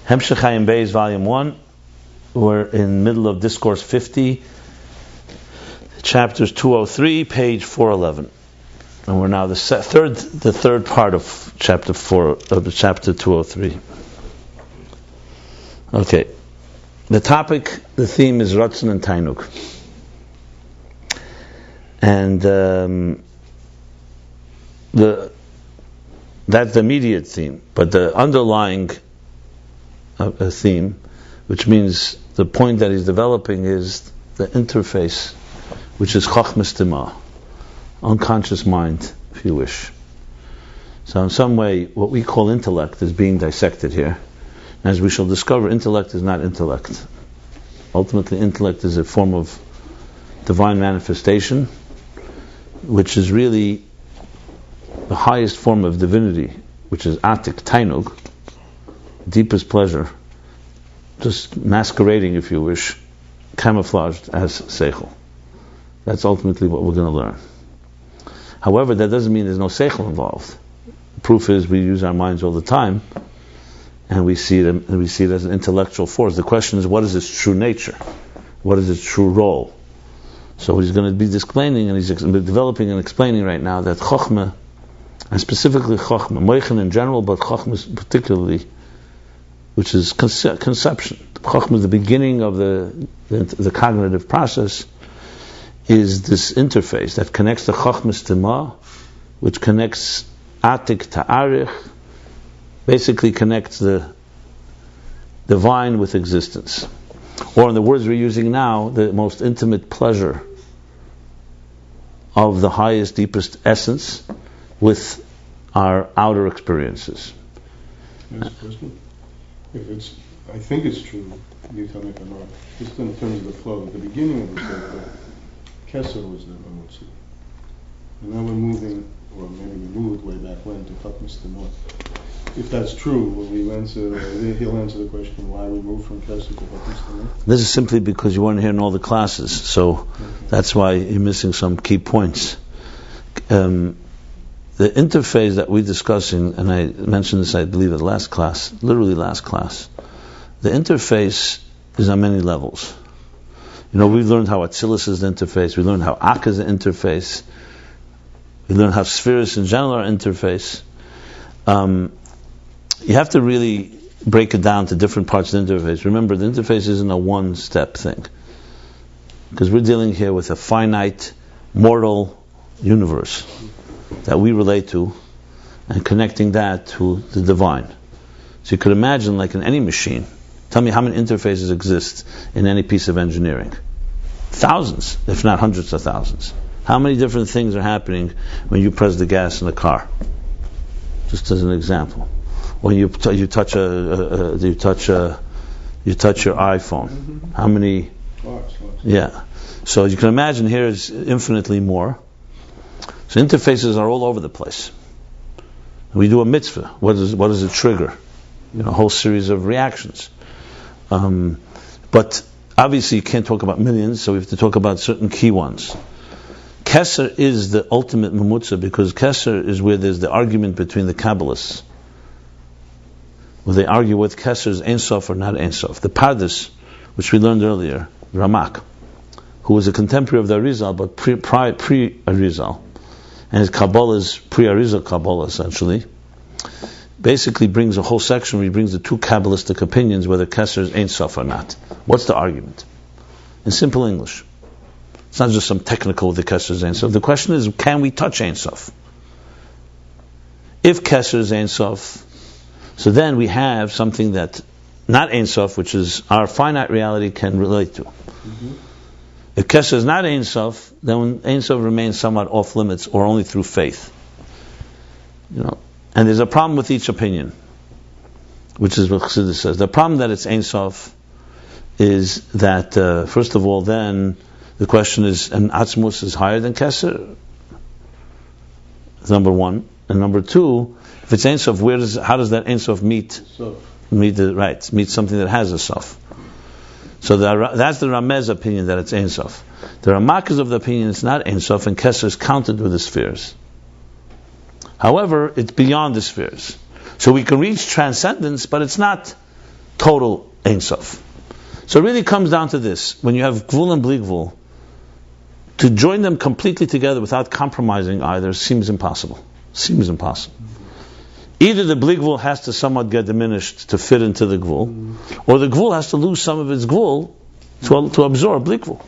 Hemshech Hayim Beis, Volume 1. We're in the middle of Discourse 50, chapters 203, page 411. And we're now the third part of chapter 203. Okay. The theme is Ratzon and Tainug. And that's the immediate theme. But the underlying theme, which means the point that he's developing, is the interface, which is Chochmas Tima, unconscious mind, if you wish. So in some way, what we call intellect is being dissected here. As we shall discover, intellect is not intellect. Ultimately, intellect is a form of divine manifestation, which is really the highest form of divinity, which is Atik, Tainug, deepest pleasure, just masquerading, if you wish, camouflaged as Seichel. That's ultimately what we're going to learn. However, that doesn't mean there's no Seichel involved. The proof is we use our minds all the time, and we see it as an intellectual force. The question is, what is its true nature? What is its true role? So he's going to be explaining, and he's developing and explaining right now that Chochmah, and specifically Chochmah, Moichin in general, but Chochmah particularly, which is conception. Chochmah is the beginning of the cognitive process, is this interface that connects the Chochmas Tima, which connects Atik to Arich, basically connects the divine with existence. Or in the words we're using now, the most intimate pleasure of the highest, deepest essence with our outer experiences. I think it's true, you tell me if I'm wrong, just in terms of the flow, at the beginning of the cycle, Kesser was the Mamutzi. And then we're moving, or maybe we moved way back when, to Chochmas Tima. If that's true, he'll answer the question why we moved from Kesser to Chochmas Tima. This is simply because you weren't here in all the classes, so that's why you're missing some key points. The interface that we're discussing, and I mentioned this, I believe, at last class, literally last class, the interface is on many levels. We've learned how Atzilus is the interface, we learned how Ak is the interface, we learned how spheres in general are interface. You have to really break it down to different parts of the interface. Remember, the interface isn't a one-step thing, because we're dealing here with a finite, mortal universe that we relate to, and connecting that to the divine. So you could imagine, like in any machine, tell me how many interfaces exist in any piece of engineering. Thousands, if not hundreds of thousands. How many different things are happening when you press the gas in a car? Just as an example. When you touch your iPhone. How many? Lots. Yeah. So you can imagine here is infinitely more. So interfaces are all over the place. We do a mitzvah. What does it trigger? A whole series of reactions. But obviously you can't talk about millions, so we have to talk about certain key ones. Kesser is the ultimate mamutza, because Kesser is where there's the argument between the Kabbalists, where they argue whether Kesser is Ein Sof or not Ein Sof. The Pardes, which we learned earlier, Ramak, who was a contemporary of the Arizal, but pre-Arizal, and his Kabbalah is pre-Arizal Kabbalah, essentially, basically brings a whole section where he brings the two Kabbalistic opinions whether Kesser is Ein Sof or not. What's the argument? In simple English. It's not just some technical the Kesser is Ein Sof. The question is, can we touch Ein Sof? If Kesser is Ein Sof, so then we have something that not Ein Sof, which is our finite reality, can relate to. Mm-hmm. If Kesser is not Ein Sof, then Ein Sof remains somewhat off limits, or only through faith. And there's a problem with each opinion, which is what Chassidus says. The problem that it's Ein Sof is that, first of all, then the question is, and Atzmus is higher than Kesser? Number one. And number two, if it's Ein Sof, how does that Ein Sof meet something that has a Sof? So that's the Ramez opinion, that it's Ein Sof. The Ramak is of the opinion it's not Ein Sof, and Kesser is counted with the spheres. However, it's beyond the spheres. So we can reach transcendence, but it's not total Ein Sof. So it really comes down to this. When you have Gvul and Bli Gvul, to join them completely together without compromising either seems impossible. Either the Bli Gvul has to somewhat get diminished to fit into the Gvul, or the Gvul has to lose some of its Gvul to absorb Bli Gvul.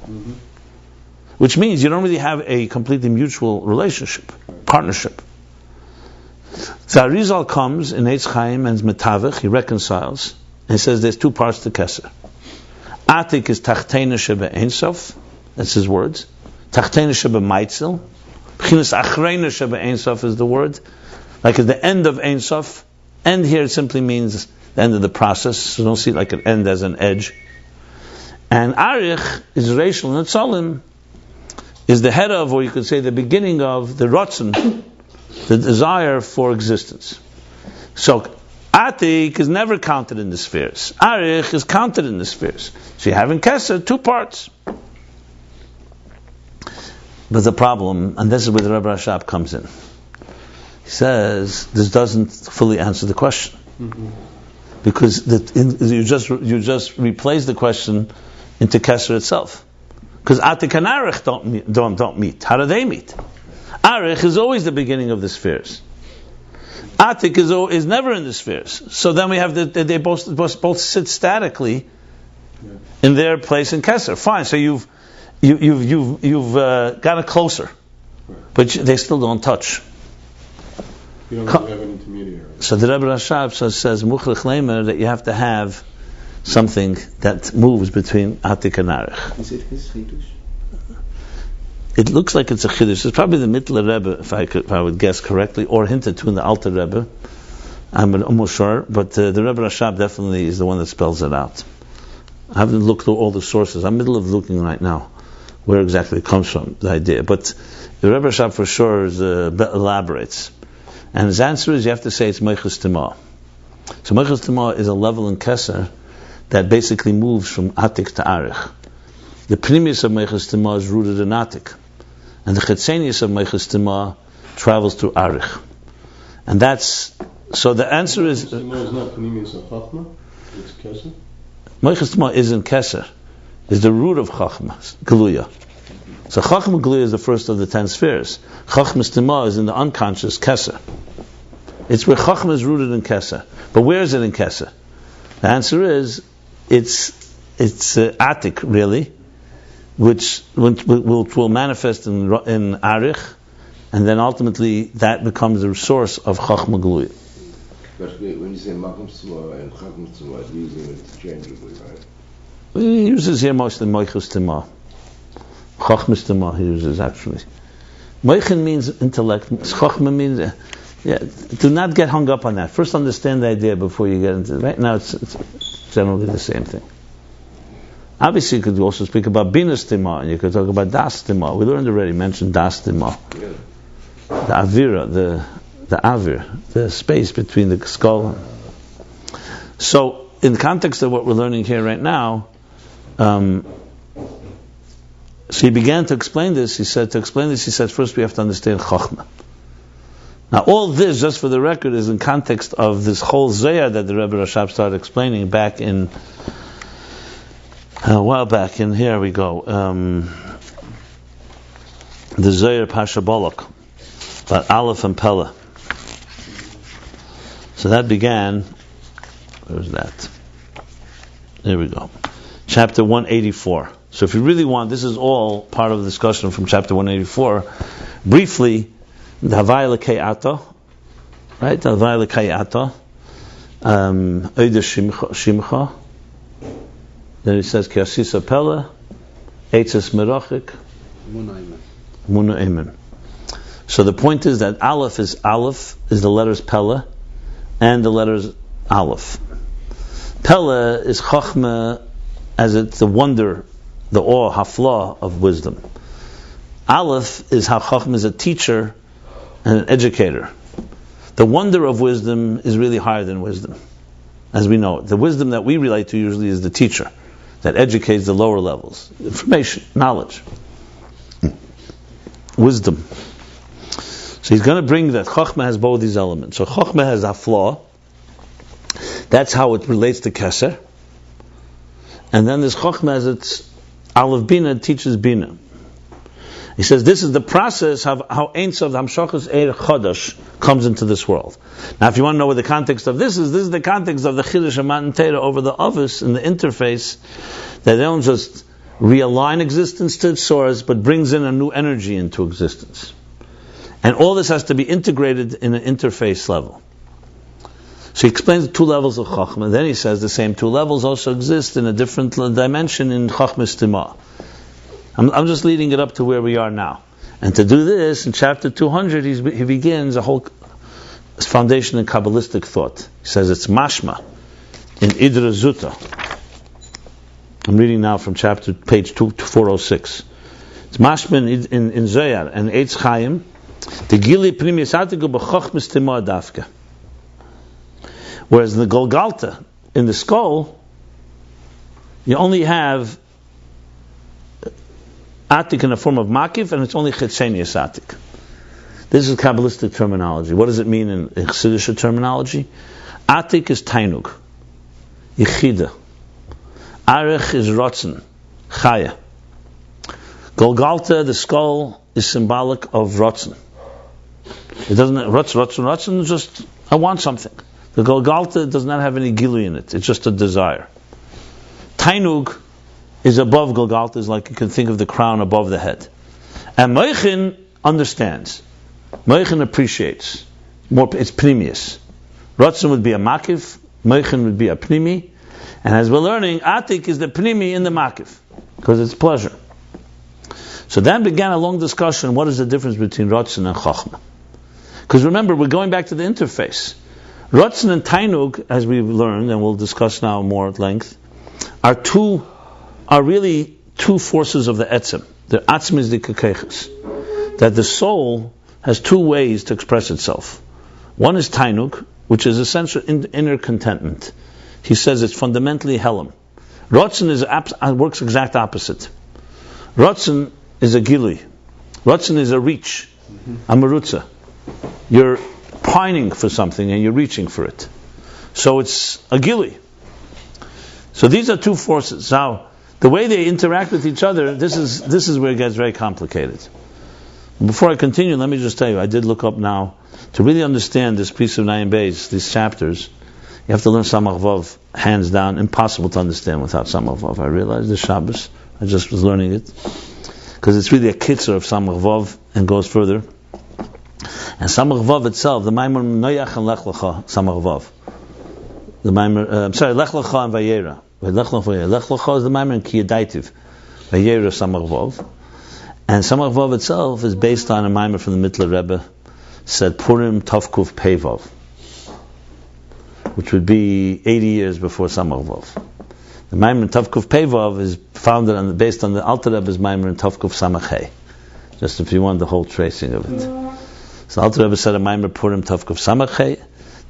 Which means you don't really have a completely mutual relationship, partnership. The Arizal comes in Eitz Chaim and Metavich, he reconciles, and he says there's two parts to Keser. Atik is Tachteina Sheba Ein Sof, that's his words. Tachteina Sheba Maitzil. B'chinas Achreina Sheba Ein Sof is the word. Like at the end of Ein Sof. End here it simply means the end of the process, so don't see it like an end as an edge. And Arich is Reishel Netzalim, is the head of, or you could say the beginning of, the Ratzon, the desire for existence. So Atik is never counted in the spheres. Arich is counted in the spheres. So you have in Keser two parts. But the problem, and this is where the Rebbe Rashab comes in. He says this doesn't fully answer the question, because you just replace the question into Keser itself. Because Atik and Arich don't meet. How do they meet? Arich is always the beginning of the spheres. Atik is never in the spheres. So then we have they both sit statically in their place in Keser. Fine. So you've got it closer, but they still don't touch. You don't have an intermediary. So the Rebbe Rashab says Muchrich Leimer that you have to have something that moves between Atik and Arich. Is it his Chiddush? It looks like it's a Chiddush. It's probably the Mittler Rebbe, if I would guess correctly, or hinted to in the Alter Rebbe. I'm almost sure, but the Rebbe Rashab definitely is the one that spells it out. I haven't looked through all the sources. I'm in the middle of looking right now where exactly it comes from, the idea. But the Rebbe Rashab for sure elaborates. And his answer is you have to say it's Meichus Tima. So Meichus Tima is a level in Keser that basically moves from Atik to Arich. The Pnimius of Meichus Tima is rooted in Atik. And the Chetzenius of Meichus Tima travels through Arich. And so the answer is... Meichus Tima is not Pnimius of Chachma, it's Keser? Meichus Tima is in Keser. Is the root of Chachma, Geluya. So Chachma Geluya is the first of the 10 spheres. Chachma Tima is in the unconscious Keser. It's where Chachma is rooted in Keser. But where is it in Keser? The answer is, it's Atik, really, which will manifest in Arich, and then ultimately that becomes the source of Chachma Geluya. But when you say Macham Tzma and Chacham Tzma, it's using it interchangeably, right? He uses here mostly Meichus Tima. Chachma Tima he uses actually. Meichin means intellect. Chachma means... do not get hung up on that. First understand the idea before you get into it. Right now it's generally the same thing. Obviously you could also speak about Binas Tima, and you could talk about Das Tima. We learned already, mentioned Das Tima. Yeah. The Avira, the Avir, the space between the skull. So in the context of what we're learning here right now, so he began to explain this. He said first we have to understand Chachma. Now all this, just for the record, is in context of this whole Zohar that the Rebbe Rashab started explaining back in a while back. And here we go, the Zohar Pasha Balak, about Aleph and Pella. So that began. Where's that? There we go. Chapter 184. So if you really want, this is all part of the discussion from chapter 184. Briefly, the Havai L'Kei Ata, right? The Havai L'Kei Ata, Oida Shimcha. Then he says Ki Asisa Pella, Eitzes Merachik, Muna Eimen. So the point is that Aleph is the letters Pella, and the letters Aleph. Pella is Chachma, as it's the wonder, the awe, hafla of wisdom. Aleph is how Chachma is a teacher and an educator. The wonder of wisdom is really higher than wisdom, as we know. The wisdom that we relate to usually is the teacher that educates the lower levels. Information, knowledge, wisdom. So he's going to bring that Chachma has both these elements. So Chachma has hafla. That's how it relates to Keser. And then this Chochmah, as it's Aleph Bina, teaches Bina. He says this is the process of how Ein Sof, the Hamshachas Eir Chodesh, comes into this world. Now, if you want to know what the context of this is the context of the Chiddush of Matan Torah over the Avos in the interface, that they don't just realign existence to its source, but brings in a new energy into existence. And all this has to be integrated in an interface level. So he explains the two levels of Chachma. Then he says the same two levels also exist in a different dimension in Chachmas Tima. I'm just leading it up to where we are now. And to do this, in chapter 200, he begins a whole foundation in Kabbalistic thought. He says it's mashma in Idra Zuta. I'm reading now from page 406. It's mashma in Zohar and Eitz Chaim. The Gili Primis Article b'Chochmas Tima Dafka. Whereas in the Golgalta, in the skull, you only have Atik in the form of Makif, and it's only Chetzenius Atik. This is Kabbalistic terminology. What does it mean in Chassidische terminology? Atik is Tainug, Yechida. Arech is Rotzen, Chaya. Golgalta, the skull, is symbolic of Rotzen. It doesn't, Rotzen is just, I want something. The Golgalta does not have any Gili in it. It's just a desire. Tainug is above Golgalta, is like you can think of the crown above the head. And Moichin understands. Moichin appreciates. It's Pnimius. Rotzen would be a Makif, Moichin would be a Pnimi, and as we're learning, Atik is the Pnimi in the Makif, because it's pleasure. So then began a long discussion, what is the difference between Rotzen and Chochmah? Because remember, we're going back to the interface. Rotzen and Tainug, as we've learned, and we'll discuss now more at length, are really two forces of the etzem. The atzm is the kekeches. That the soul has two ways to express itself. One is tainug, which is essential inner contentment. He says it's fundamentally helam. Rotzen works exact opposite. Rotzen is a gili. Rotzen is a reach, a merutza. You're pining for something and you're reaching for it. So it's a gili. So these are two forces. Now, the way they interact with each other, this is where it gets very complicated. Before I continue, let me just tell you, I did look up now, to really understand this piece of Nayim Beis, these chapters, you have to learn Samach Vav, hands down, impossible to understand without Samach Vav. I realized this Shabbos, I just was learning it, because it's really a kitzur of Samach Vav, and goes further. And Samach Vav itself, the Maimon Noyach and Lech Lecha, Samach Vav. The Maimon, Lech Lecha and Vayera. Lech Lecha is the Maimon Kiyadaitiv. Vayera Samach Vav. And Samach Vav itself is based on a Maimon from the Mittler Rebbe, said Purim Tovkuf Peivav, which would be 80 years before Samach Vav. The Maimon Tovkuf Peivav is founded based on the Alter Rebbe's Maimon Tovkuf Samach Hei. Just if you want the whole tracing of it. So Alter Rebbe said a Maimon Purim Tovkuf Samach Hei.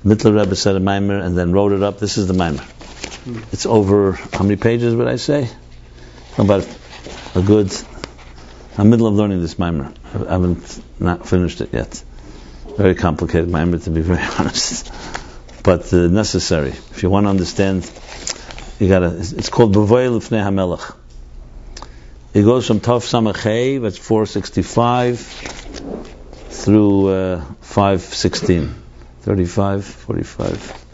Mittler Rebbe said a Maimer and then wrote it up. This is the Maimer. It's over, how many pages would I say? About a good, I'm in the middle of learning this Maimer. I haven't not finished it yet. Very complicated Maimer, to be very honest. But necessary. If you want to understand, you gotta, it's called B'voy L'fnei HaMelech. It goes from Tov Samach Hei, that's 465, through 516. 35, 45.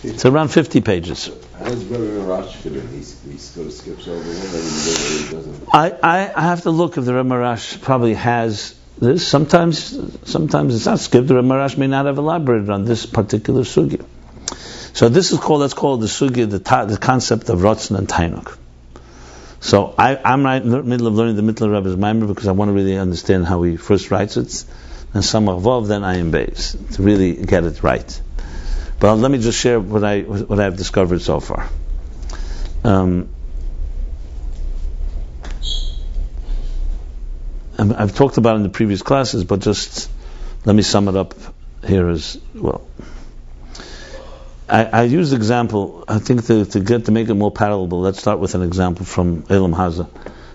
It's around 50 pages. How does Rebbe Marash fit in? He sort of skips over one and he doesn't. I have to look if the Rebbe Marash probably has this. Sometimes it's not skipped. The Rebbe Marash may not have elaborated on this particular sugya. So this is called, let's call it the sugya, the concept of Rotzen and Tainuk. So I'm right in the middle of learning the Mittler Rebbe's Maimer because I want to really understand how he first writes it. And Samach Vav, then Ayin Beis, to really get it right. But let me just share what I've discovered so far. I've talked about it in the previous classes, but just let me sum it up here as well. I use the example, I think to make it more palatable, let's start with an example from Elam Haza,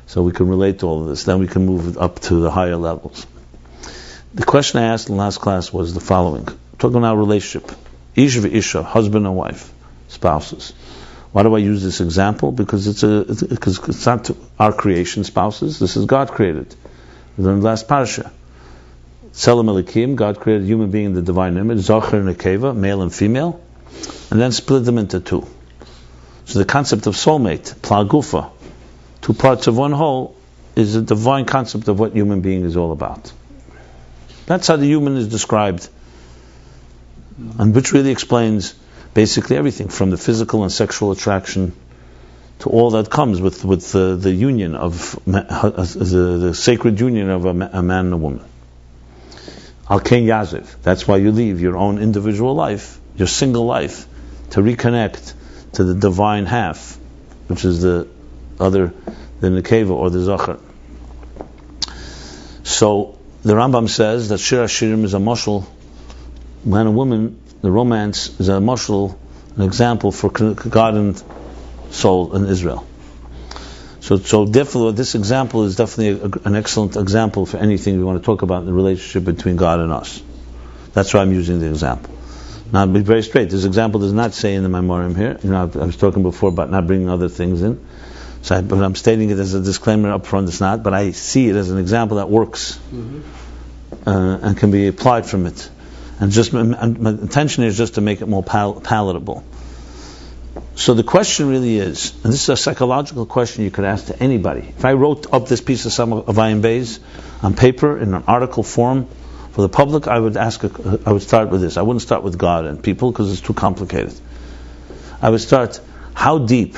so we can relate to all of this, then we can move up to the higher levels. The question I asked in the last class was the following. We're talking about relationship. Ish v'isha, husband and wife, spouses. Why do I use this example? Because it's not our creation, spouses. This is God created. We learned last parasha. Tzelem Elikim, God created a human being in the divine image, Zocher and Nekeva, male and female, and then split them into two. So the concept of soulmate, Plagufa, two parts of one whole, is a divine concept of what human being is all about. That's how the human is described, and which really explains basically everything from the physical and sexual attraction to all that comes with the union of the sacred union of a man and a woman. Al Ken Yaziv. That's why you leave your own individual life, your single life, to reconnect to the divine half, which is the Nekeva or the Zachar. So the Rambam says that Shir HaShirim is a mashal, man and woman, the romance is a mashal, an example for God and soul in Israel. So definitely, this example is definitely an excellent example for anything we want to talk about in the relationship between God and us. That's why I'm using the example. Now, I'll be very straight. This example does not say in the Maimorim here. I was talking before about not bringing other things in. But I'm stating it as a disclaimer up front. It's not. But I see it as an example that works and can be applied from it. And my intention is just to make it more palatable. So the question really is, and this is a psychological question you could ask to anybody. If I wrote up this piece of Ayin Beis on paper in an article form for the public, I would start with this. I wouldn't start with God and people because it's too complicated. I would start, how deep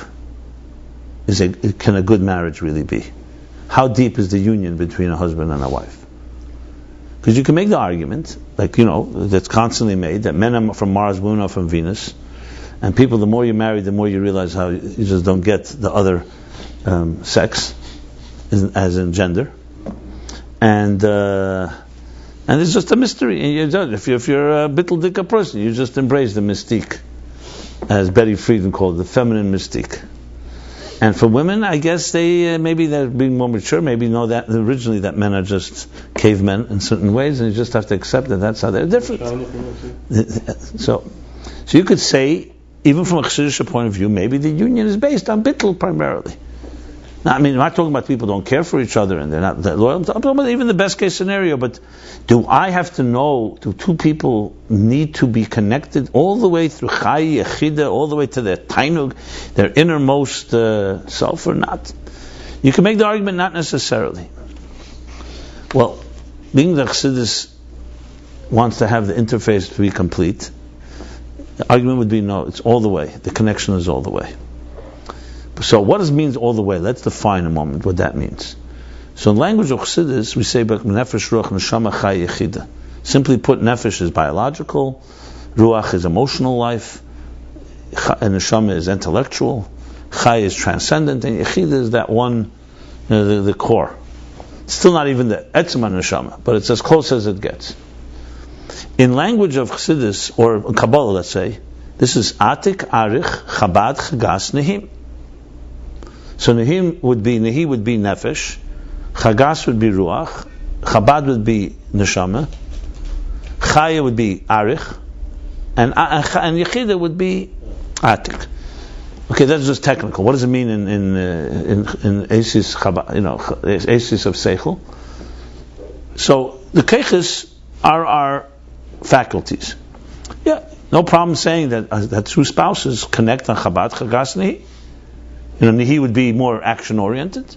can a good marriage really be? How deep is the union between a husband and a wife? Because you can make the argument, that's constantly made, that men are from Mars, women are from Venus. And people, the more you marry, the more you realize how you just don't get the other sex, as in gender, and it's just a mystery. And if you're a bittul dika person, you just embrace the mystique, as Betty Friedan called it, the feminine mystique. And for women, I guess maybe they're being more mature. Maybe know that originally that men are just cavemen in certain ways, and you just have to accept that that's how they're different. So you could say, even from a Chassidish point of view, maybe the union is based on bittul primarily. Now, I'm not talking about people who don't care for each other and they're not that loyal. I'm talking about even the best case scenario. But do I have to know, do two people need to be connected all the way through Chai, Yechida, all the way to their Tainug, their innermost self, or not? You can make the argument not necessarily. Well, being that Chassidus wants to have the interface to be complete, the argument would be no, it's all the way. The connection is all the way. So what does means all the way? Let's define a moment what that means. So in language of Chassidus, we say nefesh, ruach, neshama, chai, yechida. Simply put, nefesh is biological, ruach is emotional life, and neshama is intellectual, chai is transcendent, and yechida is that one, the core. Still not even the etzem neshama, but it's as close as it gets. In language of Chassidus, or Kabbalah, let's say, this is Atik, Arich, Chabad, Chagas, Nehim. So Nehi would be Nefesh, Chagas would be Ruach, Chabad would be Neshama, Chaya would be Arich, and Yechida would be Atik. Okay, that's just technical. What does it mean in Asis Chabad, Asis of Seichel? So the Keiches are our faculties. Yeah, no problem saying that two spouses connect on Chabad, Chagas, Nehi. Nehi would be more action oriented.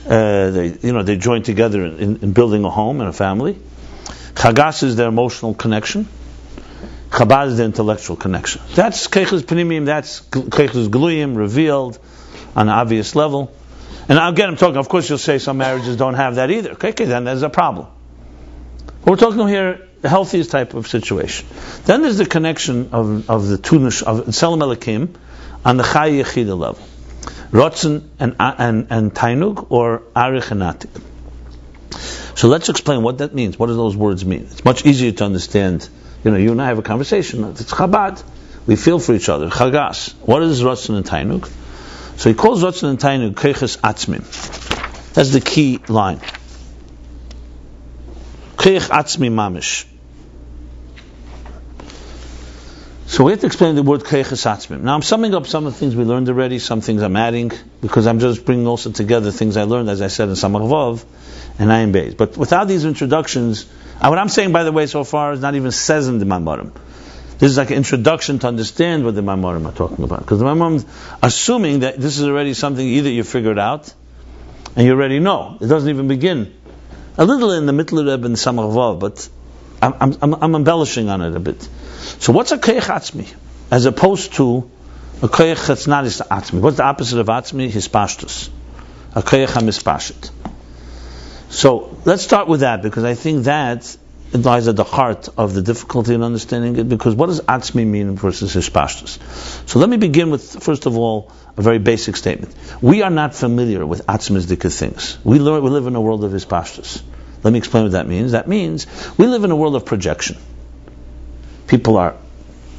They join together in building a home and a family. Chagas is their emotional connection. Chabad is the intellectual connection. That's Keiches Pnimiyim, that's Keiches Gluyim, revealed on an obvious level. And again, I'm talking, of course you'll say some marriages don't have that either. Okay, then there's a problem. But we're talking here the healthiest type of situation. Then there's the connection of the two, of Tzelem Elikim on the Chai Yechida level. Rotzen and Tainug, or Arich and Atik. So let's explain what that means. What do those words mean? It's much easier to understand. You and I have a conversation. It's Chabad. We feel for each other. Chagas. What is Rotzen and Tainug? So he calls Rotzen and Tainug Keiches Atzmim. That's the key line. Keich Atzmi Mamish. So we have to explain the word Koyches Atzmim. Now I'm summing up some of the things we learned already, some things I'm adding, because I'm just bringing also together things I learned, as I said in Samach Vav and Ayin Beis. But without these introductions, what I'm saying, by the way, so far is not even says in the Maimorim. This is like an introduction to understand what the Maimorim are talking about. Because the Maimorim are assuming that this is already something either you figured out and you already know. It doesn't even begin. A little in the Mittler Rebbe and Samach Vav, but I'm embellishing on it a bit. So what's a Koyach Atzmi? As opposed to a Koyach that's not Atzmi. What's the opposite of Atzmi? Hispashtus. A Koyach HaMispashit. So let's start with that, because I think that it lies at the heart of the difficulty in understanding it, because what does Atzmi mean versus Hispashtus? So let me begin with, first of all, a very basic statement. We are not familiar with Atzmizdika things. We live in a world of Hispashtus. Let me explain what that means. That means we live in a world of projection. People are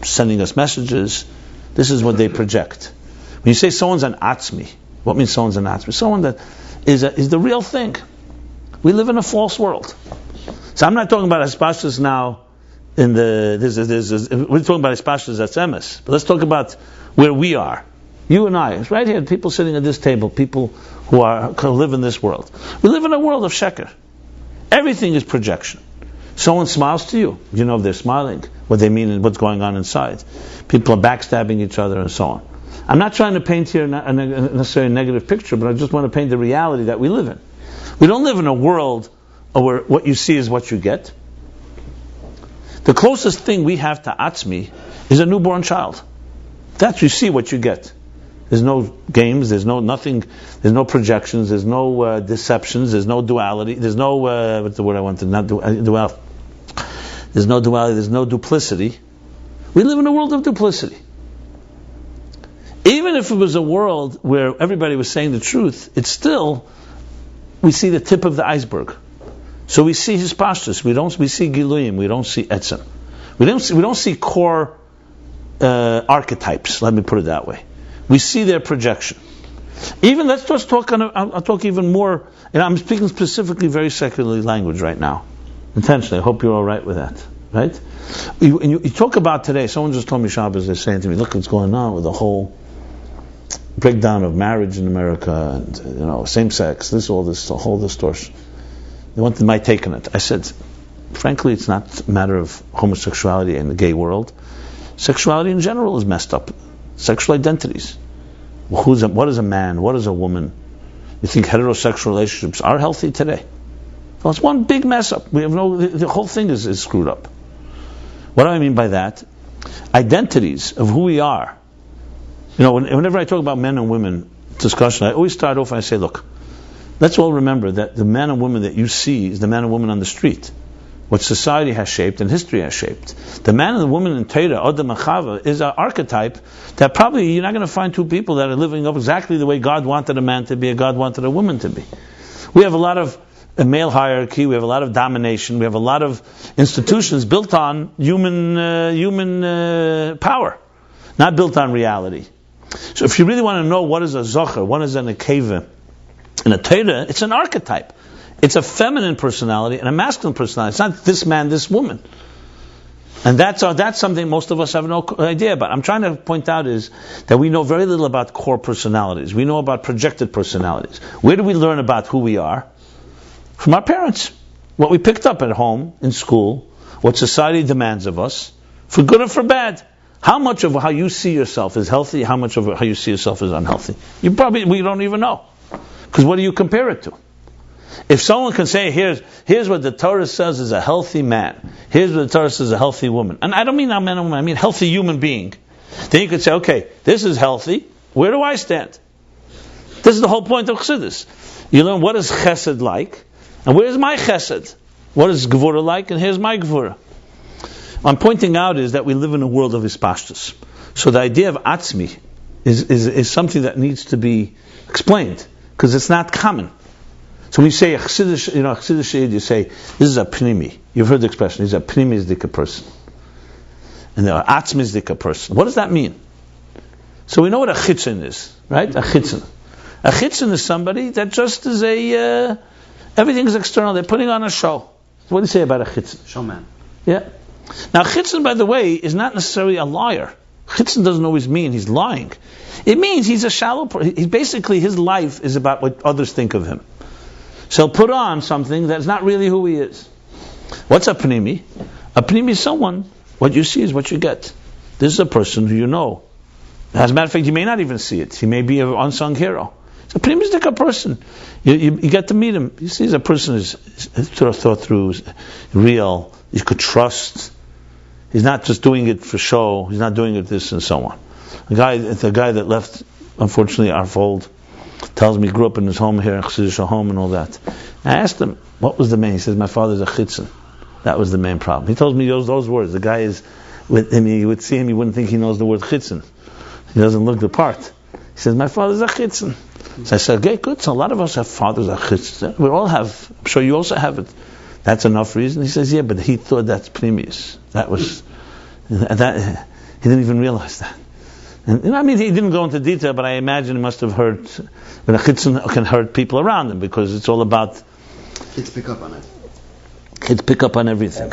sending us messages. This is what they project. When you say someone's an Atzmi, what means someone's an Atzmi? Someone that is the real thing. We live in a false world. So I'm not talking about Hispashtus now. We're talking about Hispashtus that's emes. But let's talk about where we are. You and I, right here, people sitting at this table, people who live in this world. We live in a world of sheker. Everything is projection. Someone smiles to you. You know if they're smiling, what they mean and what's going on inside. People are backstabbing each other and so on. I'm not trying to paint here a necessarily negative picture, but I just want to paint the reality that we live in. We don't live in a world where what you see is what you get. The closest thing we have to Atzmi is a newborn child. That's you see what you get. There's no games, there's no nothing, there's no projections, there's no deceptions, there's no duality, there's no, what's the word I wanted, not duality. There's no duality, there's no duplicity. We live in a world of duplicity. Even if it was a world where everybody was saying the truth, it's still, we see the tip of the iceberg. So we see Hispashtus, we see Giluyim, we don't see Etzem. We don't see core archetypes, let me put it that way. We see their projection. Even, let's just talk I'll talk even more, and I'm speaking specifically very secular language right now. Intentionally, I hope you're alright with that. Right? You talk about today, someone just told me Shabbos, they're saying to me, look what's going on with the whole breakdown of marriage in America, and same sex, the whole distortion. They wanted my take on it. I said, frankly, it's not a matter of homosexuality in the gay world. Sexuality in general is messed up. Sexual identities. What is a man? What is a woman? You think heterosexual relationships are healthy today? Well, it's one big mess up. The whole thing is screwed up. What do I mean by that? Identities of who we are. Whenever I talk about men and women discussion, I always start off and I say, look, let's all remember that the man and woman that you see is the man and woman on the street. What society has shaped and history has shaped. The man and the woman in Torah, Adam and Chava, is an archetype that probably you're not going to find two people that are living up exactly the way God wanted a man to be and God wanted a woman to be. We have a lot of male hierarchy, we have a lot of domination, we have a lot of institutions built on human power, not built on reality. So if you really want to know what is a zocher, what is an nekeva, in a Torah, it's an archetype. It's a feminine personality and a masculine personality. It's not this man, this woman. And that's something most of us have no idea about. I'm trying to point out is that we know very little about core personalities. We know about projected personalities. Where do we learn about who we are? From our parents. What we picked up at home, in school, what society demands of us, for good or for bad. How much of how you see yourself is healthy, how much of how you see yourself is unhealthy? We don't even know. Because what do you compare it to? If someone can say, here's what the Torah says is a healthy man, here's what the Torah says is a healthy woman, and I don't mean a man and woman, I mean healthy human being, then you could say, okay, this is healthy, where do I stand? This is the whole point of Chassidus. You learn what is chesed like, and where is my chesed? What is gevura like, and here's my gevura. What I'm pointing out is that we live in a world of hispashtus. So the idea of atzmi is something that needs to be explained, because it's not common. So when you say a Chassidish Yid, you say, this is a pnimi. You've heard the expression, he's a pnimizdik person. And the atzmizdik person. What does that mean? So we know what a chitzon is, right? A chitzon. A chitzon is somebody that just is everything is external. They're putting on a show. So what do you say about a chitzon? Showman. Yeah. Now, chitzon, by the way, is not necessarily a liar. Chitzon doesn't always mean he's lying. It means he's a shallow person. He's basically, his life is about what others think of him. So he'll put on something that's not really who he is. What's a pnimi? A pnimi is someone, what you see is what you get. This is a person who you know. As a matter of fact, you may not even see it. He may be an unsung hero. So pnimi is like a person. You get to meet him. You see, a person is thought through, real. You could trust. He's not just doing it for show. He's not doing it this and so on. The guy that left, unfortunately, our fold, tells me he grew up in his home here, Chassidish home and all that. I asked him, what was the main? He says, my father's a chitzon. That was the main problem. He told me those words. The guy is, with him, you would see him, you wouldn't think he knows the word chitzon. He doesn't look the part. He says, my father's a chitzon. So I said, okay, good. So a lot of us have fathers a chitzon. We all have. I'm sure you also have it. That's enough reason. He says, yeah, but he thought that's pnimius. That was, that he didn't even realize that. And I mean, he didn't go into detail, but I imagine he must have heard, when a chitzon can hurt people around him, because it's all about... Kids pick up on it. Kids pick up on everything.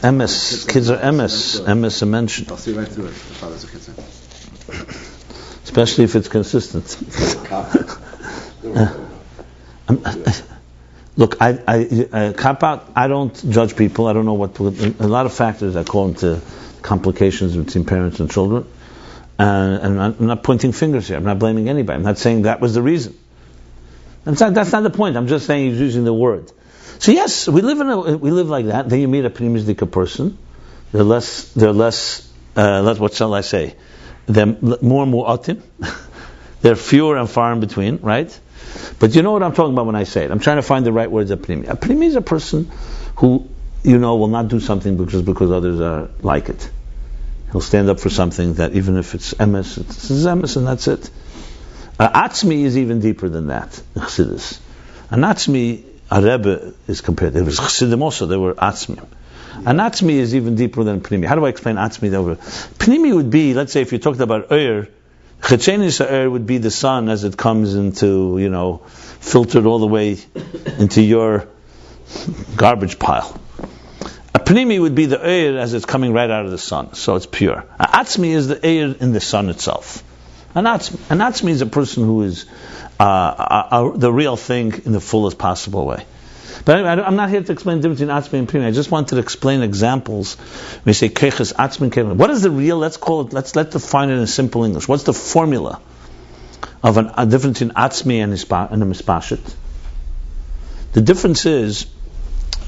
MS. Kids are MS. MS are mentioned. I'll see right through it. The father's a chitzon. Especially if it's consistent. Look, I cop out. I don't judge people. I don't know what. A lot of factors that go into complications between parents and children. And I'm not pointing fingers here. I'm not blaming anybody. I'm not saying that was the reason. That's not the point. I'm just saying he's using the word. So yes, we live like that. Then you meet a pneumisdika person. They're less. What shall I say? They're more mu'atim. They're fewer and far in between, right? But you know what I'm talking about when I say it. I'm trying to find the right words. A pnimi is a person who, will not do something because others are like it. He'll stand up for something that even if it's emes, it's emes and that's it. Atzmi is even deeper than that. Chassidus. An atzmi, a Rebbe is compared. There was Chassidim also. There were atzmim. An atzmi is even deeper than pnimi. How do I explain atzmi? Pnimi would be, let's say, if you talked about Ur, Chechenis Ur would be the sun as it comes into, filtered all the way into your garbage pile. A pnimi would be the Ur as it's coming right out of the sun, so it's pure. Atzmi is the Ur in the sun itself. An atzmi is a person who is the real thing in the fullest possible way. But anyway, I'm not here to explain the difference between atzmi and pnimi. I just wanted to explain examples. We say keches, atzmi, keches. What is the real? Let's define it in simple English. What's the formula of a difference in atzmi and a mispashit? The difference is,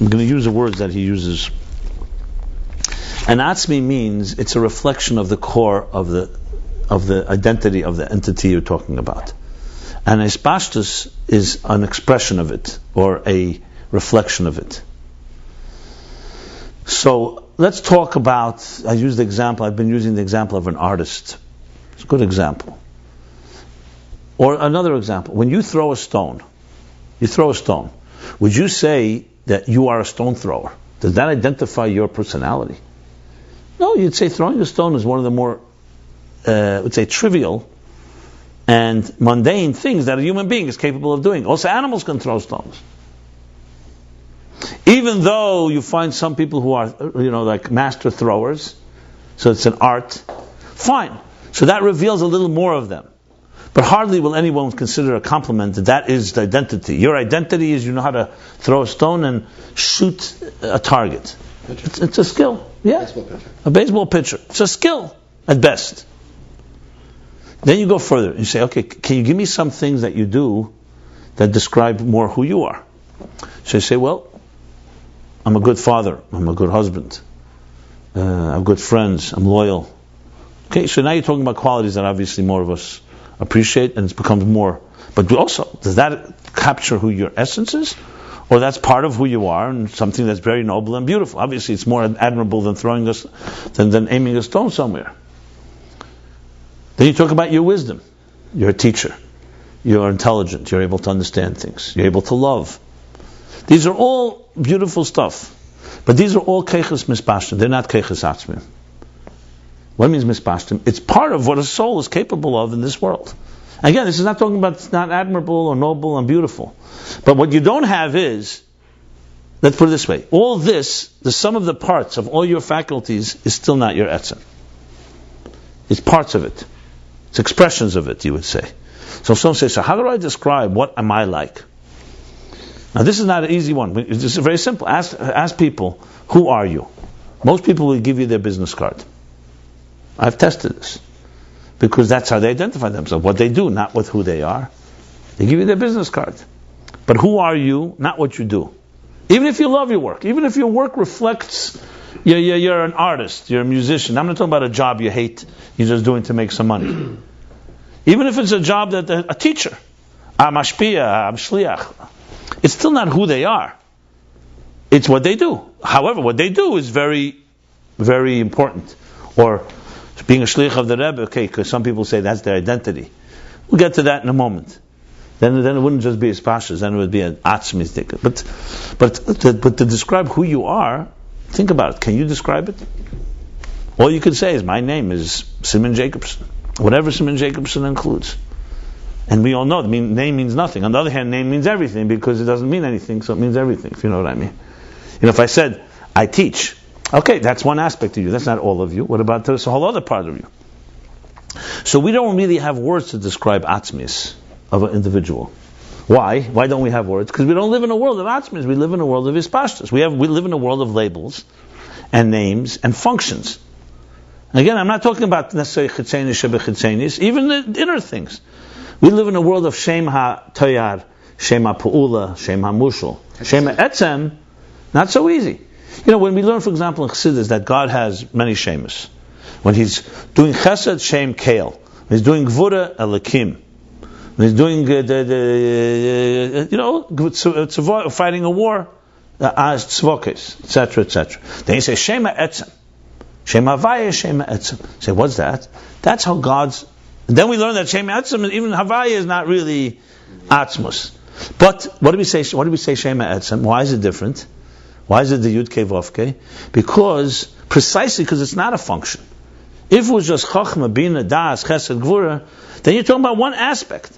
I'm going to use the words that he uses. An atzmi means it's a reflection of the core of the identity of the entity you're talking about. And a mispashtus is an expression of it, or a reflection of it. So let's talk about, I've been using the example of an artist. It's a good example. Or another example, when you throw a stone, would you say that you are a stone thrower? Does that identify your personality? No, you'd say throwing a stone is one of the more, trivial and mundane things that a human being is capable of doing. Also, animals can throw stones. Even though you find some people who are, like master throwers, so it's an art, fine. So that reveals a little more of them. But hardly will anyone consider a compliment that is the identity. Your identity is you know how to throw a stone and shoot a target. It's a skill. Yeah. A baseball pitcher. It's a skill, at best. Then you go further. You say, okay, can you give me some things that you do that describe more who you are? So you say, well, I'm a good father. I'm a good husband. I have good friends. I'm loyal. Okay, so now you're talking about qualities that obviously more of us appreciate, and it becomes more. But also, does that capture who your essence is? Or that's part of who you are, and something that's very noble and beautiful? Obviously, it's more admirable than than aiming a stone somewhere. Then you talk about your wisdom. You're a teacher. You're intelligent. You're able to understand things. You're able to love. These are all beautiful stuff. But these are all keches mispashtim. They're not keches atzmim. What means mispashtim? It's part of what a soul is capable of in this world. Again, this is not talking about it's not admirable or noble and beautiful. But what you don't have is let's put it this way. All this, the sum of the parts of all your faculties, is still not your etzem. It's parts of it. It's expressions of it, you would say. So if someone says, so how do I describe what am I like? Now this is not an easy one. It's very simple. Ask people, who are you? Most people will give you their business card. I've tested this. Because that's how they identify themselves. What they do, not with who they are. They give you their business card. But who are you, not what you do. Even if you love your work. Even if your work reflects, you're an artist, you're a musician. I'm not talking about a job you hate, you're just doing to make some money. Even if it's a job that a teacher, I'm mashpia, I'm shliach, it's still not who they are. It's what they do. However, what they do is very, very important. Or being a shliach of the Rebbe, okay, because some people say that's their identity. We'll get to that in a moment. Then it wouldn't just be a pashas, then it would be an atzmistik. But to describe who you are, think about it. Can you describe it? All you could say is, my name is Simon Jacobson. Whatever Simon Jacobson includes. And we all know, name means nothing. On the other hand, name means everything, because it doesn't mean anything, so it means everything, if you know what I mean. If I said, I teach, okay, that's one aspect of you, that's not all of you. What about this whole other part of you? So we don't really have words to describe atzmis of an individual. Why? Why don't we have words? Because we don't live in a world of atzmis, we live in a world of ispashtas. We live in a world of labels, and names, and functions. Again, I'm not talking about necessarily chitzenis shebechitzenis, even the inner things. We live in a world of shem ha-toyar, shem ha-pu'ula, shem ha-mushal. Shem ha-etzem, not so easy. When we learn, for example, in Chassidus, that God has many shemus. When He's doing chesed, shem kael. When He's doing gvura, elikim. When He's doing, fighting a war, tzvokes, etc., etc. Then He says, shem ha-etzem. Shem Havaya, Shem Etzem. Say, what's that? That's how God's. And then we learn that Shem Etzem, even Havaya, is not really Atzmus. But what do we say? What do we say? Shem Etzem. Why is it different? Why is it the Yud Kei Vav Kei? Precisely because it's not a function. If it was just Chachma, Bina, Das, Chesed, Gvura, then you're talking about one aspect.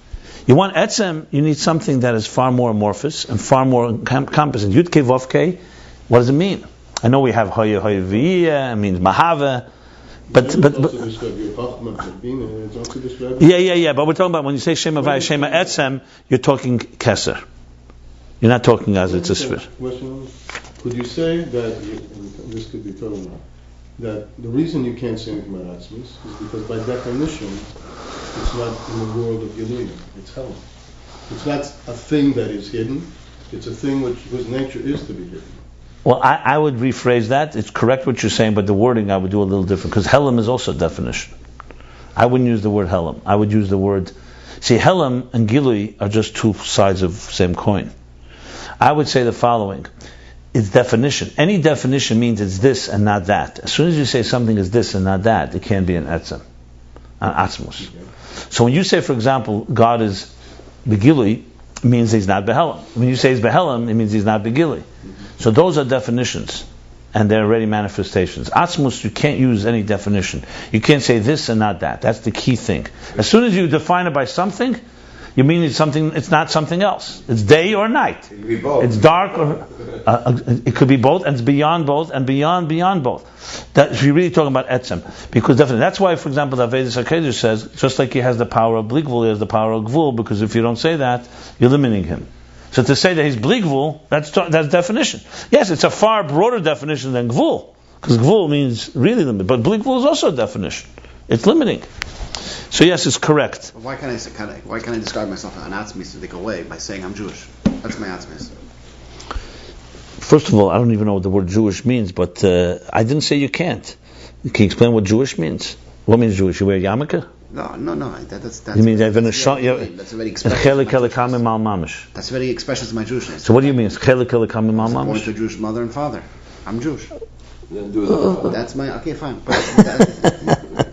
You want Etzem, you need something that is far more amorphous and far more encompassing. Yud Kei Vav Kei, what does it mean? I know we have Hoya Hoya V'iyah, it means Mahava, but yeah, but we're talking about when you say Shema V'ayah, Shema Etzem, you're talking Keser. You're not talking as it's a sphere. Could you say that, and this could be totally wrong, that the reason you can't say anything about Atzmis is because by definition, it's not in the world of Giluyim, it's hell. It's not a thing that is hidden, it's a thing whose nature is to be hidden. Well, I would rephrase that. It's correct what you're saying, but the wording I would do a little different, because Helam is also a definition. I wouldn't use the word Helam. I would use the word... See, Helam and Gilui are just two sides of the same coin. I would say the following. It's definition. Any definition means it's this and not that. As soon as you say something is this and not that, it can't be an Etzem, an Atzmus. Okay. So when you say, for example, God is Begilui, it means He's not Behelam. When you say He's Behelam, it means He's not Begilui. So those are definitions, and they're already manifestations. Atzmus, you can't use any definition. You can't say this and not that. That's the key thing. As soon as you define it by something, you mean it's something. It's not something else. It's day or night. It could be both. It's dark or it could be both, and it's beyond both, and beyond both. That if you're really talking about etzem, because definitely that's why, for example, the Vedas HaKedush says just like he has the power of bligvul, he has the power of gvul. Because if you don't say that, you're limiting him. So to say that he's bligvul, that's definition. Yes, it's a far broader definition than gvul, because gvul means really limit. But bligvul is also a definition. It's limiting. So yes, it's correct. Why can't I describe myself an atzmis away by saying I'm Jewish? That's my atzmis. First of all, I don't even know what the word Jewish means, but I didn't say you can't. Can you explain what Jewish means? What means Jewish? You wear yarmulke? No. That's you mean that's very expression. That's very expression of my Jewishness. So what do you mean? Born to a Jewish mother and father. I'm Jewish. That's my fine. But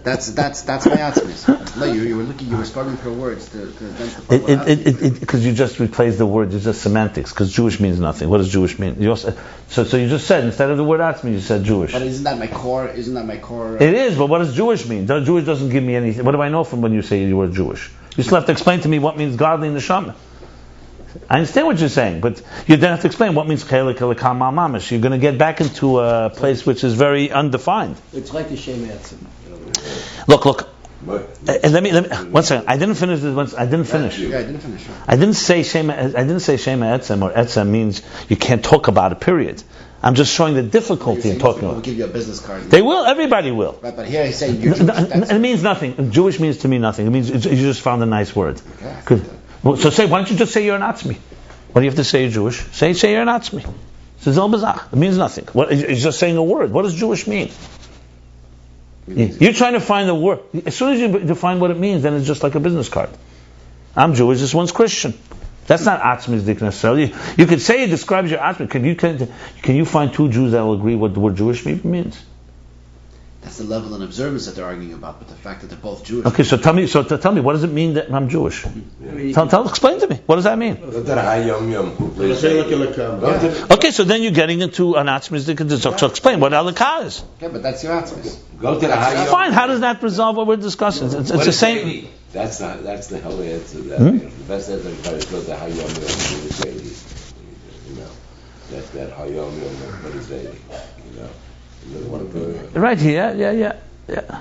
that's my atzmis. No, you were struggling for words to identify. Because you just replaced the word. It's just semantics. Because Jewish means nothing. What does Jewish mean? So you just said, instead of the word atzmis, you said Jewish. But isn't that my core? It is. But what does Jewish mean? Jewish doesn't give me anything. What do I know from when you say you were Jewish? You still have to explain to me what means godly neshama. I understand what you're saying, but you then have to explain what means chelik elokam al mamash. You're going to get back into a place which is very undefined. It's like a Shem Etzem. Look. Let me. 1 second. I didn't finish this. I didn't finish. Yeah, I didn't finish. I didn't say shema etzem, or etzem means you can't talk about it. Period. I'm just showing the difficulty in talking about it. Will give you a business card. They will. Everybody will. Right, but here he's saying you're Jewish. It means nothing. Jewish means to me nothing. It means you just found a nice word. Okay. So say, why don't you just say you're an atzmi? What do you have to say? You're Jewish. Say you're an atzmi. It means nothing. It's just saying a word. What does Jewish mean? You're trying to find the word. As soon as you define what it means, then it's just like a business card. I'm Jewish. This one's Christian. That's not atzmizdik necessarily. You could say it describes your atzmi. Can you find two Jews that will agree what the word Jewish means? That's the level of observance that they're arguing about, but the fact that they're both Jewish. Okay, so tell me, what does it mean that I'm Jewish? Explain to me. What does that mean? Okay, so then you're getting into an atzmizdik. So explain what alakah is. Okay, but that's your atzmis. Go to the Hayom. Fine. How does that resolve what we're discussing? It's the same. That's the hell answer. The best answer is go to Hayom. You know, that's that Hayom. What is that? You know. Right here, yeah.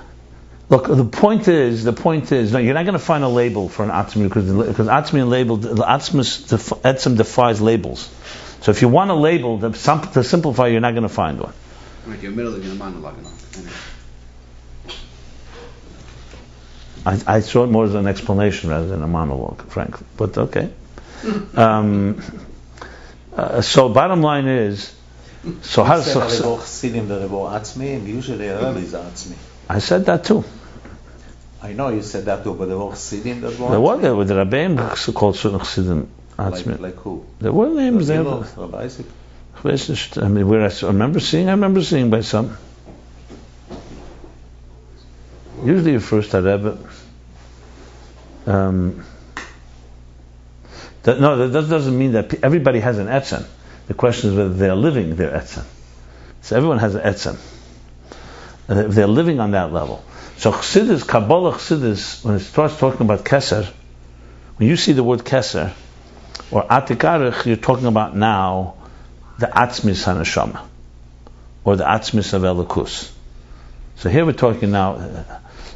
Look, the point is, no, you're not going to find a label for an atzmi because atzmi and label, the etzem defies labels. So if you want a label to simplify, you're not going to find one. Right, you're middle of your monologue now. I saw it more as an explanation rather than a monologue, frankly. But okay. So bottom line is. So how does I said that too. I know you said that too, but there were Chassidim that were. There were there with the Rabbeim called certain Chassidim Atzmi. Like who? There were names there. Rabbi Isaac. I mean, where I remember seeing by some. Usually, first a Rebbe. That doesn't mean that everybody has an etzem. The question is whether they are living their etzem. So everyone has an etzem. If they're living on that level. So Chassidus, Kabbalah Chassidus, when it starts talking about Keser, when you see the word Keser, or Atik Arich, you're talking about now the Atzmis HaNeshama, or the Atzmis of Elokus. So here we're talking now,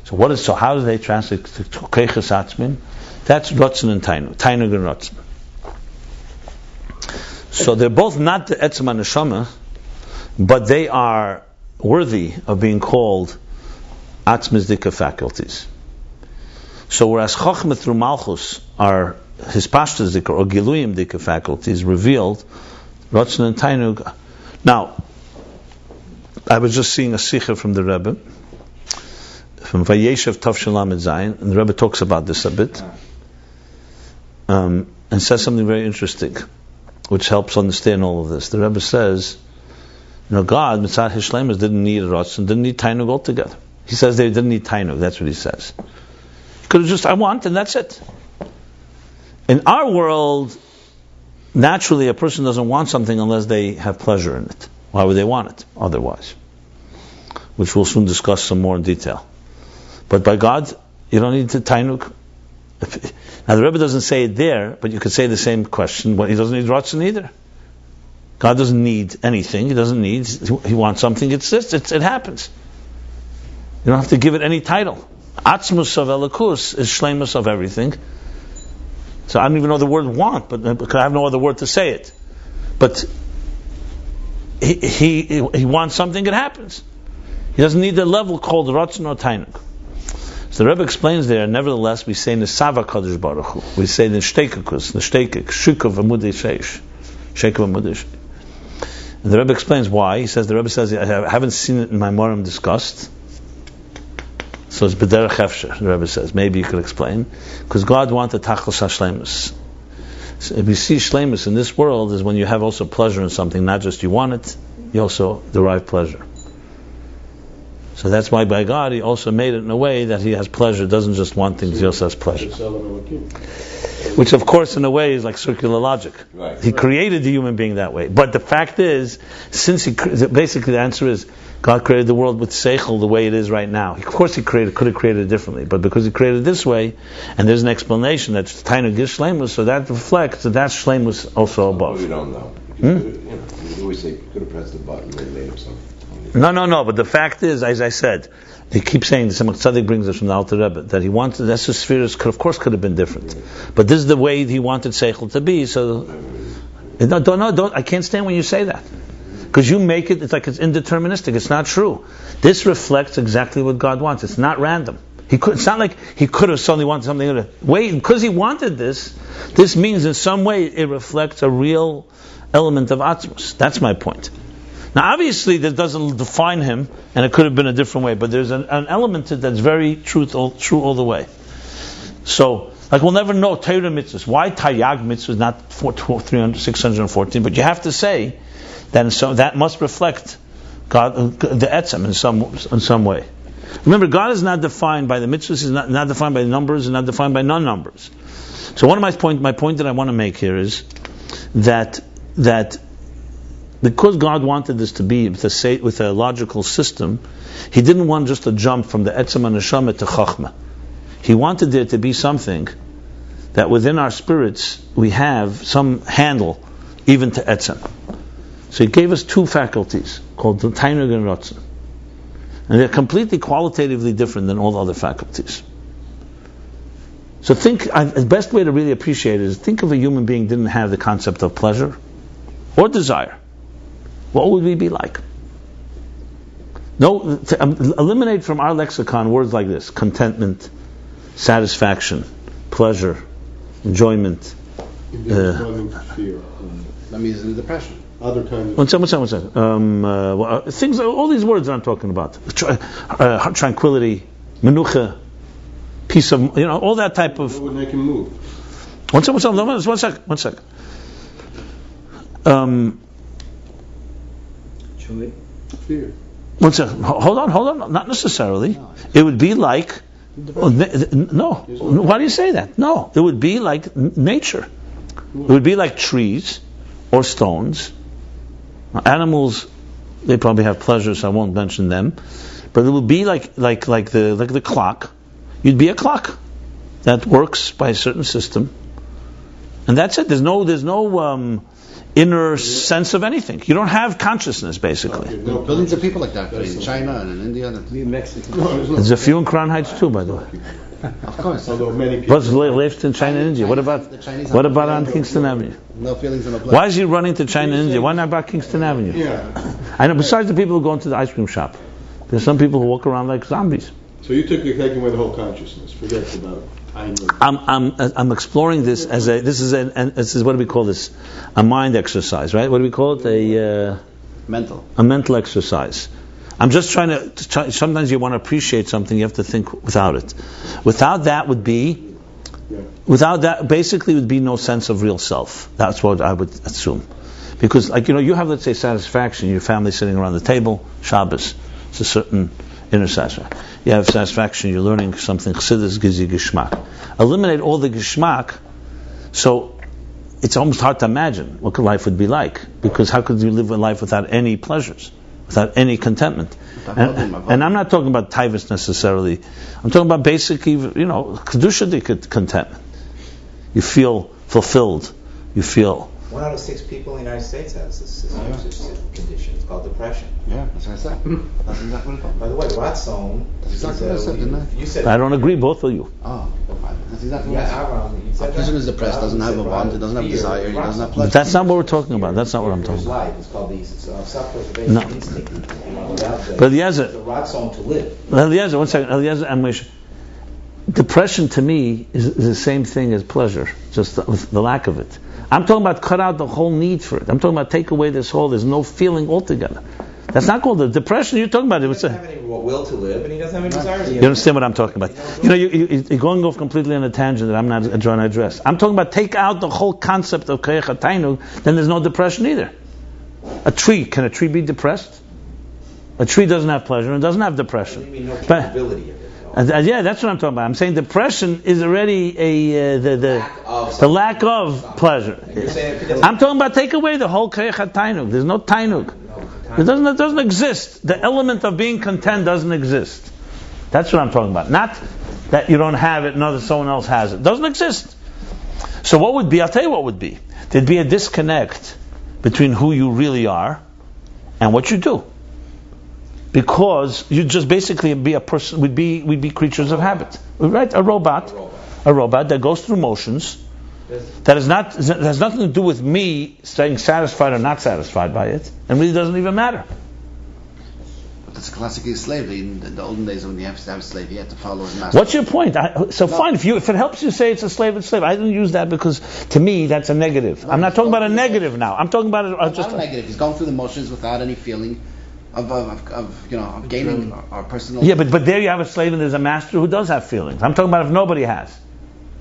so how do they translate to Keiches Atzmin? That's Rotzen and Tainug and Rotzen. So they're both not the Etzem HaNeshama, but they are worthy of being called Atzmizdika faculties. So whereas Chochmah through Malchus are Hispashtazdika or Giluyim Dika faculties revealed, Rotzen and Tainug. Now, I was just seeing a Sikha from the Rebbe, from Vayeshev Tavshin Lamed Zayin, and the Rebbe talks about this a bit, and says something very interesting, which helps understand all of this. The Rebbe says, God, Mitzad Hishlemus, didn't need a Rotzen, didn't need Tainug altogether. He says they didn't need Tainug, that's what he says. He could have just, I want, and that's it. In our world, naturally a person doesn't want something unless they have pleasure in it. Why would they want it otherwise? Which we'll soon discuss some more in detail. But by God, you don't need to Tainug. Now the Rebbe doesn't say it there, but you could say the same question. He doesn't need Rotzen either. God doesn't need anything. He wants something. It happens. You don't have to give it any title. Atzmus of Elokus is Shleimus of everything. So I don't even know the word want, but I have no other word to say it. But he wants something, it happens. He doesn't need the level called Rotzen or Tainug. So the Rebbe explains there, nevertheless, we say Nesava Kadosh Baruch Hu. We say Neshteikakus, Neshteikik, Shukov Amudei Sheish. Shekov Amudei Sheish. And the Rebbe explains why. The Rebbe says, I haven't seen it in my Morim discussed. So it's B'derech Hefsher, the Rebbe says. Maybe you could explain. Because God wanted Tachlis HaShleimus. So if you see Shleimus in this world is when you have also pleasure in something, not just you want it, you also derive pleasure. So that's why by God He also made it in a way that He has pleasure, doesn't just want things, He also has pleasure. Which of course in a way is like circular logic. He created the human being that way. But the fact is, basically the answer is, God created the world with seichel the way it is right now. Of course He could have created it differently, but because He created it this way, and there's an explanation that Tainug gives shleimus, so that reflects that shleimus also above. We don't know. You always say you could have pressed the button and made up something. No. But the fact is, as I said, they keep saying, some Tzaddik brings us from the Alter Rebbe, that he wanted, the spheres could have been different. But this is the way he wanted Seichel to be, so... No, I can't stand when you say that. Because you make it, it's like it's indeterministic, it's not true. This reflects exactly what God wants, it's not random. It's not like he could have suddenly wanted something. Wait, because he wanted this means in some way it reflects a real element of Atzmus. That's my point. Now, obviously, that doesn't define him, and it could have been a different way, but there's an element to it that's very true all the way. So, like, we'll never know Torah mitzvahs. Why Taryag mitzvahs, not 614, but you have to say that that must reflect God, the etzem in some way. Remember, God is not defined by the mitzvahs, is not defined by numbers, is not defined by non-numbers. So one of my point that I want to make here is that because God wanted this to be with a logical system, He didn't want just to jump from the etzem and neshama to chachma. He wanted there to be something that within our spirits we have some handle even to etzem. So He gave us two faculties called the Tainug and Ratzon. And they're completely qualitatively different than all the other faculties. So the best way to really appreciate it is think of a human being didn't have the concept of pleasure or desire. What would we be like? No, to eliminate from our lexicon words like this: contentment, satisfaction, pleasure, enjoyment. That means in depression. Other kinds of... One second. Things, all these words that I'm talking about. Tranquility, menucha, peace of, all that type of... What would make him move? One second. Joy? Fear. One second. Hold on. Not necessarily. No. It would be like... No. Why do you say that? No. It would be like nature. It would be like trees or stones. Animals, they probably have pleasure, so I won't mention them. But it would be like the clock. You'd be a clock that works by a certain system, and that's it. There's no inner sense of anything. You don't have consciousness, basically. There are billions of people like that in China and in India and in Mexico. There's a few in Crown Heights too, by the way. Of course. Although many people lives in China and India. What about on Kingston Avenue? No feelings in a place. Why is he running to China and India? Why not about Kingston Avenue? Yeah. I know. Besides the people who go into the ice cream shop, there's some people who walk around like zombies. So you're taking away the whole consciousness. Forget about I'm exploring this as this is what do we call this? A mind exercise, right? What do we call it? A mental exercise. I'm just trying to. Sometimes you want to appreciate something, you have to think without it. Without that basically would be no sense of real self. That's what I would assume. Because, you have, let's say, satisfaction. Your family sitting around the table, Shabbos. It's a certain inner satisfaction. You have satisfaction. You're learning something. Chassidus gives you geschmack. Eliminate all the geschmack, so it's almost hard to imagine what life would be like. Because how could you live a life without any pleasures? Without any contentment. And I'm not talking about taivas necessarily. I'm talking about basically, kedusha contentment. You feel fulfilled. You feel... 1 out of 6 people in the United States has this condition. It's called depression. Yeah, that's what I said. That's exactly what I thought. By the way, Ratzon... That's exactly what I said, didn't I? You said... I don't agree, both of you. Oh, that's exactly what I said. A person is depressed, doesn't have a want, it doesn't have desire, he doesn't have pleasure. But that's not what we're talking about. That's not what I'm talking about. It's called the self-preservation instinct. But Eliezer... The Ratzon to live. Eliezer, one second. Eliezer and Moshe. Depression to me is the same thing as pleasure, just with the lack of it. I'm talking about cut out the whole need for it. I'm talking about take away this whole, there's no feeling altogether. That's not called the depression you're talking about. He doesn't have any will to live, and he doesn't have any desires. You understand what I'm talking about? You're going off completely on a tangent that I'm not trying to address. I'm talking about take out the whole concept of Koyach HaTainug, then there's no depression either. Can a tree be depressed? A tree doesn't have pleasure and doesn't have depression. You mean no capability of it. Yeah, that's what I'm talking about. I'm saying depression is already the lack of pleasure. I'm talking about take away the whole Koyach HaTainug. There's no Tainug. It doesn't exist. The element of being content doesn't exist. That's what I'm talking about. Not that you don't have it and someone else has it. It doesn't exist. So what would be? I'll tell you what would be. There'd be a disconnect between who you really are and what you do. Because you'd just basically be a person. We'd be creatures of habit, right? A robot that goes through motions. That has nothing to do with me staying satisfied or not satisfied by it, and really doesn't even matter. But that's classically slavery. In the olden days, when you have to have a slave, you had to follow his master. What's your point? Fine. If it helps you say it's a slave, it's slave. I didn't use that because to me that's a negative. I'm not talking about a negative now. I'm talking about just not a negative. He's going through the motions without any feeling of gaining our personal. Yeah, but there you have a slave and there's a master who does have feelings. I'm talking about if nobody has,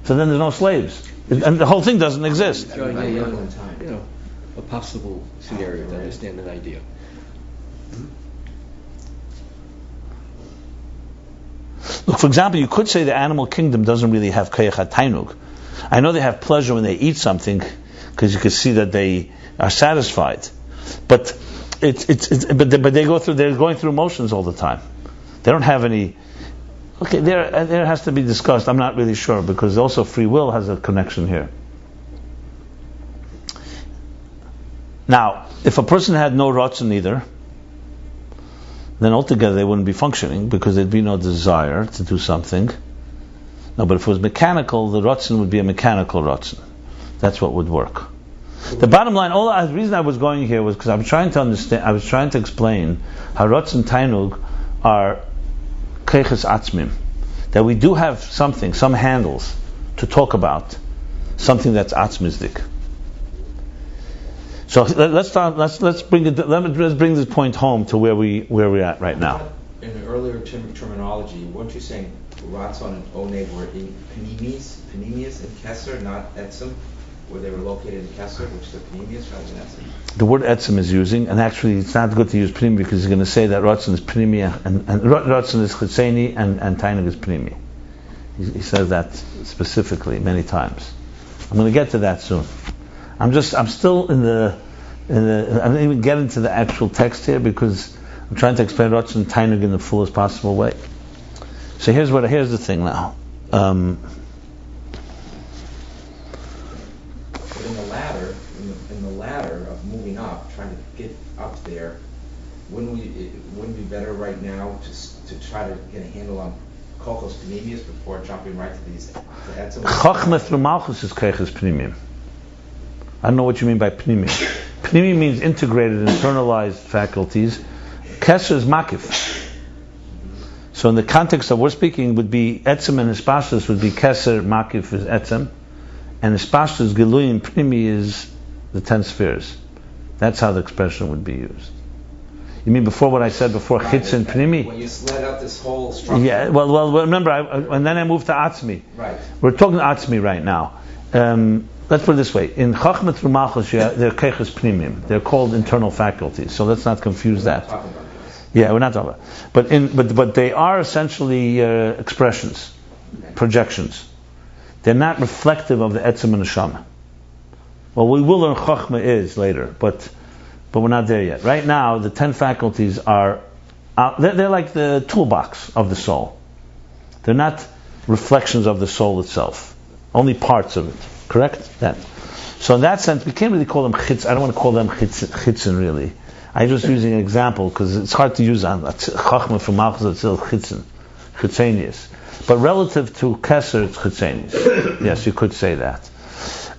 so then there's no slaves. And the whole thing doesn't exist. A possible scenario to understand an idea. Look, for example, you could say the animal kingdom doesn't really have koyach tainug. I know they have pleasure when they eat something, because you can see that they are satisfied. But but they're going through emotions all the time. They don't have any. Okay, there has to be discussed. I'm not really sure, because also free will has a connection here. Now, if a person had no ratzon either, then altogether they wouldn't be functioning, because there'd be no desire to do something. No, but if it was mechanical, the ratzon would be a mechanical ratzon. That's what would work. The bottom line, the reason I was going here was because I was trying to explain how ratzon tainug are keiches atzmim, that we do have some handles to talk about, something that's atzmizdik. So let's bring this point home to where we're at right now. In the earlier terminology, weren't you saying ratzon and oneg were in panemius and keser, not etzem, where they were located in keser, which is the panemius rather than etzem? The word etzem is using, and actually it's not good to use pnimi, because he's going to say that ratzon is pnimi and ratzon is chitzeni and tainug is pnimi. He says that specifically many times. I'm going to get to that soon. I'm still I didn't even get into the actual text here, because I'm trying to explain ratzon and tainug in the fullest possible way. So here's the thing now. In the ladder of moving up, trying to get up there, wouldn't it be better right now to try to get a handle on kochos panemius before jumping right to these? Chachma through malchus is kochos panemius. I don't know what you mean by pnimi. Pnimi means integrated, internalized faculties. Keser is makif. So in the context that we're speaking, would be etzem and hispashtus would be keser, makif is etzem, and hispashtus, geluyim, pnimi is the 10 spheres. That's how the expression would be used. You mean before what I said before, chitz and pnimi? When you sled out this whole structure. Yeah, well remember, and then I moved to atzmi. Right. We're talking atzmi right now. Let's put it this way: in Chachma through Malchus, they're keches pnimim. They're called internal faculties. So let's not confuse that. Yeah, we're not talking about. But they are essentially expressions, projections. They're not reflective of the etzem and neshama. Well, we will learn Chachma is later, but we're not there yet. Right now, the 10 faculties are they're like the toolbox of the soul. They're not reflections of the soul itself. Only parts of it. Correct? That. So in that sense, we can't really call them chitz. I don't want to call them chitzin really. I'm just using an example because it's hard to use on chachma from malchus itself chitzin, chitzenius. But relative to keser, it's chitzenius. Yes, you could say that.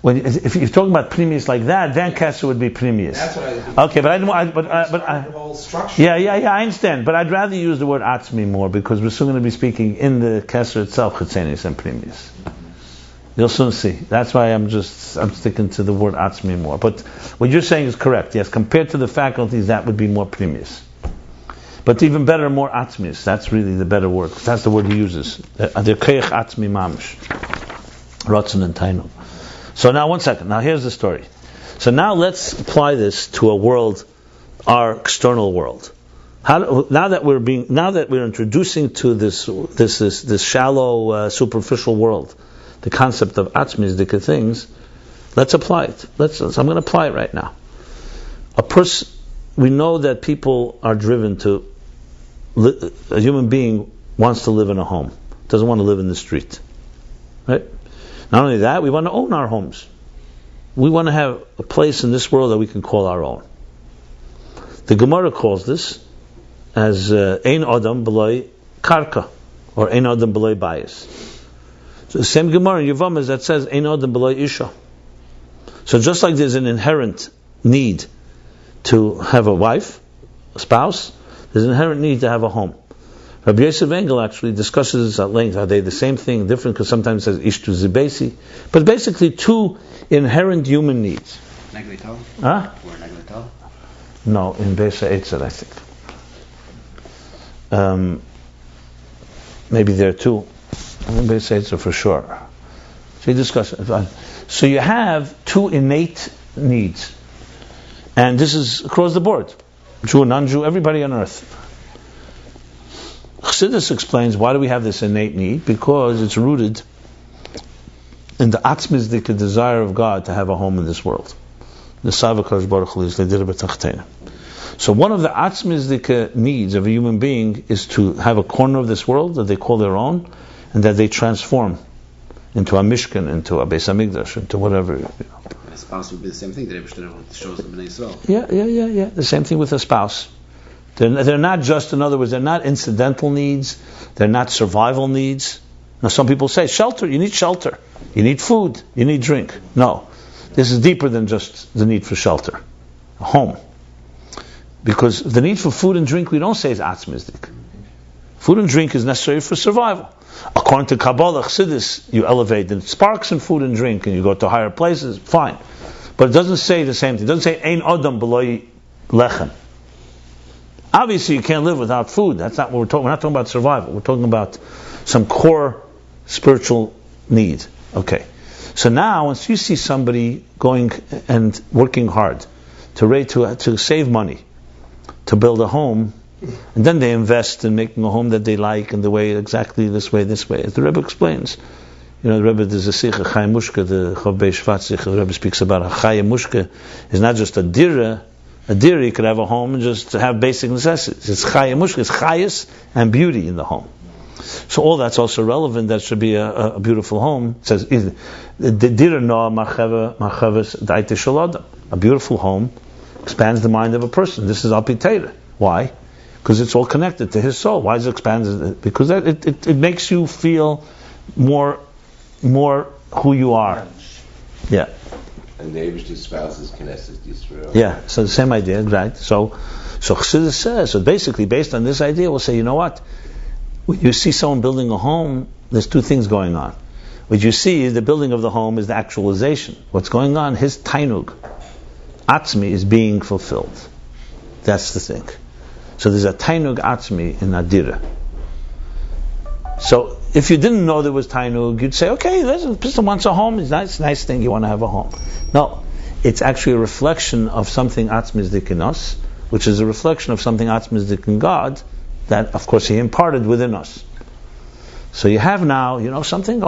If you're talking about pnimius like that, then keser would be pnimius. That's what okay, but the whole structure. Yeah, I understand. But I'd rather use the word atzmi more, because we're soon going to be speaking in the keser itself, chitzenius and pnimius. You'll soon see. That's why I'm sticking to the word atzmi more. But what you're saying is correct. Yes, compared to the faculties, that would be more pnimius. But even better, more atzmis. That's really the better word. That's the word he uses. They're keich atzmi mamish, ratzon and tainug. So now, one second. Now here's the story. So now let's apply this to a world, our external world. Now that we're introducing to this shallow, superficial world, the concept of atzmizdika things, let's apply it. So I'm going to apply it right now. A person, we know that people are driven to, a human being wants to live in a home, doesn't want to live in the street. Right? Not only that, we want to own our homes. We want to have a place in this world that we can call our own. The Gemara calls this as Ein Adam B'loi Karka, or Ein Adam B'loi Bayis. So the same Gemara in Yevamos that says Ein Adam B'loi Isha. So just like there's an inherent need to have a wife, a spouse, there's an inherent need to have a home. Rabbi Yosef Engel actually discusses this at length. Are they the same thing, different? Because sometimes it says Ishtu Zibesi. But basically two inherent human needs. Neglital? Huh? Or Neglital? No, in Beisa Eitzer, I think. Maybe there too. In Beisa Eitzer for sure. So you discuss it. So you have two innate needs. And this is across the board. Jew and non-Jew, everybody on earth. Chassidus explains why do we have this innate need? Because it's rooted in the atzmizdik desire of God to have a home in this world. The Savakash Baruch Hu is Ledir B'Tachtena. So one of the atzmizdik needs of a human being is to have a corner of this world that they call their own, and that they transform into a mishkan, into a Beis Hamikdash, into whatever. You know. A spouse would be the same thing. The Rebbe shows the Bnei Yisrael. Yeah. The same thing with a spouse. They're not just, in other words, they're not incidental needs. They're not survival needs. Now some people say, shelter, you need shelter. You need food, you need drink. No. This is deeper than just the need for shelter. A home. Because the need for food and drink, we don't say is atzmizdik. Food and drink is necessary for survival. According to Kabbalah, Chassidus, you elevate the sparks in food and drink and you go to higher places, fine. But it doesn't say the same thing. It doesn't say, Ein Adam B'loi Lechem. Obviously, you can't live without food. That's not what we're talking. We're not talking about survival. We're talking about some core spiritual need. Okay. So now, once you see somebody going and working hard to save money, to build a home, and then they invest in making a home that they like and the way exactly this way. As the Rebbe explains, the Rebbe, there's a Sikha Chayim Mushka, the Chav Bei Shvat Sikha, the Rebbe speaks about a Chayim Mushka is not just a dira. A deer, you could have a home and just have basic necessities. It's chayim mushka, it's chayis and beauty in the home. So all that's also relevant. That should be a beautiful home. It says, a beautiful home expands the mind of a person. This is Alpitera. Why? Because it's all connected to his soul. Why is it expanded? Because it makes you feel more who you are. Yeah. And the Eibishter's spouse is Knesset Yisrael. Yeah, so the same idea, right? So Chassidus says, so basically based on this idea, we'll say, you know what? When you see someone building a home, there's two things going on. What you see is the building of the home is the actualization. What's going on, his tainug, atzmi, is being fulfilled. That's the thing. So there's a tainug atzmi in Adira. So if you didn't know there was tainug, you'd say, okay, the person wants a home. It's a nice thing, you want to have a home. No, it's actually a reflection of something atzmizdik in us, which is a reflection of something atzmizdik in God, that of course He imparted within us. So you have now, something,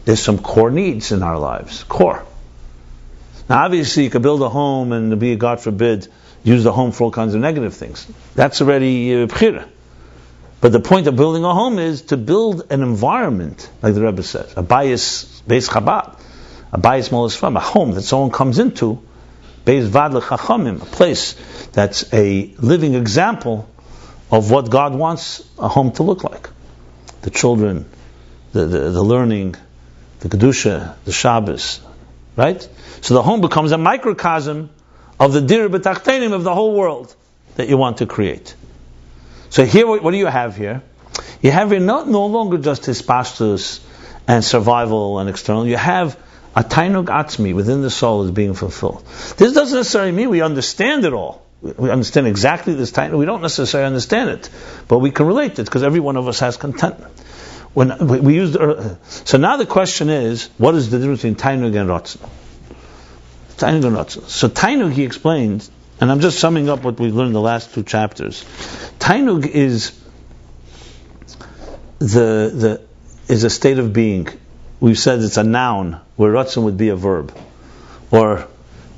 there's some core needs in our lives. Core. Now obviously you could build a home and be, God forbid, use the home for all kinds of negative things. That's already bchira. But the point of building a home is to build an environment, like the Rebbe says, a bayis, Beis Chabad, a bayis molas fam, a home that someone comes into, Beis Vad L'Chachamim, a place that's a living example of what God wants a home to look like. The children, the learning, the Kedusha, the Shabbos, right? So the home becomes a microcosm of the dir b'tachtenim of the whole world that you want to create. So here, what do you have here? You have here no longer just hispastus and survival and external. You have a tainug atzmi within the soul is being fulfilled. This doesn't necessarily mean we understand it all. We understand exactly this tainug. We don't necessarily understand it, but we can relate it because every one of us has contentment. When we use so now the question is, what is the difference between tainug and ratzon? Tainug and ratzon. So tainug, he explained. And I'm just summing up what we've learned in the last two chapters. Tainug is is a state of being. We've said it's a noun, where ratzon would be a verb. Or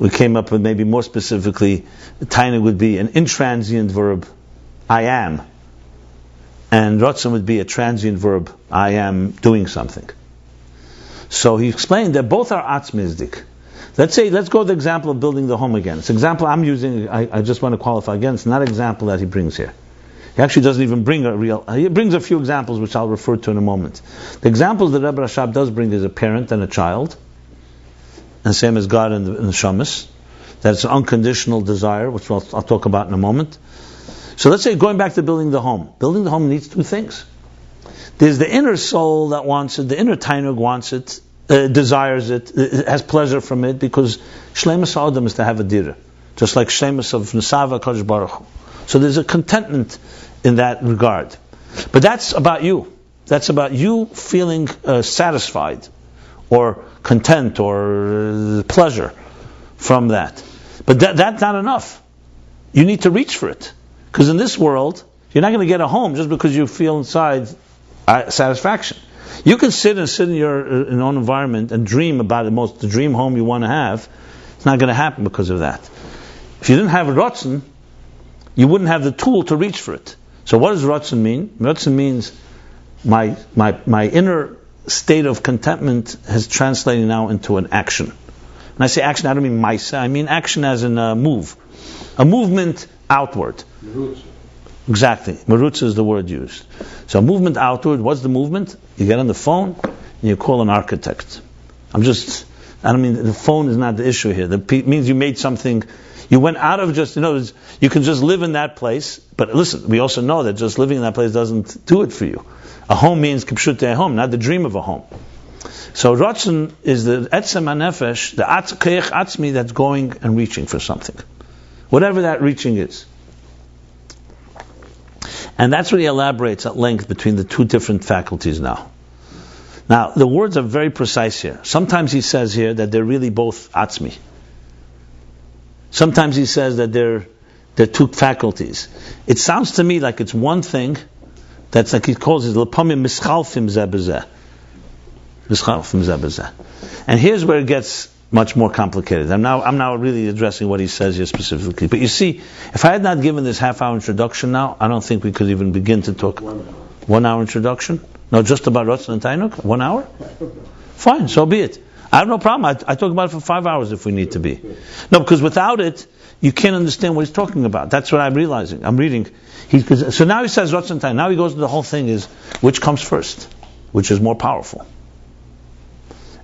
we came up with maybe more specifically, tainug would be an intransient verb, I am. And rotzen would be a transient verb, I am doing something. So he explained that both are atzmizdik. Let's go to the example of building the home again. It's an example I'm using, I just want to qualify again, it's not an example that he brings here. He actually doesn't even bring he brings a few examples which I'll refer to in a moment. The examples that Rebbe Rashab does bring is a parent and a child, and same as God and the Shamas. That's an unconditional desire, which I'll talk about in a moment. So let's say, going back to building the home. Building the home needs two things. There's the inner soul that wants it, the inner tainug wants it, desires it, has pleasure from it, because Shleimus Adam is to have a dira, just like Shleimus of Nesava Kadosh Baruch Hu. So there's a contentment in that regard. But that's about you. That's about you feeling satisfied, or content, or pleasure from that. But that's not enough. You need to reach for it. Because in this world, you're not going to get a home just because you feel inside satisfaction. You can sit in your own environment and dream about the dream home you want to have. It's not going to happen because of that. If you didn't have a rotzen, you wouldn't have the tool to reach for it. So what does rotzen mean? Rotzen means my inner state of contentment has translated now into an action. When I say action, I don't mean maisa. I mean action as in a move. A movement outward. Merutza. Exactly. Merutza is the word used. So a movement outward, what's the movement? You get on the phone and you call an architect. I don't mean, the phone is not the issue here. It means you made something, you went out of just, you can just live in that place, but listen, we also know that just living in that place doesn't do it for you. A home means kipshutei home, not the dream of a home. So rotzen is the etzem hanefesh, the keich atzmi that's going and reaching for something. Whatever that reaching is. And that's what he elaborates at length between the two different faculties now. Now, the words are very precise here. Sometimes he says here that they're really both atzmi. Sometimes he says that they're two faculties. It sounds to me like it's one thing that's like he calls it l'pamim mischalfim zeh b'zeh. Mischalfim zeh b'zeh. And here's where it gets much more complicated. I'm now really addressing what he says here specifically. But you see, if I had not given this half-hour introduction now, I don't think we could even begin to talk. 1 hour introduction? No, just about rotzen and tainug? 1 hour? Fine, so be it. I have no problem. I talk about it for 5 hours if we need to be. No, because without it, you can't understand what he's talking about. That's what I'm realizing. I'm reading. So now he says rotzen and tainug. Now he goes to the whole thing is, which comes first? Which is more powerful?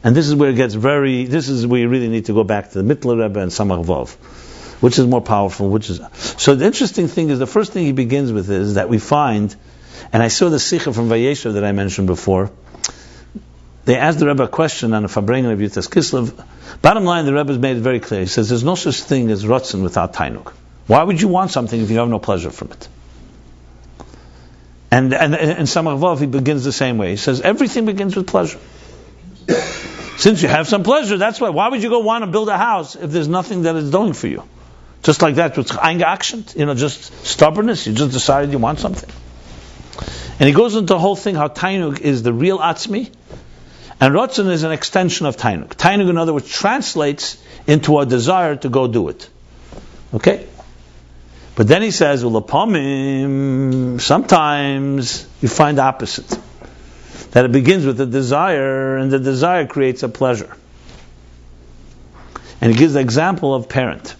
And this is where it gets this is where you really need to go back to the Mittler Rebbe and Samach Vov. Which is more powerful, So the interesting thing is, the first thing he begins with is that we find, and I saw the Sikha from Vayeshev that I mentioned before, they asked the Rebbe a question on a Farbrengen of Yutas Kislev. Bottom line, the Rebbe has made it very clear. He says, there's no such thing as rotzen without tainug. Why would you want something if you have no pleasure from it? And Samach Vov, he begins the same way. He says, everything begins with pleasure. Since you have some pleasure, that's why. Why would you go want to build a house if there's nothing that it's doing for you? Just like that, with eingeakshent, just stubbornness. You just decided you want something. And he goes into the whole thing how tainug is the real atzmi, and rotzen is an extension of tainug. Tainug, in other words, translates into a desire to go do it. Okay? But then he says, "Ulapamim." Sometimes you find the opposite. That it begins with a desire, and the desire creates a pleasure. And he gives the example of parent.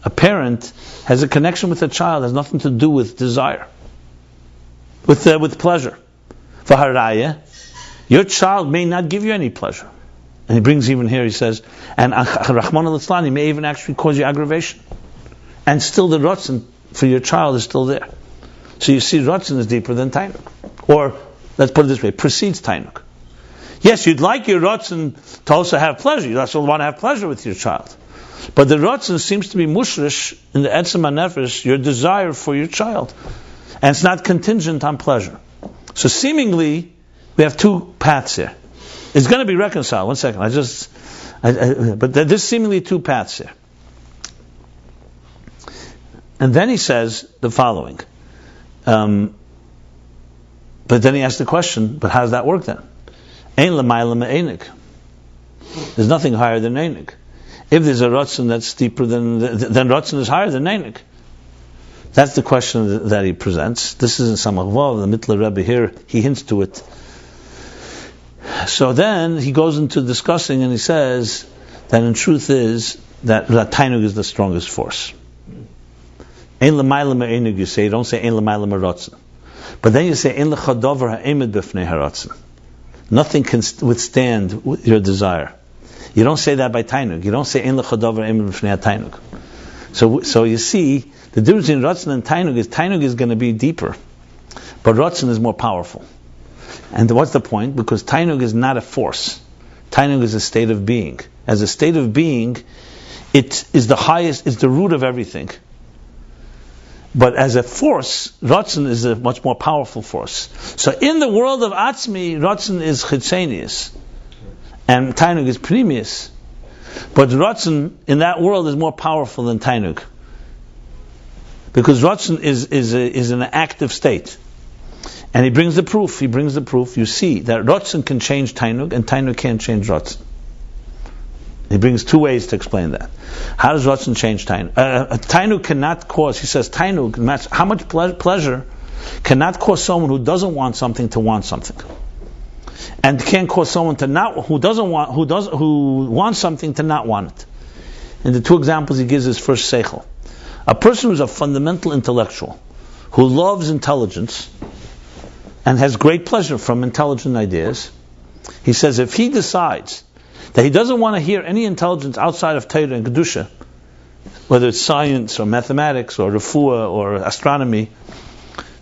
A parent has a connection with a child, has nothing to do with desire, with pleasure. For haraya, your child may not give you any pleasure. And he brings even here, he says, and Rahman al-Islam, he may even actually cause you aggravation. And still the rotzen for your child is still there. So you see, rotzen is deeper than tainug. Or, let's put it this way, precedes tainug. Yes, you'd like your rotzen to also have pleasure. You also want to have pleasure with your child. But the rotzen seems to be mushrish in the etzem hanefesh, your desire for your child. And it's not contingent on pleasure. So seemingly, we have two paths here. It's going to be reconciled. 1 second. But there's seemingly two paths here. And then he says the following. But then he asks the question, but how does that work then? Ein l'mayla me'enig. There's nothing higher than enig. If there's a Ratzon that's deeper than Ratzon is higher than Einig. That's the question that he presents. This is in Samach Vav, the Mittler Rebbe here, he hints to it. So then he goes into discussing and he says that in truth is that Tainug is the strongest force. Ein l'mayla me'einig, you say, you don't say ein l'mayla me'ratzon. But then you say ein l'chadavar ha'emed b'fnei ha'ratzon. Nothing can withstand your desire. You don't say that by Tainug. You don't say ein l'chadavar ha'emed b'fnei ha'tainug. So you see, the difference between Ratzon and Tainug is going to be deeper. But Ratzon is more powerful. And what's the point? Because Tainug is not a force. Tainug is a state of being. As a state of being, it is the highest, it's the root of everything. But as a force, Ratzon is a much more powerful force. So in the world of Atzmi, Ratzon is Chitzenius. And Tainug is Pnimius. But Ratzon in that world is more powerful than Tainug. Because Ratzon is an active state. And he brings the proof. You see that Ratzon can change Tainug and Tainug can't change Ratzon. He brings two ways to explain that. How does Ratzon change Tainug? Tainug cannot cause, he says, Tainug, how much pleasure cannot cause someone who doesn't want something to want something. And can't cause someone to not, who wants something to not want it. And the two examples he gives is first Seichel. A person who's a fundamental intellectual, who loves intelligence, and has great pleasure from intelligent ideas, he says if he decides that he doesn't want to hear any intelligence outside of Torah and Kedusha, whether it's science or mathematics or refuah or astronomy,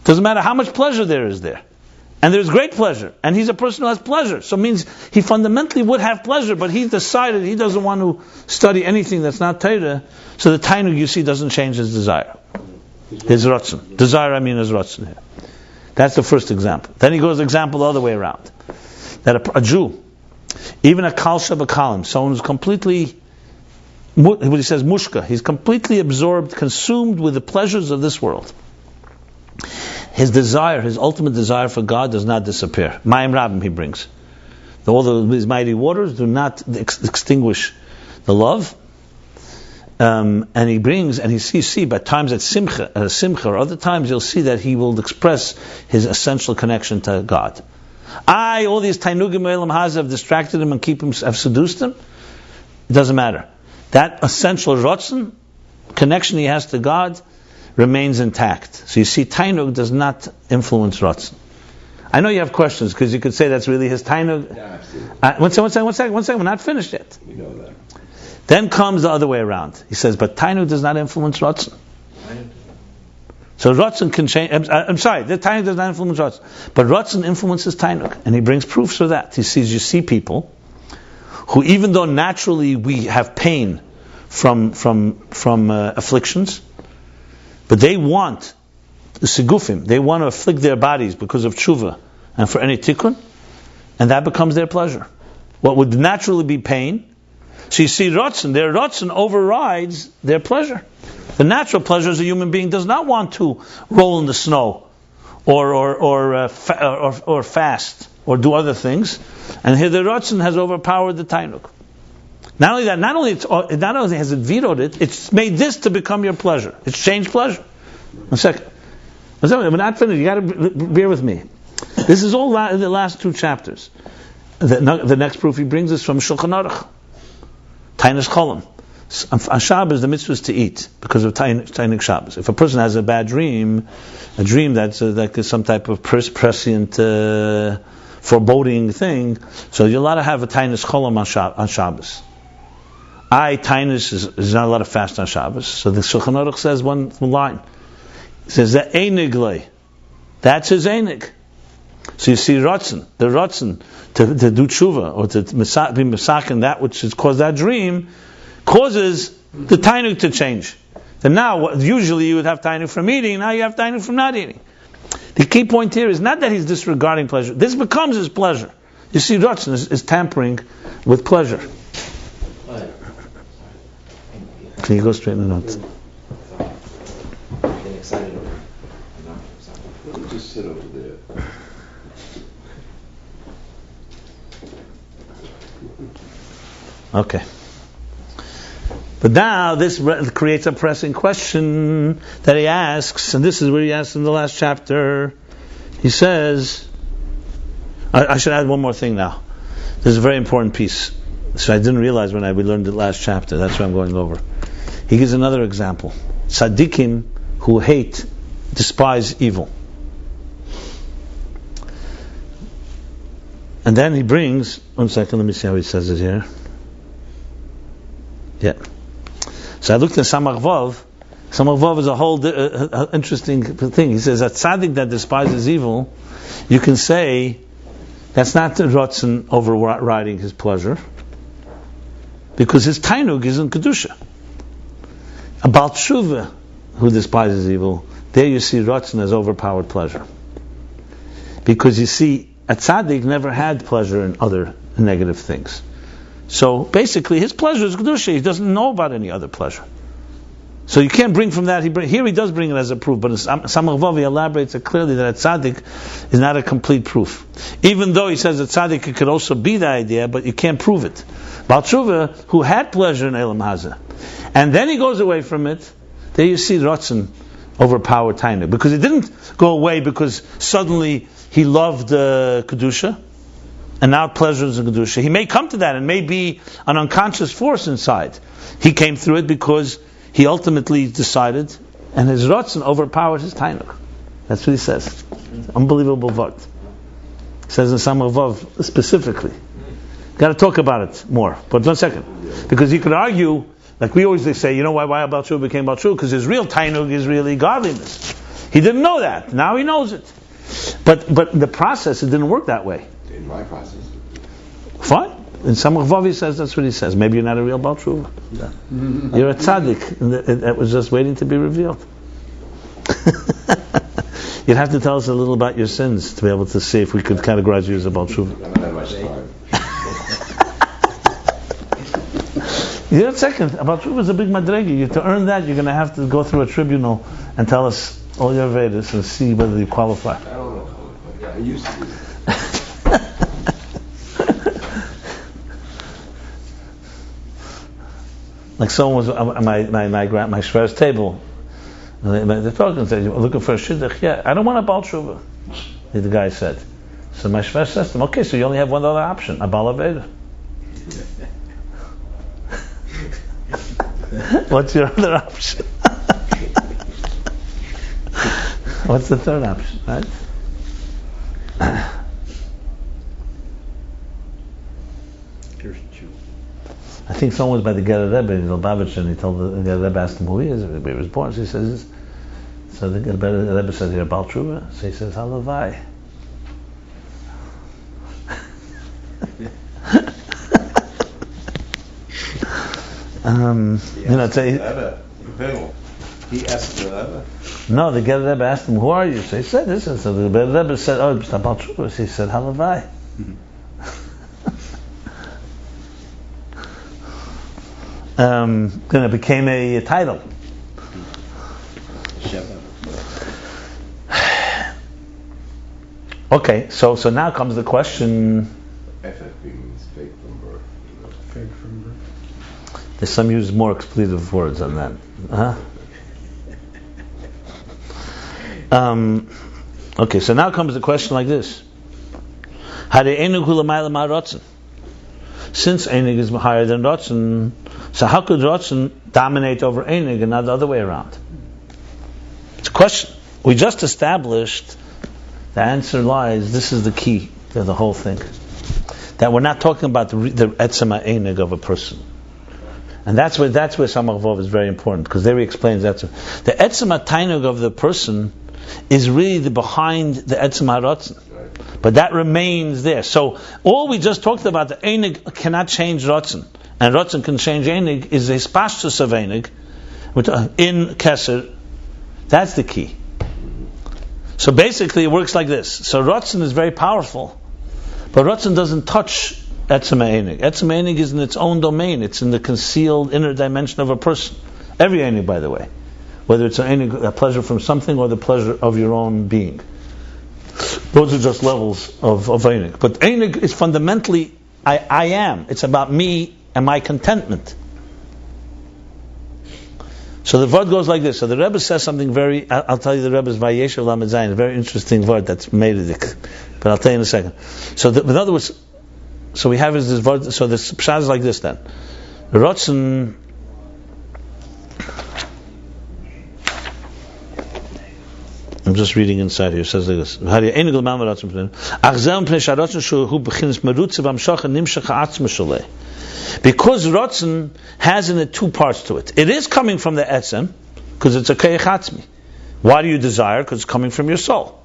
doesn't matter how much pleasure there is there. And there's great pleasure. And he's a person who has pleasure. So it means he fundamentally would have pleasure, but he decided he doesn't want to study anything that's not Torah, so the Tainug, you see, doesn't change his desire. His Ratzon. Desire, is Ratzon here. That's the first example. Then he goes example the other way around. That a Jew, even a Kal Shabakalim, someone who's completely, what he says, mushka, he's completely absorbed, consumed with the pleasures of this world. His desire, his ultimate desire for God does not disappear. Mayim Rabim he brings. All these mighty waters do not extinguish the love. And he brings, and he see, by times at Simcha, or other times you'll see that he will express his essential connection to God. All these Tainugim Elam Haz have distracted him and have seduced him. It doesn't matter. That essential Ratzon, connection he has to God, remains intact. So you see, Tainug does not influence Ratzon. I know you have questions, because you could say that's really his Tainug. Yeah, one second, we're not finished yet. We know that. Then comes the other way around. He says, but Tainug does not influence Ratzon. So Ratzon can change. I'm sorry, the Tainug does not influence Ratzon, but Ratzon influences Tainug, and he brings proofs for that. He says, you see people who, even though naturally we have pain from afflictions, but they want the segufim. They want to afflict their bodies because of tshuva and for any tikkun, and that becomes their pleasure. What would naturally be pain. So you see, their Ratzon overrides their pleasure. The natural pleasure as a human being does not want to roll in the snow, or fast, or do other things. And here the Ratzon has overpowered the Tainug. Not only that, not only has it vetoed it, it's made this to become your pleasure. It's changed pleasure. One second. We're not finished. You got to bear with me. This is all in the last two chapters. The next proof he brings is from Shulchan Aruch. Tainis Cholam. On Shabbos, the mitzvah is to eat because of Tainik Shabbos. If a person has a bad dream, a dream that's like some type of prescient, foreboding thing, so you're allowed to have a Tainis Cholam on Shabbos. Tainis is not allowed to fast on Shabbos. So the Shulchan Aruch says one line. It says that Einig, that's his Einig. So you see Ratzon, the Ratzon to do tshuva or to be misaken that which has caused that dream, causes the Tainug to change. And now, usually you would have Tainug from eating, now you have Tainug from not eating. The key point here is not that he's disregarding pleasure. This becomes his pleasure. You see, Ratzon is tampering with pleasure. Can you go straight in the notes? Getting excited over it. Just sit over there. Okay. But now this creates a pressing question that he asks, and this is where he asks in the last chapter. He says, I should add one more thing now. This is a very important piece. So I didn't realize when we learned the last chapter. That's what I'm going over. He gives another example. Tzaddikim who despise evil. And then he brings, one second, let me see how he says it here. Yeah. So I looked at Samach Vav. Samach Vav is a whole interesting thing. He says, a tzaddik that despises evil, you can say, that's not the Ratzon overriding his pleasure, because his tainug is in Kedusha. A Baal Tshuva who despises evil, there you see Ratzon as overpowered pleasure. Because you see, a tzaddik never had pleasure in other negative things. So basically his pleasure is Kedusha, he doesn't know about any other pleasure. So you can't bring from that, here he does bring it as a proof, but in Samach Vav he elaborates it clearly that a tzaddik is not a complete proof. Even though he says that tzaddik it could also be the idea, but you can't prove it. Baal Tshuva, who had pleasure in Elam Hazeh, and then he goes away from it, there you see Ratzon overpowered Tainug, because he didn't go away because suddenly he loved Kedusha, and now pleasure is in Kedusha. He may come to that, and may be an unconscious force inside. He came through it because he ultimately decided, and his Ratzon overpowered his Tainug. That's what he says. Unbelievable word. Says in Samach Vav specifically. Got to talk about it more. But 1 second. Because you could argue, like we always say, you know why Baal Tshuva became Baal Tshuva? Because his real Tainug is really godliness. He didn't know that. Now he knows it. But the process, it didn't work that way. In my process. Fine. In Samach Vav he says, that's what he says. Maybe you're not a real Baal Tshuva. Yeah. You're a tzaddik that was just waiting to be revealed. You'd have to tell us a little about your sins to be able to see if we could categorize you as a Baal Tshuva. I don't have much time. Yeah, second, Baal Tshuva is a big madregi. To earn that, you're going to have to go through a tribunal and tell us all your Vedas and see whether you qualify. I don't know. Yeah, I used to. Like someone was on my shver's table. The talking said, "You're looking for a shidduch?" Yeah, I don't want a Baal Tshuva. The guy said. So my shver says to him, "Okay, so you only have one other option: a Baal Aveda." What's your other option? What's the third option, right? I think someone was by the Gerer Rebbe in Lubavitch, and he told the Gerer Rebbe, asked him who he is, where he was born. So he says, so the Gerer Rebbe says, "You're a Baal Tshuva?" So he says, "Halavai." He asked the Rebbe? No, the Gerer Rebbe asked him, "Who are you?" So he said this, and so the Gerer Rebbe said, "Oh, it's a Baal Tshuva." So he said, "Halavai." Then it became a title. Okay, so now comes the question. FFB means fake from birth. Fake from birth. There's some use more expletive words on that. Okay, so now comes the question like this. Since Einig is higher than Ratzon, so how could Ratzon dominate over Einig and not the other way around? It's a question. We just established the answer lies, this is the key to the whole thing. That we're not talking about the Etzema Einig of a person. And that's where Samach Vav is very important, because there he explains that. The Etzema Tainug of the person is really behind the Etzema Ratzon. But that remains there. So all we just talked about, the Einig cannot change Ratzon, and Ratzon can change Einig, is a spashtus of Einig in Keser. That's the key. So basically it works like this. So Ratzon is very powerful, but Ratzon doesn't touch Etzema Einig. Etzema Einig is in its own domain. It's in the concealed inner dimension of a person. Every Einig, by the way. Whether it's a pleasure from something or the pleasure of your own being. Those are just levels of Einig. But Einig is fundamentally, I am. It's about me and my contentment. So the word goes like this. So the Rebbe says something very, I'll tell you the Rebbe's Vayeshev Lamed Zayin, a very interesting word that's made it, but I'll tell you in a second. So in other words, so we have this word, so the pshat is like this then. The Rotzen, I'm just reading inside here, it says like this. Because Rotzen has in it two parts to it. It is coming from the Etzem, because it's a Keich Atzmi. Why do you desire? Because it's coming from your soul.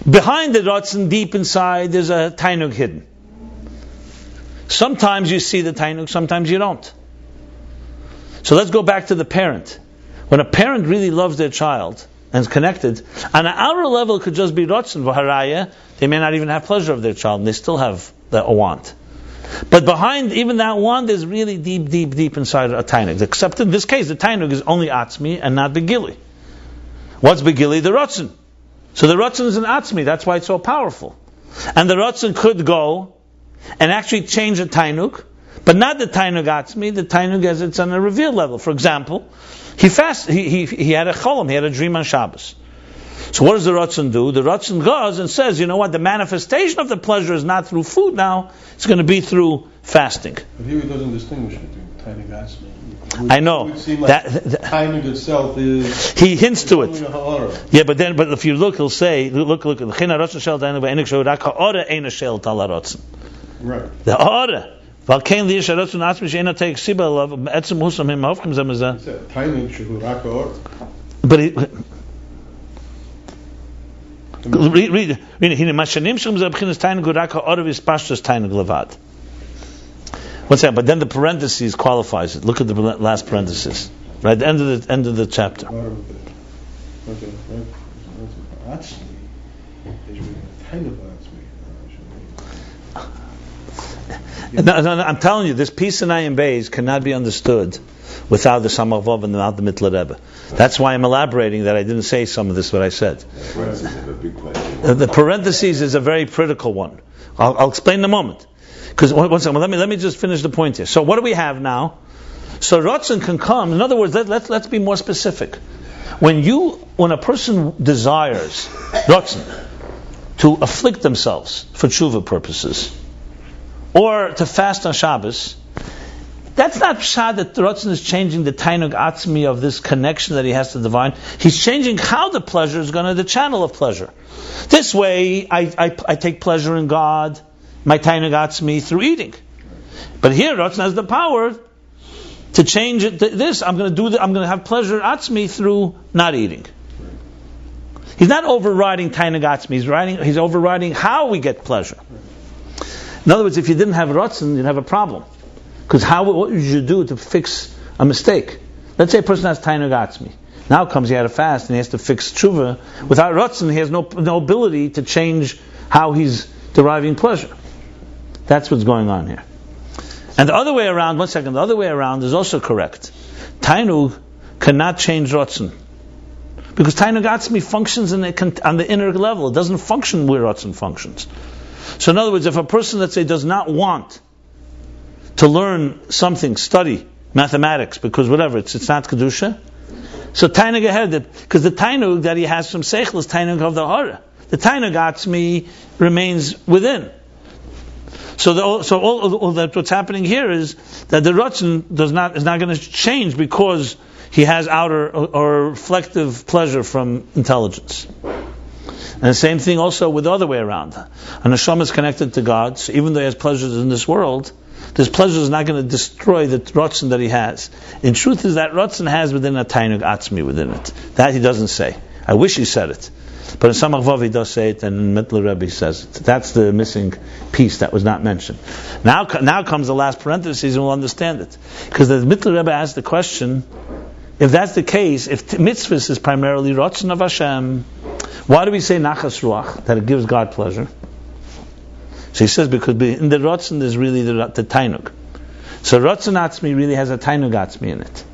Behind the Rotzen, deep inside, there's a Tainug hidden. Sometimes you see the Tainug, sometimes you don't. So let's go back to the parent. When a parent really loves their child and is connected, on an outer level it could just be Rotzen, V'haraya, they may not even have pleasure of their child, and they still have a want. But behind even that want, there's really deep inside a Tainug. Except in this case, the Tainug is only Atzmi and not Begili. What's Begili? The Rotzen. So the Rotzen is an Atzmi, that's why it's so powerful. And the Rotzen could go and actually change a Tainug, but not the Tainug Atzmi, the Tainug as it's on a revealed level. For example, he had a cholam, he had a dream on Shabbos. So what does the Ratzon do? The Ratzon goes and says, you know what, the manifestation of the pleasure is not through food now, it's going to be through fasting. But here he doesn't distinguish between Tainug Atzmi. I know. It would seem like Tainug itself is... He hints to it. Yeah, but if you look, he'll say, look, right. The Ha'ara. But read. One second, but then the parentheses qualifies it. Look at the last parenthesis. Right at the end of the chapter. No, I'm telling you, this piece in Ayin Beis cannot be understood without the Samavov and without the Mitler Rebbe. That's why I'm elaborating that I didn't say some of this what I said. The parentheses is a very critical one. I'll explain in a moment. Because one second, let me just finish the point here. So what do we have now? So Ratzon can come. In other words, let's be more specific. When a person desires Ratzon to afflict themselves for tshuva purposes, or to fast on Shabbos, that's not pshat that the Ratzon is changing the Tainug Atzmi of this connection that he has to the divine. He's changing how the pleasure is going to, the channel of pleasure. This way, I take pleasure in God, my Tainug Atzmi, through eating. But here, Ratzon has the power to change it. I'm going to have pleasure Atzmi through not eating. He's not overriding Tainug Atzmi. He's overriding how we get pleasure. In other words, if you didn't have Ratzon, you'd have a problem. Because what would you do to fix a mistake? Let's say a person has Tainug Atzmi. Now comes he had a fast and he has to fix tshuva. Without Ratzon, he has no ability to change how he's deriving pleasure. That's what's going on here. And the other way around, one second, the other way around is also correct. Tainug cannot change Ratzon. Because Tainug Atzmi functions on the inner level. It doesn't function where Ratzon functions. So in other words, if a person, let's say, does not want to learn something, study mathematics, because whatever, it's not Kedusha, so Tainug ahead, because the Tainug that he has from Seichel is Tainug of the Hara. The Tainug Atzmi remains within. So all that what's happening here is that the Ratzon is not going to change because he has outer or reflective pleasure from intelligence. And the same thing also with the other way around. A neshama is connected to God, so even though he has pleasures in this world, this pleasure is not going to destroy the Ratzon that he has. In truth, is that Ratzon has within a Tainug Atzmi within it. That he doesn't say. I wish he said it. But in Samach Vav he does say it, and in Mitler Rebbe he says it. That's the missing piece that was not mentioned. Now comes the last parenthesis, and we'll understand it. Because the Mitler Rebbe asked the question, if that's the case, if mitzvahs is primarily Ratzon of Hashem, why do we say Nachas Ruach, that it gives God pleasure? So he says, because in the Ratzon there's really the Tainug. So Ratzon Atzmi really has a Tainug Atzmi in it.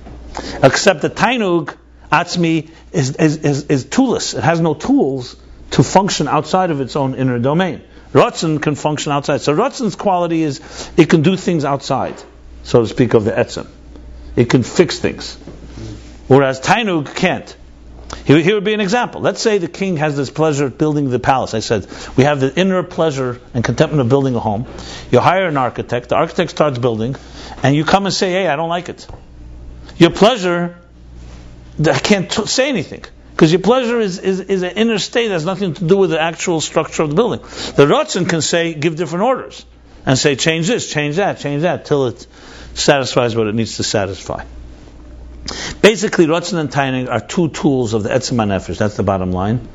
Except the Tainug Atzmi is toolless. It has no tools to function outside of its own inner domain. Ratzon can function outside. So Ratzon's quality is, it can do things outside, so to speak, of the Etzem. It can fix things. Whereas Tainug can't. Here would be an example. Let's say the king has this pleasure of building the palace. I said, we have the inner pleasure and contentment of building a home. You hire an architect, the architect starts building, and you come and say, hey, I don't like it. Your pleasure, I can't say anything. Because your pleasure is an inner state that has nothing to do with the actual structure of the building. The Ratzon can say, give different orders, and say, change this, change that, till it satisfies what it needs to satisfy. Basically, Ratzon and Tainug are two tools of the Etzem HaNefesh. That's the bottom line.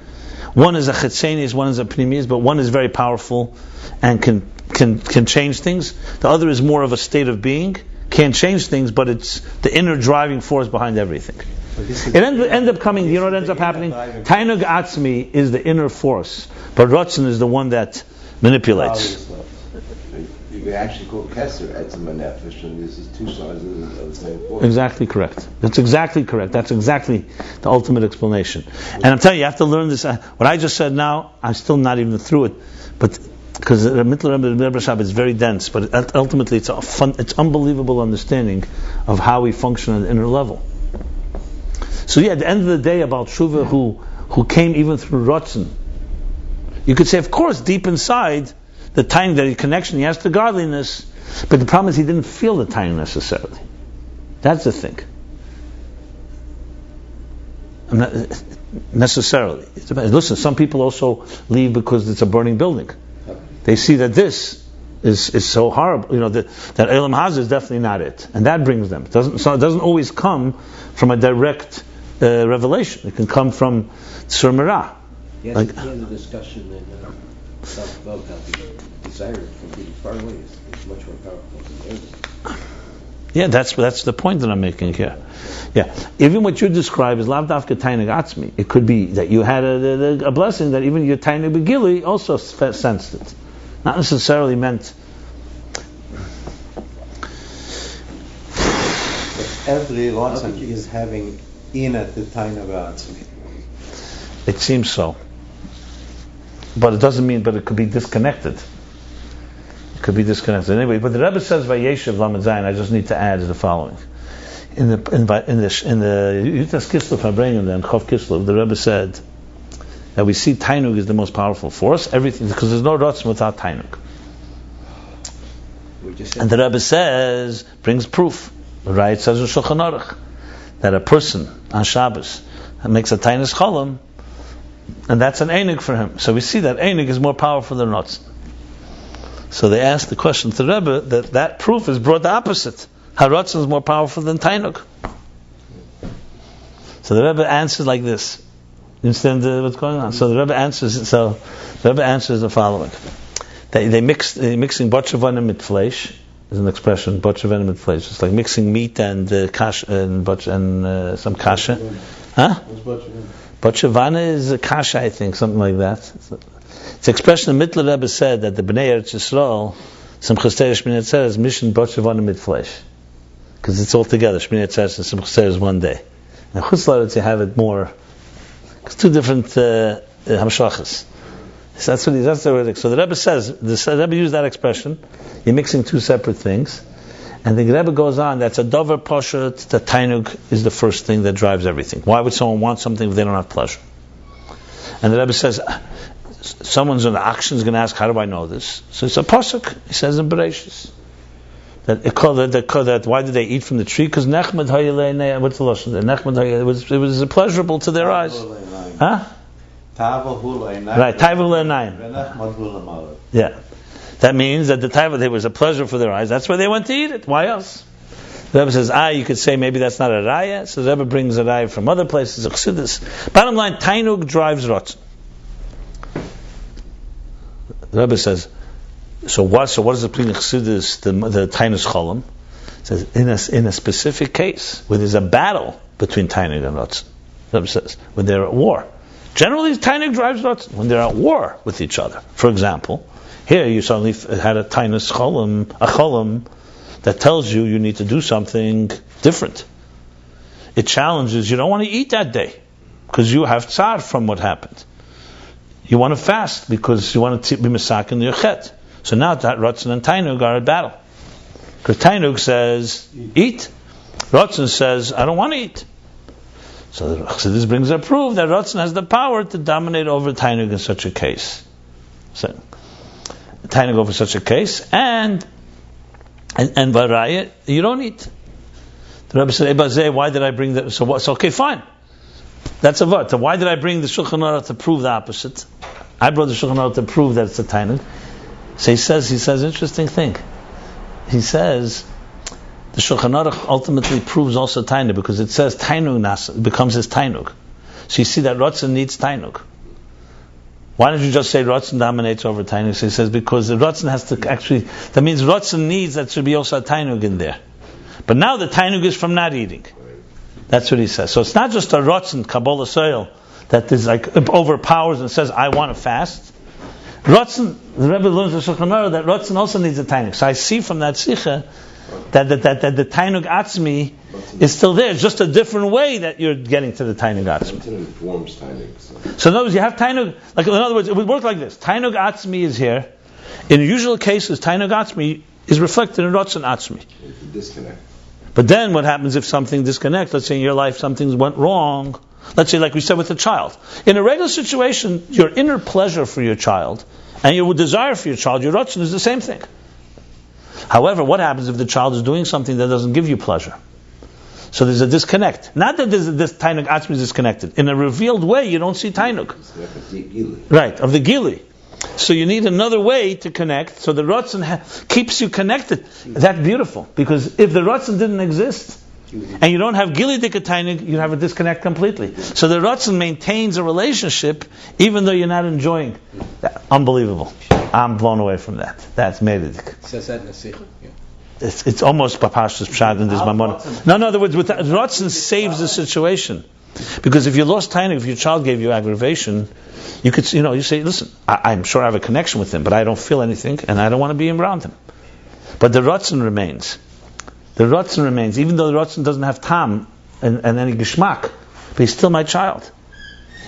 One is a Chetzenis, one is a Pnimis, but one is very powerful and can change things. The other is more of a state of being, can't change things, but it's the inner driving force behind everything. It ends up coming, you know what ends up happening? Tainug Atzmi is the inner force, but Ratzon is the one that manipulates. You can actually call Kesser Etzem HaNefesh, and this is two sides of the same force. Exactly correct. That's exactly correct. That's exactly the ultimate explanation. And I'm telling you, you have to learn this. What I just said now, I'm still not even through it, but because the Mittler Rebbe Shab is very dense, but ultimately it's unbelievable understanding of how we function at the inner level. So at the end of the day, about Shuvah who came even through Ratzon, you could say, of course, deep inside, the time that connection, he has to godliness, but the problem is he didn't feel the time necessarily. That's the thing. Not necessarily. Listen, some people also leave because it's a burning building. They see that this is so horrible. That Elam Hazah is definitely not it, and that brings them. It doesn't always come from a direct revelation. It can come from Sur Merah. Yes, like, in the discussion in about how the desire from being far away is much more powerful than the yeah, that's the point that I'm making here. Yeah, even what you describe is Lav Dafka Tainug Atzmi. It could be that you had a blessing that even your Tainug Begili also sensed it. Not necessarily meant. But every Ratzon is having in at the Tainug Atzmi. It seems so. But it doesn't mean, but it could be disconnected. It could be disconnected. Anyway, but the Rebbe says Vayeshev Lamed Zayin, I just need to add the following. In the Yutas Kislev Habrayim and Chov Kislev, the Rebbe said that we see Tainug is the most powerful force, everything, because there's no Ratzon without Tainug. And the Rebbe says, brings proof. Right, says in Shulchan Aruch, that a person on Shabbos makes a Tainus Cholam, and that's an Einig for him. So we see that Einig is more powerful than Ratzon. So they asked the question to the Rebbe that proof is brought the opposite. How Ratzon is more powerful than Tainug. So the Rebbe answers like this. You understand what's going on? So the Rebbe answers the following: they're mixing botchevan and mit flesh. Is an expression, botchevan and flesh. It's like mixing meat and kasha and some kasha. Huh? Botchevan is a kasha, I think, something like that. It's an expression the Mittler Rebbe said that the Bnei Eretz Yisrael, Simchas Torah Shmini Atzeres, mission botchevan and mit flesh, because it's all together. Shmini Atzeres and Simchas Torah is one day. And Chutz La'aretz you have it more. It's two different hamshachas. So that's the way. So the Rebbe says, the Rebbe used that expression. You're mixing two separate things, and the Rebbe goes on. That's a dover poshet. The Tainug is the first thing that drives everything. Why would someone want something if they don't have pleasure? And the Rebbe says, someone's in action is going to ask, how do I know this? So it's a pasuk. He says in Bereshis that why did they eat from the tree? Because Nechmed Hayelei. What's the lashon? Nechmed it was pleasurable to their eyes. Huh? Right, yeah. That means that there was a pleasure for their eyes. That's why they went to eat it. Why else? The Rebbe says, you could say maybe that's not a raya. So the Rebbe brings a raya from other places. Bottom line, Tainug drives Ratzon. The Rebbe says, so what does it bring Chassidus, the Tainus Cholam? It says, in a specific case, where there's a battle between Tainug and Ratzon. The Rebbe says, when they're at war. Generally, Tainug drives Ratzon when they're at war with each other. For example, here you suddenly had a Tainus Cholam, a Cholam, that tells you need to do something different. It challenges, you don't want to eat that day, because you have tsar from what happened. You want to fast, because you want to be misakin your chet. So now that Ratzon and Tainug are at battle. Because Tainug says, eat. Ratzon says, I don't want to eat. So the Chassidus brings a proof that Ratzon has the power to dominate over Tainug in such a case. So, Tainug over such a case, and Varaya, you don't eat. The Rebbe said, Ebazeh, why did I bring that? So what? So okay, fine. That's a vart. So why did I bring the Shulchan Aruch to prove the opposite? I brought the Shulchan Aruch to prove that it's a Tainug. So he says, interesting thing. He says, the Shulchan Aruch ultimately proves also Tainug, because it says Tainug Nasa, it becomes his Tainug. So you see that Ratzon needs Tainug. Why don't you just say Ratzon dominates over Tainug? So he says, because the Ratzon has to actually, that means Ratzon needs that should be also a Tainug in there. But now the Tainug is from not eating. That's what he says. So it's not just a Ratzon, Kabbalah soil, that is like overpowers and says, I want to fast. Ratzon, the Rebbe learns the Shulchan Aruch that Ratzon also needs a Tainug. So I see from that Sikha that the Tainug Atzmi is still there. It's just a different way that you're getting to the Tainug Atzmi. It informs Tainug. So in other words, you have Tainug, like in other words, it would work like this. Tainug Atzmi is here. In usual cases, Tainug Atzmi is reflected in Ratzon Atzmi. It's a disconnect. But then what happens if something disconnects? Let's say in your life something went wrong. Let's say like we said with the child. In a regular situation, your inner pleasure for your child and your desire for your child, your Ratzon, is the same thing. However, what happens if the child is doing something that doesn't give you pleasure? So there's a disconnect. Not that this Tainug Atzmi is disconnected. In a revealed way, you don't see Tainug. Right, of the Gili. So you need another way to connect. So the Ratzon keeps you connected. That's beautiful. Because if the Ratzon didn't exist, and you don't have Gili Dika Tainug, you have a disconnect completely. So the Ratzon maintains a relationship even though you're not enjoying. Unbelievable. I'm blown away from that. That's Mededik. Says that in the Sikha? Yeah. It's almost Papash's Pshad in this Mamon. No, in other words, Ratzon saves the situation. Because if you lost Tainug, if your child gave you aggravation, you could, you say, listen, I'm sure I have a connection with him, but I don't feel anything, and I don't want to be around him. But the Ratzon remains. The Ratzon remains, even though the Ratzon doesn't have tam and any geschmack, but he's still my child.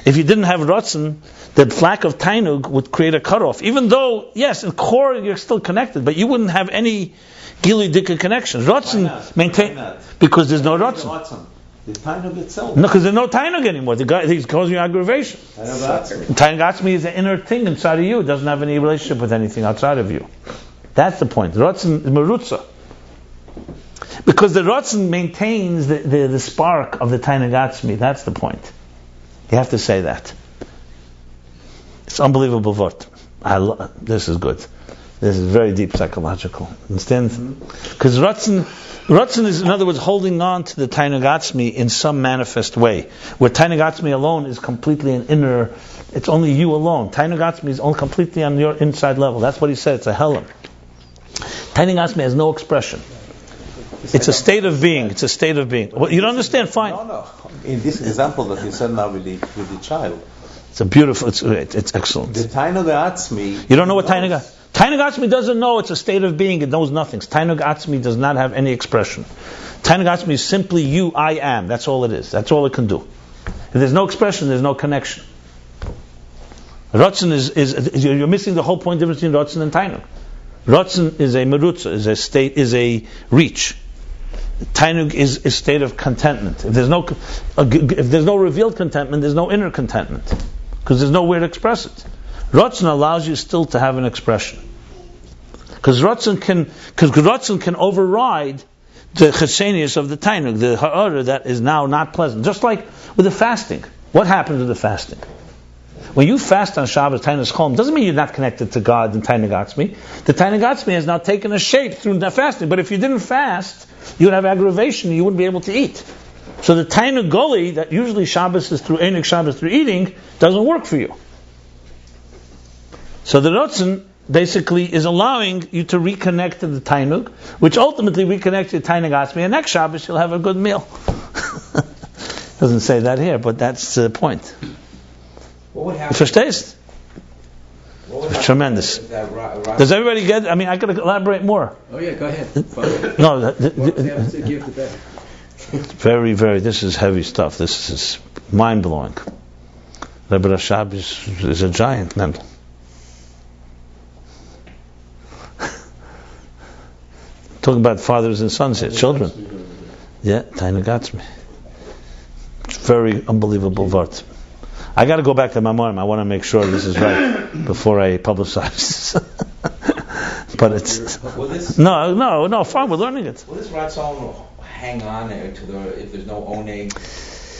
If you didn't have Ratzon, the flack of Tainug would create a cutoff. Even though, yes, in core you're still connected, but you wouldn't have any Gili Dika connections. Ratzon maintain because there's no Ratzon. The Tainug itself. No, because there's no Tainug anymore. The guy, he's causing you aggravation. Tainug Atzmi is an inner thing inside of you. It doesn't have any relationship with anything outside of you. That's the point. Ratzon is Merutza. Because the Ratzon maintains the spark of the Tainug Atzmi. That's the point. You have to say that. It's unbelievable vort. This is good. This is very deep psychological. Understand? Because Ratzon is, in other words, holding on to the Tainug Atzmi in some manifest way. Where Tainug Atzmi alone is completely an inner, it's only you alone. Tainug Atzmi is only completely on your inside level. That's what he said, it's a Helam. Tainug Atzmi has no expression. It's a state of being. It's a state of being. Well, you don't understand? Fine. No. In this example that you said now with the child. It's a beautiful, it's excellent. The Tainug Atzmi. You don't know what Tainug Atzmi. Tainug Atzmi doesn't know it's a state of being. It knows nothing. Tainug Atzmi does not have any expression. Tainug Atzmi is simply you, I am. That's all it is. That's all it can do. If there's no expression, there's no connection. Ratzon is you're missing the whole point difference between Ratzon and Tainug. Ratzon is a merutza, is a state, is a reach. Tainug is a state of contentment. If there's no revealed contentment, there's no inner contentment, because there's nowhere to express it. Ratzon allows you still to have an expression, because Ratzon can override the chesenius of the Tainug, the ha'ara that is now not pleasant. Just like with the fasting, what happens with the fasting? When you fast on Shabbos, Tainug Chom, doesn't mean you're not connected to God and Tainug Atzmi. The Tainug Atzmi has now taken a shape through the fasting. But if you didn't fast, you would have aggravation, you wouldn't be able to eat. So the Tainug Goli, that usually Shabbos is through Einik Shabbos through eating, doesn't work for you. So the Ratzon basically is allowing you to reconnect to the Tainug, which ultimately reconnects to Tainug Atzmi, and next Shabbos you'll have a good meal. Doesn't say that here, but that's the point. What would happen? Verstehst? Tremendous. Does everybody get it? I mean, I could elaborate more. Oh yeah, go ahead. No, It's very, very, this is heavy stuff. This is mind-blowing. Rebbe Rashab is a giant, Mendel. Talking about fathers and sons here, children. Yeah, Tainug Atzmi. very unbelievable vart. I got to go back to my mom. I want to make sure this is right before I publicize. But it's no. Fine, we're learning it. Will this Ratzon hang on to the if there's no oneg?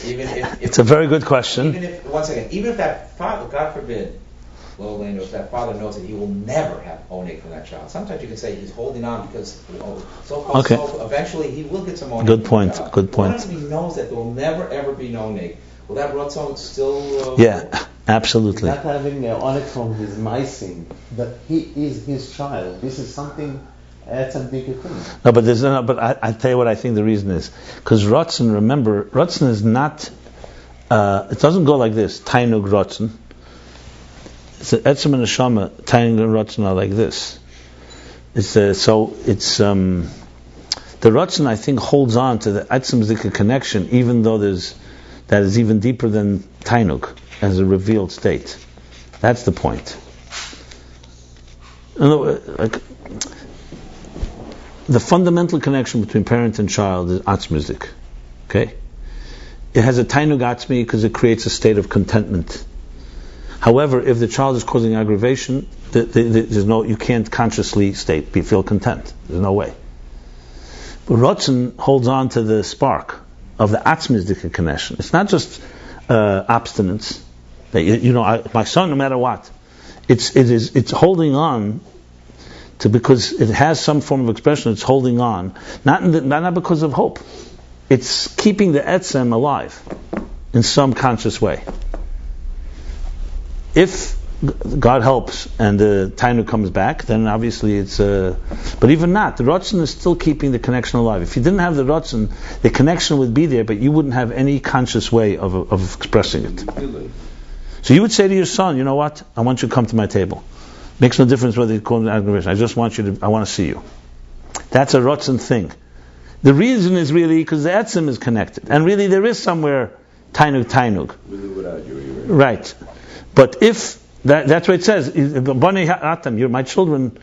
Even if it's a very good question. Even if that father, God forbid, if that father knows that he will never have oneg from that child. Sometimes you can say he's holding on because so eventually he will get some oneg. Good point. What if he knows that there will never ever be no oneg? Will that Ratzon still? Yeah, absolutely. Not having oneg from his ma'aseh, but he is his child. This is something. That's a bigger thing. No, but I tell you what I think the reason is because Ratzon. Remember, Ratzon is not. It doesn't go like this. Tainug Ratzon. It's Etzem and Neshama. Tainug and Ratzon are like this. It's the Ratzon I think holds on to the Etzem Zika connection, even though that is even deeper than Tainug as a revealed state. That's the point. The fundamental connection between parent and child is atzmizik. Okay? It has a tainug atzmi because it creates a state of contentment. However, if the child is causing aggravation, you can't consciously feel content. There's no way. But Ratzon holds on to the spark of the atzmizik connection. It's not just abstinence. That my son, no matter what, it's holding on. Because it has some form of expression, it's holding on, not because of hope. It's keeping the etzem alive in some conscious way. If God helps and the tainu comes back, then obviously it's. But even not, the Ratzon is still keeping the connection alive. If you didn't have the Ratzon, the connection would be there, but you wouldn't have any conscious way of expressing it. So you would say to your son, you know what? I want you to come to my table. Makes no difference whether you call it aggravation. I want to see you. That's a Ratzon thing. The reason is really because the etzem is connected. And really there is somewhere tainug. With or without you. Right. But if, that's what it says, you're my children,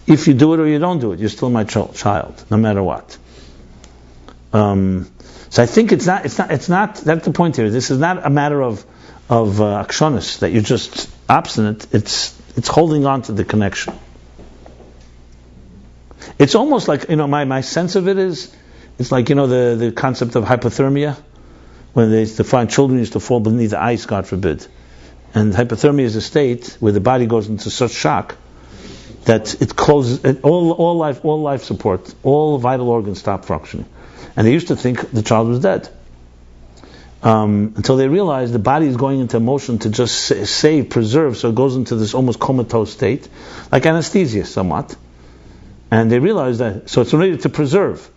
if you do it or you don't do it, you're still my child, no matter what. So I think it's not, that's the point here. This is not a matter of akshonis, that you're just obstinate. It's holding on to the connection. It's almost like, my sense of it is, it's like, the concept of hypothermia, when they used to find children used to fall beneath the ice, God forbid. And hypothermia is a state where the body goes into such shock that it closes, all life support, all vital organs stop functioning. And they used to think the child was dead. Until they realized the body is going into motion to just save, preserve, so it goes into this almost comatose state, like anesthesia somewhat. And they realized that, so it's related to preserve.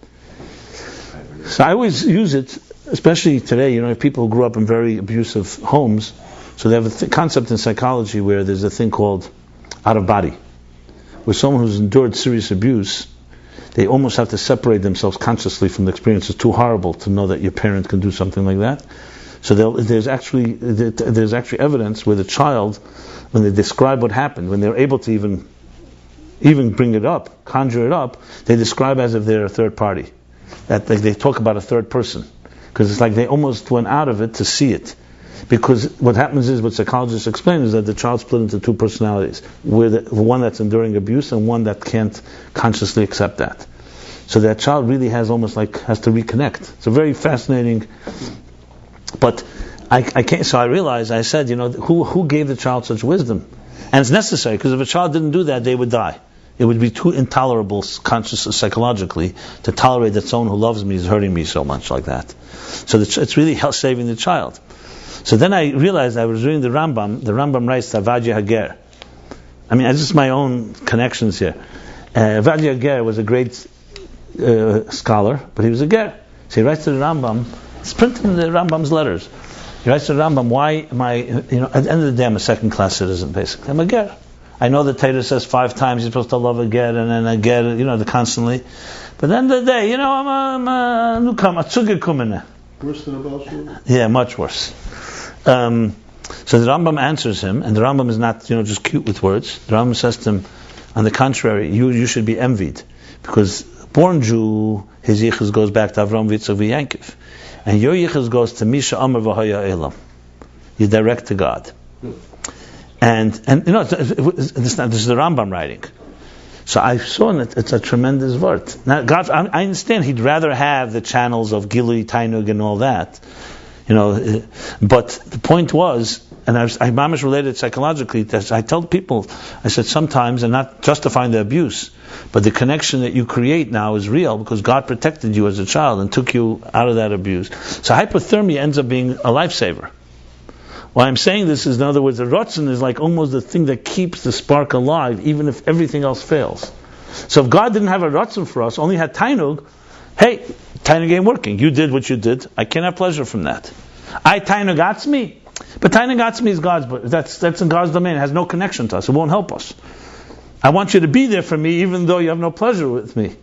So I always use it, especially today, if people who grew up in very abusive homes, so they have a concept in psychology where there's a thing called out of body, where someone who's endured serious abuse, they almost have to separate themselves consciously from the experience. It's too horrible to know that your parent can do something like that. So there's actually evidence where the child, when they describe what happened, when they're able to even bring it up, conjure it up, they describe as if they're a third party. That they talk about a third person, because it's like they almost went out of it to see it. Because what happens is, what psychologists explain, is that the child split into two personalities, where one that's enduring abuse and one that can't consciously accept that. So that child really has to reconnect. It's a very fascinating. But I can't. So I realized, I said, who gave the child such wisdom? And it's necessary, because if a child didn't do that, they would die. It would be too intolerable, consciously, psychologically, to tolerate that someone who loves me is hurting me so much like that. So it's really saving the child. So then I realized I was reading the Rambam. The Rambam writes Avadia Hager. It's just my own connections here. Avadia Hager was a great scholar, but he was a ger. So he writes to the Rambam. It's printed in the Rambam's letters. He writes to the Rambam, why am I, at the end of the day, I'm a second-class citizen, basically. I'm a ger. I know the Torah says 5 times you're supposed to love a ger, and then a ger, constantly. But at the end of the day, I'm a newcomer, a tzuger kumene. Worse than a Baal Shem? Yeah, much worse. So the Rambam answers him, and the Rambam is not, just cute with words. The Rambam says to him, on the contrary, you should be envied, because born Jew, his yichus goes back to Avram, Yitzchak, Yankov. And your yichus goes to Misha Amar V'Haya Elam. You direct to God. And this is the Rambam writing. So I saw it, it's a tremendous word. Now, God, I understand he'd rather have the channels of Gilui, Tainug, and all that. But the point was, and I mamish related psychologically, that I tell people, I said sometimes, and not justifying the abuse, but the connection that you create now is real because God protected you as a child and took you out of that abuse. So hypothermia ends up being a lifesaver. Why I'm saying this is, in other words, the Ratzon is like almost the thing that keeps the spark alive, even if everything else fails. So if God didn't have a Ratzon for us, only had Tainug, hey, Tainug ain't working. You did what you did. I can't have pleasure from that. I Tainug Atzmi, but Tainug Atzmi is God's, but that's in God's domain. It has no connection to us. It won't help us. I want you to be there for me, even though you have no pleasure with me.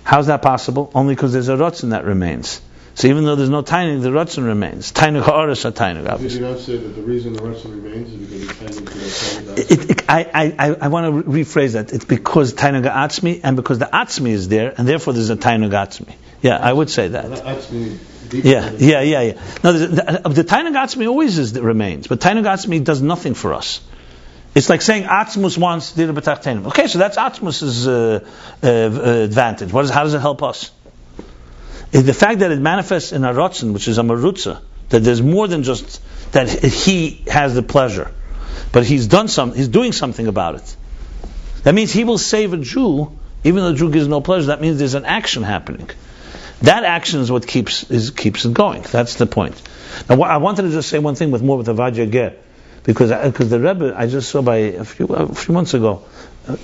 How's that possible? Only because there's a Ratzon that remains. So even though there's no Tainug, the Ratzon remains. Tainug ha'aras ha-Tainug, obviously. Did you not say that the reason the Ratzon remains is because it's Tainug? I want to rephrase that. It's because Tainug Atzmi, and because the Atzmi is there, and therefore there's a Tainug Atzmi. Yeah, I would say that. Atzmi. Yeah. No, the Tainug Atzmi always remains, but Tainug Atzmi does nothing for us. It's like saying Atzmus wants Dira B'tach Tainug. Okay, so that's Atzmus's advantage. How does it help us? The fact that it manifests in a Ratzon, which is a Marutza, that there's more than just that he has the pleasure, but he's doing something about it. That means he will save a Jew, even though the Jew gives no pleasure. That means there's an action happening. That action is what keeps it going. That's the point. Now, I wanted to just say one thing with Avadia Ger, because the Rebbe I just saw by a few months ago,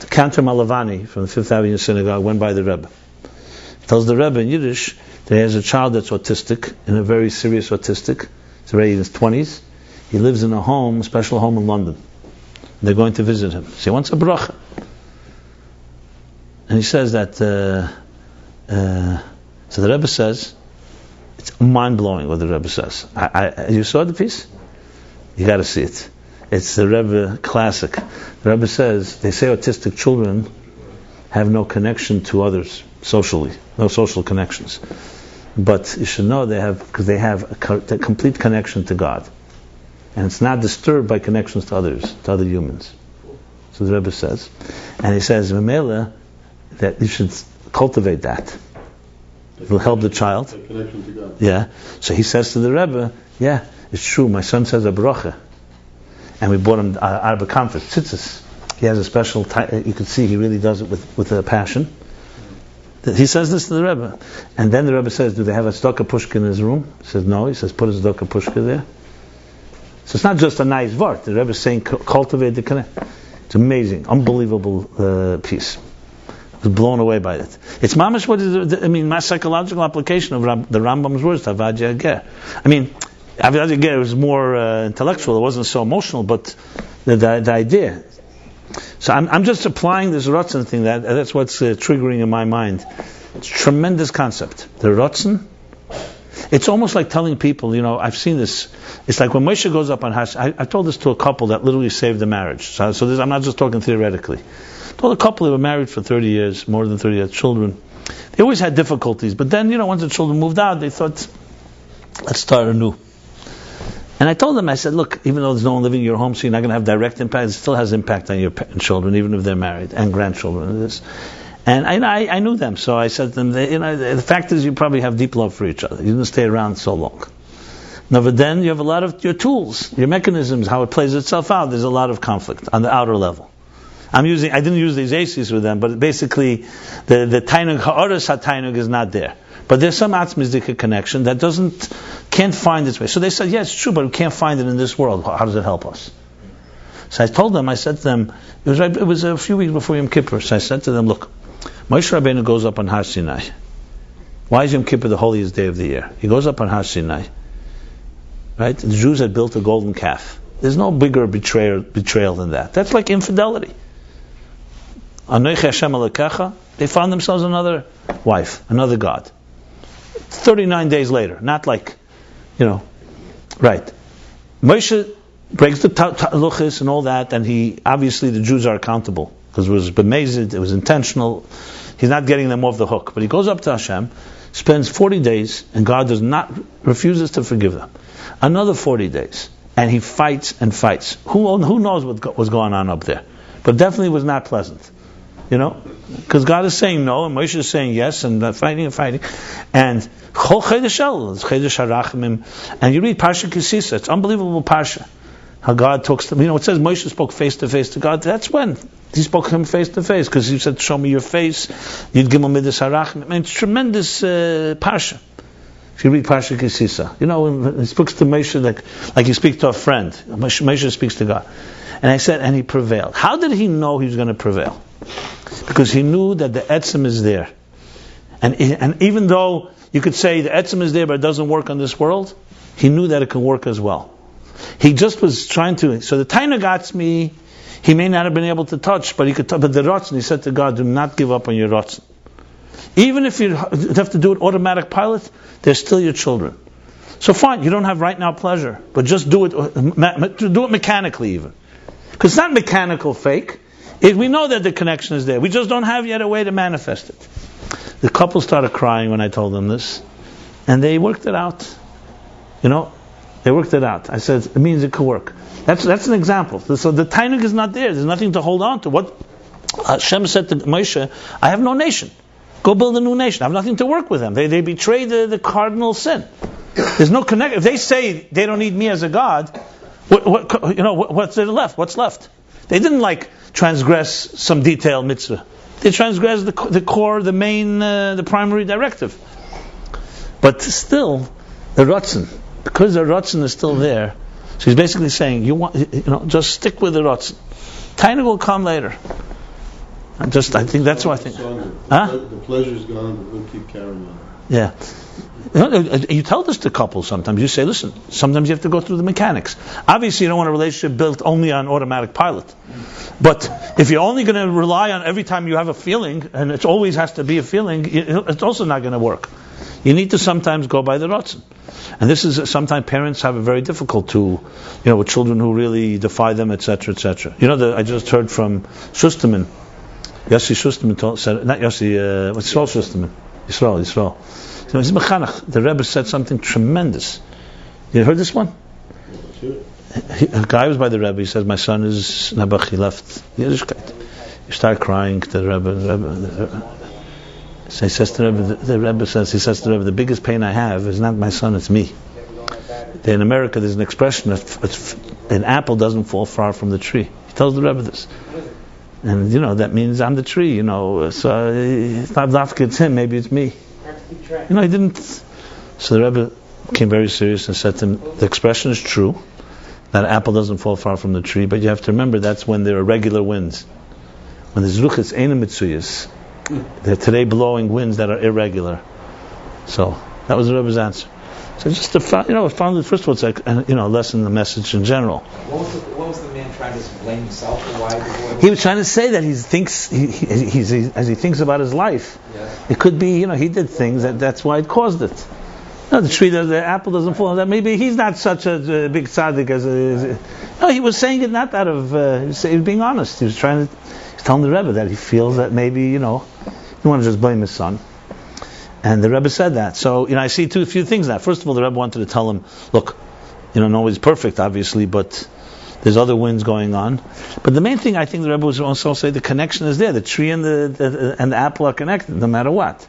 Cantor Malavani from the Fifth Avenue Synagogue went by the Rebbe. He tells the Rebbe in Yiddish that he has a child that's autistic, and a very serious autistic. He's already in his 20s. He lives in a special home in London. They're going to visit him. So he wants a bracha. And he says that, so the Rebbe says, it's mind-blowing what the Rebbe says. You saw the piece? You got to see it. It's the Rebbe classic. The Rebbe says, they say autistic children have no connection to others socially, no social connections. But you should know they have a complete connection to God. And it's not disturbed by connections to others, to other humans. So the Rebbe says. And he says, Mamela, that you should cultivate that. It will help the child. The connection to God. Yeah. So he says to the Rebbe, yeah, it's true, my son says a bracha. And we bought him out of a conference, tzitzis. He has a special, you can see he really does it with a passion. He says this to the Rebbe. And then the Rebbe says, do they have a tzedakah pushka in his room? He says, no. He says, put a tzedakah pushka there. So it's not just a nice word. The Rebbe is saying, cultivate the connect. It's amazing, unbelievable piece. I was blown away by it. It's mamash what is, my psychological application of the Rambam's words, Avadia Ger. Avadia Ger was more intellectual, it wasn't so emotional, but the idea. So I'm just applying this Ratzon thing, that's what's triggering in my mind. It's a tremendous concept. The Ratzon, it's almost like telling people, I've seen this, it's like when Moshe goes up on Hash, I told this to a couple that literally saved the marriage. So this, I'm not just talking theoretically. I told a couple that were married for 30 years, more than 30 years, children. They always had difficulties, but then, once the children moved out, they thought, let's start anew. And I told them, I said, look, even though there's no one living in your home, so you're not going to have direct impact, it still has impact on your children, even if they're married, and grandchildren. And I knew them, so I said to them, the fact is you probably have deep love for each other. You didn't stay around so long. Now, but then you have a lot of your tools, your mechanisms, how it plays itself out. There's a lot of conflict on the outer level. I didn't use these aces with them, but basically, the Tainug ha'aras ha-Tainug is not there. But there's some atzmizdika connection that can't find its way. So they said, yeah, it's true, but we can't find it in this world. How does it help us? So I said to them, it was a few weeks before Yom Kippur, so I said to them, look, Moshe Rabbeinu goes up on Har Sinai. Why is Yom Kippur the holiest day of the year? He goes up on Har Sinai. Right? The Jews had built a golden calf. There's no bigger betrayal than that. That's like infidelity. Anochi Hashem Elokecha, they found themselves another wife, another god. 39 days later, not like, right. Moshe breaks the luchis and all that, and obviously the Jews are accountable, because it was bemazed, it was intentional. he's not getting them off the hook. But he goes up to Hashem, spends 40 days, and God refuses to forgive them. Another 40 days, and he fights and fights. Who knows what was going on up there? But definitely was not pleasant. Because God is saying no, and Moshe is saying yes, and fighting and fighting. And Chol Chedesh El, it's Chedesh HaRachmim. And you read Parsha Kisisa, it's unbelievable Parsha. How God talks to him. It says Moshe spoke face to face to God. That's when he spoke to him face to face, because he said, "Show me your face." Yud Gimel Midas Harachim. It's tremendous parsha. If you read Parsha Kisisa, he speaks to Moshe like he speaks to a friend. Moshe speaks to God. And I said, and he prevailed. How did he know he was going to prevail? Because he knew that the etzem is there, and even though you could say the etzem is there, but it doesn't work on this world, he knew that it can work as well. He just was trying to. So the Taina Gatzmi, he may not have been able to touch, but he could touch. But the Ratzon, he said to God, do not give up on your Ratzon. Even if you have to do it automatic pilot, they're still your children. So fine, you don't have right now pleasure, but just do it mechanically even. Because it's not mechanical fake. We know that the connection is there. We just don't have yet a way to manifest it. The couple started crying when I told them this, and they worked it out. They worked it out. I said, it means it could work. That's an example. So the Tainug is not there. There's nothing to hold on to. What Hashem said to Moshe, I have no nation. Go build a new nation. I have nothing to work with them. They betrayed the cardinal sin. There's no connection. If they say they don't need me as a God, what's left? What's left? They didn't transgress some detailed mitzvah. They transgressed the core, the main, the primary directive. But still, the Ratzon, because the Ratzon is still there, so he's basically saying, just stick with the Ratzon. Tainug will come later. I think that's what I think. The pleasure's gone, but we'll keep carrying on. Yeah. You tell this to couples sometimes. You say, listen, sometimes you have to go through the mechanics. Obviously, you don't want a relationship built only on automatic pilot. But if you're only going to rely on every time you have a feeling, and it always has to be a feeling, it's also not going to work. You need to sometimes go by the Ratzon. And this is, sometimes parents have it very difficult to, with children who really defy them, etc., etc. I just heard from Shusterman. Yossi Shusterman said, not Yossi, what's Yisrael Shusterman? Yisrael. He's Mechanach. The Rebbe said something tremendous. You heard this one? A guy was by the Rebbe. He says, my son is Nabach. He left Yiddishkeit. He started crying to the Rebbe. So he says to the Rebbe, the biggest pain I have is not my son, it's me. In America, there's an expression that an apple doesn't fall far from the tree. He tells the Rebbe this. And, that means I'm the tree, so it's not Dafka, it's him, maybe it's me. He didn't. So the Rebbe became very serious and said to him, the expression is true, that an apple doesn't fall far from the tree, but you have to remember that's when there are regular winds. When there's ruchas eina mitzuyas, they're today blowing winds that are irregular. So that was the Rebbe's answer. So just to first of all, it's a lesson, the message in general. What was the man trying to blame himself for why he was trying to say that he thinks as he thinks about his life, it could be he did things that's why it caused it. The tree, the apple doesn't fall. That maybe he's not such a big tzaddik as he was saying it not out of he was being honest. He's telling the Rebbe that he feels that maybe he don't want to just blame his son. And the Rebbe said that. So, I see a few things now. First of all, the Rebbe wanted to tell him, look, nobody's perfect, obviously, but there's other winds going on. But the main thing, I think the Rebbe was also say the connection is there. The tree and the apple are connected, no matter what.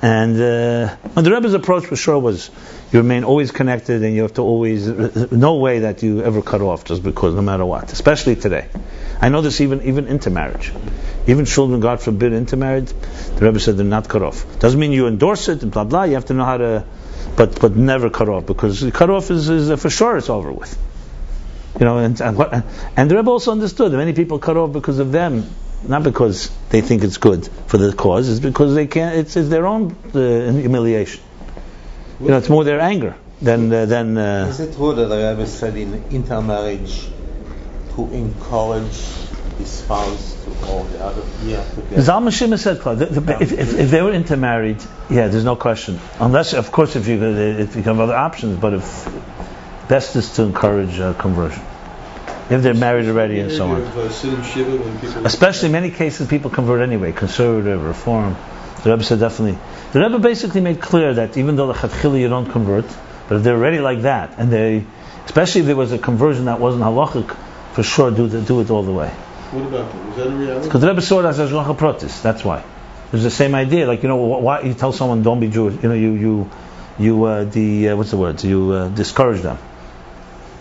And the Rebbe's approach for sure was, you remain always connected, and you have to always, no way that you ever cut off just because, no matter what. Especially today. I know this even intermarriage. Even children, God forbid, intermarried, the Rebbe said they're not cut off. Doesn't mean you endorse it and blah blah. You have to know how to, but never cut off, because cut off is for sure it's over with. And the Rebbe also understood that many people cut off because of them, not because they think it's good for the cause. It's because they can't. It's their own humiliation. It's more their anger than. Is it true that the Rebbe said in intermarriage to encourage his spouse to all the other Zalman Shimon said, if they were intermarried, there's no question. Unless, of course, if you have other options, but if best is to encourage conversion. if they're married already and so on. Sitting Shiva when people... Especially in many cases, people convert anyway, conservative, reform. The Rebbe said definitely. The Rebbe basically made clear that even though the Chatchila you don't convert, but if they're already like that, and they, especially if there was a conversion that wasn't halachic, for sure do it all the way. What about that? Was that a reality? Because the Rebbe saw it as Hashgacha Pratis. That's why. There's the same idea. Like, why you tell someone don't be Jewish? You discourage them.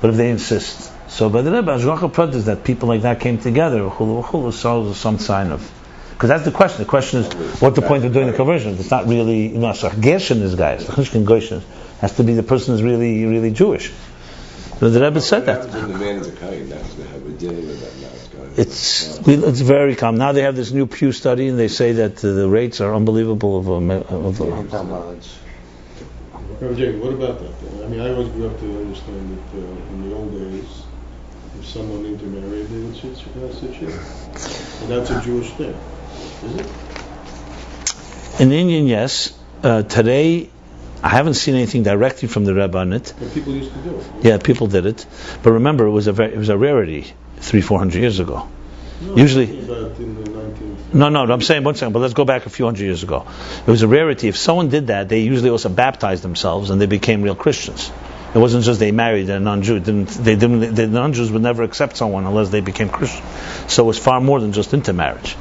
But if they insist, so by the Rebbe, Hashgacha Pratis, that people like that came together, so some sign of. Because that's the question. The question is, what's the point of doing the conversion? It's not really, Gershon is guys. Gershon has to be the person who's really, really Jewish. The Rebbe said that. It's very common. Now they have this new Pew study, and they say that the rates are unbelievable of intermarriage. What about that? I mean, I always grew up to understand that in the old days, if someone intermarried, they would sit Shiva. And that's a Jewish thing, is it? In Indian, yes. Today, I haven't seen anything directly from the Rebbe on it. But people used to do it. Yeah, people did it. But remember, it was a rarity 300-400 years ago. No, usually. About in the 19th. No, I'm saying one second. But let's go back a few hundred years ago. It was a rarity. If someone did that, they usually also baptized themselves and they became real Christians. It wasn't just they married a non-Jew. The non-Jews would never accept someone unless they became Christian. So it was far more than just intermarriage.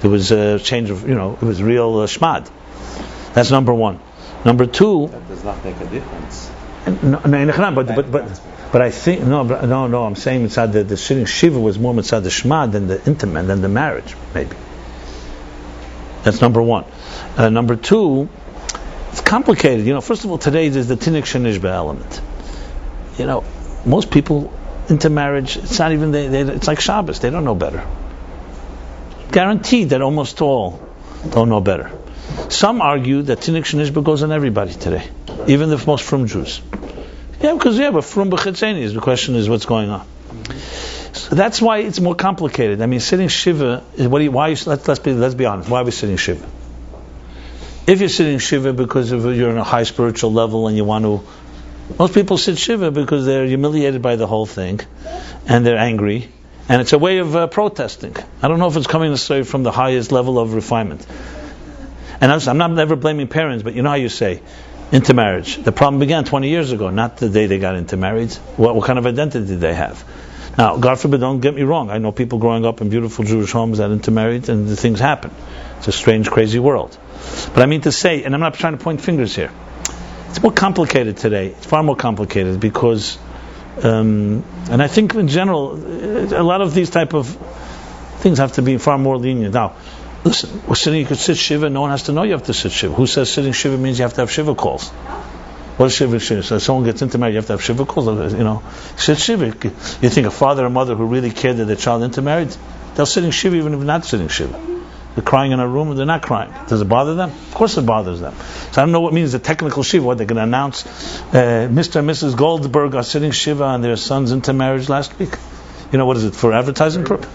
There was a change of, it was real shmad. That's number one. Number two. That does not make a difference. But I think no. I'm saying mitzad the sitting shiva was more mitzad the shmad than the intimate than the marriage, maybe. That's number one. Number two, it's complicated. First of all, today there's the tinik shenishba element. Most people intermarriage. It's not even it's like Shabbos. They don't know better. Guaranteed that almost all don't know better. Some argue that tinik shenishba goes on everybody today, even the most frum Jews. Yeah, because but frum b'chitzeni. The question is what's going on. So that's why it's more complicated. I mean, sitting shiva. Let's be honest. Why are we sitting shiva? If you're sitting shiva because you're on a high spiritual level and you want to, most people sit shiva because they're humiliated by the whole thing, and they're angry, and it's a way of protesting. I don't know if it's coming necessarily from the highest level of refinement. And I'm not never blaming parents, but you know how you say intermarriage. The problem began 20 years ago, not the day they got intermarried. What kind of identity did they have? Now, God forbid, don't get me wrong. I know people growing up in beautiful Jewish homes that intermarried, and the things happen. It's a strange, crazy world. But I mean to say, and I'm not trying to point fingers here, it's more complicated today. It's far more complicated because, and I think in general, a lot of these type of things have to be far more lenient. Now, listen, you could sit shiva, no one has to know you have to sit shiva. Who says sitting shiva means you have to have shiva calls? What is shiva? So if someone gets intermarried, you have to have shiva calls. Sit shiva. You think a father or mother who really cared that their child intermarried, they'll sit in shiva even if they're not sitting shiva. They're crying in a room, they're not crying. Does it bother them? Of course it bothers them. So I don't know what means the technical shiva. What they're going to announce? Mr. and Mrs. Goldberg are sitting shiva and their son's intermarriage last week. What is it for advertising purpose?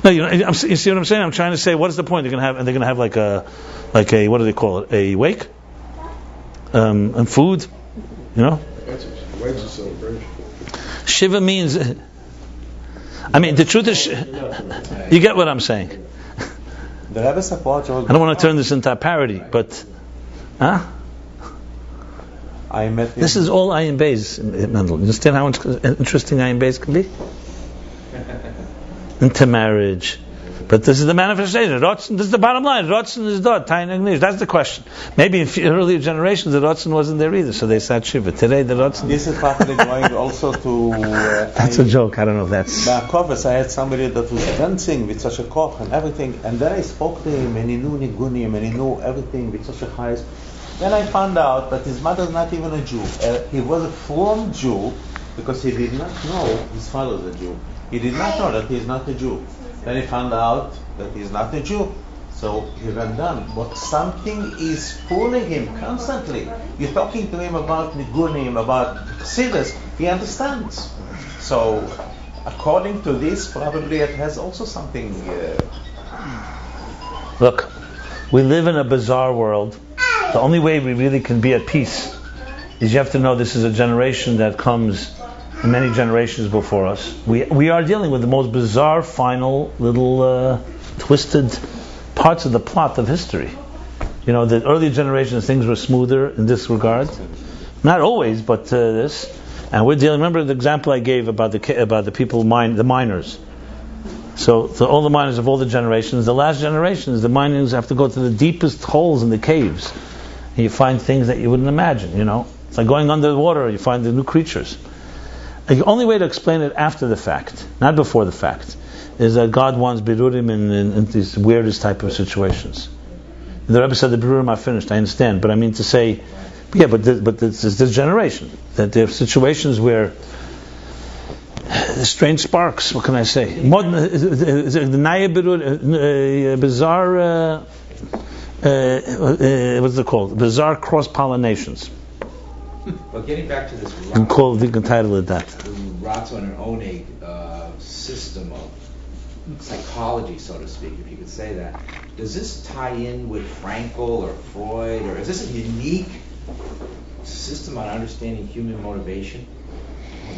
No, you see what I'm saying? I'm trying to say, what is the point? They're going to have like a what do they call it? A wake, and food, That's a celebration. Shiva means. I mean, the truth is, you get what I'm saying. The Rebbe's approach. I don't want to turn this into a parody, but, this is all Ayin Beis, Mendel. You understand how interesting Ayin Beis can be? Intermarriage. But this is the manifestation. This is the bottom line. Rotzen is dot. That's the question. Maybe in earlier generations the Rotzen wasn't there either, so they sat Shiva. Today the Rotzen. This is probably going also to. That's a joke. I don't know if that's. Ba'akovas, I had somebody that was dancing with such a koch and everything, and then I spoke to him, and he knew nigunim, and he knew everything with such a high. Then I found out that his mother is not even a Jew. He was a formed Jew because he did not know his father is a Jew. He did not know that he is not a Jew. Then he found out that he is not a Jew. So he went down. But something is fooling him constantly. You're talking to him about Nigunim, about Chassidus. He understands. So, according to this, probably it has also something. Look, we live in a bizarre world. The only way we really can be at peace is you have to know this is a generation that comes and many generations before us, we are dealing with the most bizarre, final, little twisted parts of the plot of history. You know, the earlier generations, things were smoother in this regard. Not always, but this. And we're dealing. Remember the example I gave about the people, the miners. So all the miners of all the generations, the last generations, the miners have to go to the deepest holes in the caves, and you find things that you wouldn't imagine. You know, it's like going under the water. You find the new creatures. The only way to explain it after the fact, not before the fact, is that God wants birurim in these weirdest type of situations. The Rebbe said the birurim are finished. I understand, but I mean to say, yeah, but this generation that there are situations where strange sparks. What can I say? The bizarre. What's it called? Bizarre cross pollinations. Well, getting back to this, We can title it that. The Ratzon and Oneg system of psychology, so to speak, if you could say that. Does this tie in with Frankl or Freud, or is this a unique system on understanding human motivation?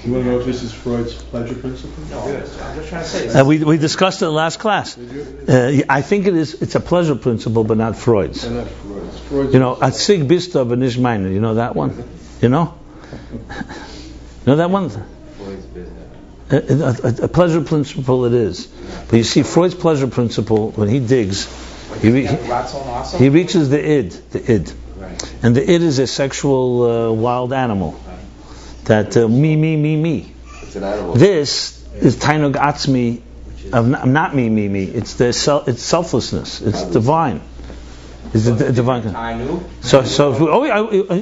You want to know if this is Freud's pleasure principle? No, I'm just trying to say. We discussed it in the last class. I think it is. It's a pleasure principle, but not Freud's. Not Freud's. Freud's. You know, Atzig Bista B'Nish Meiner. You know that one? You know? You know that one? Freud's business. A pleasure principle it is. But you see, Freud's pleasure principle, when he digs, he reaches the id. Right. And the id is a sexual wild animal. That me. It's an animal. This is Tainug Atzmi, of not me. It's selflessness. It's divine. It's the divine. So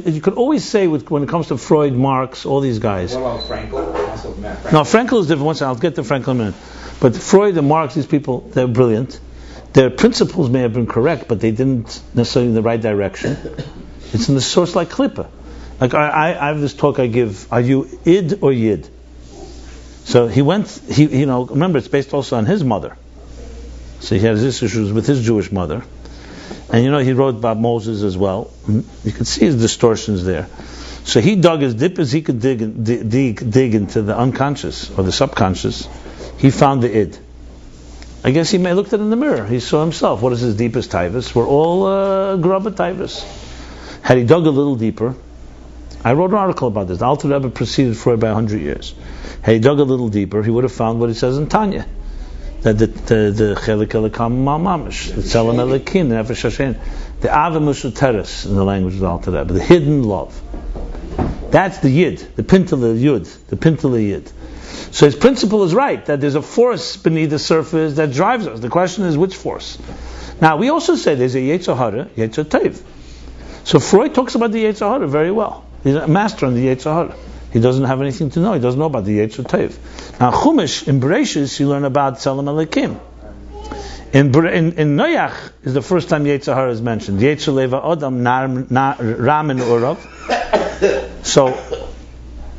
you could always say when it comes to Freud, Marx, all these guys. What about Frankl? No, Frankl is different. I'll get to Frankl in a minute. But Freud and Marx, these people, they're brilliant. Their principles may have been correct, but they didn't necessarily in the right direction. It's in the source like Klippa. Like I have this talk I give. Are you id or yid? So he remember it's based also on his mother. So he has his issues with his Jewish mother, and he wrote about Moses as well. You can see his distortions there. So he dug as deep as he could dig into the unconscious or the subconscious. He found the id. I guess he may have looked at it in the mirror. He saw himself. What is his deepest taivas? We're all grubba taivas. Had he dug a little deeper, I wrote an article about this. The Alter Rebbe preceded Freud by 100 years. Had he dug a little deeper, he would have found what he says in Tanya, that the chelik elikam mamash, the tzelem elikin, the nefesh Hashem, the avamush teres in the language of the Alter Rebbe, the hidden love. That's the yid, the pintele yud, the pintele yid. So his principle is right, that there's a force beneath the surface that drives us. The question is which force. Now we also say there's a Yetzer Hara, Yetzer Tov. So Freud talks about the Yetzer Hara very well. He's a master on the Yetzer Hara. He doesn't have anything to know. He doesn't know about the Yetzer Tov. Now Chumash, in Bereshis, you learn about Tzelem Elikim. In Noach is the first time Yetzer Hara is mentioned. Yetzer Leva Adam Ramin Urav. So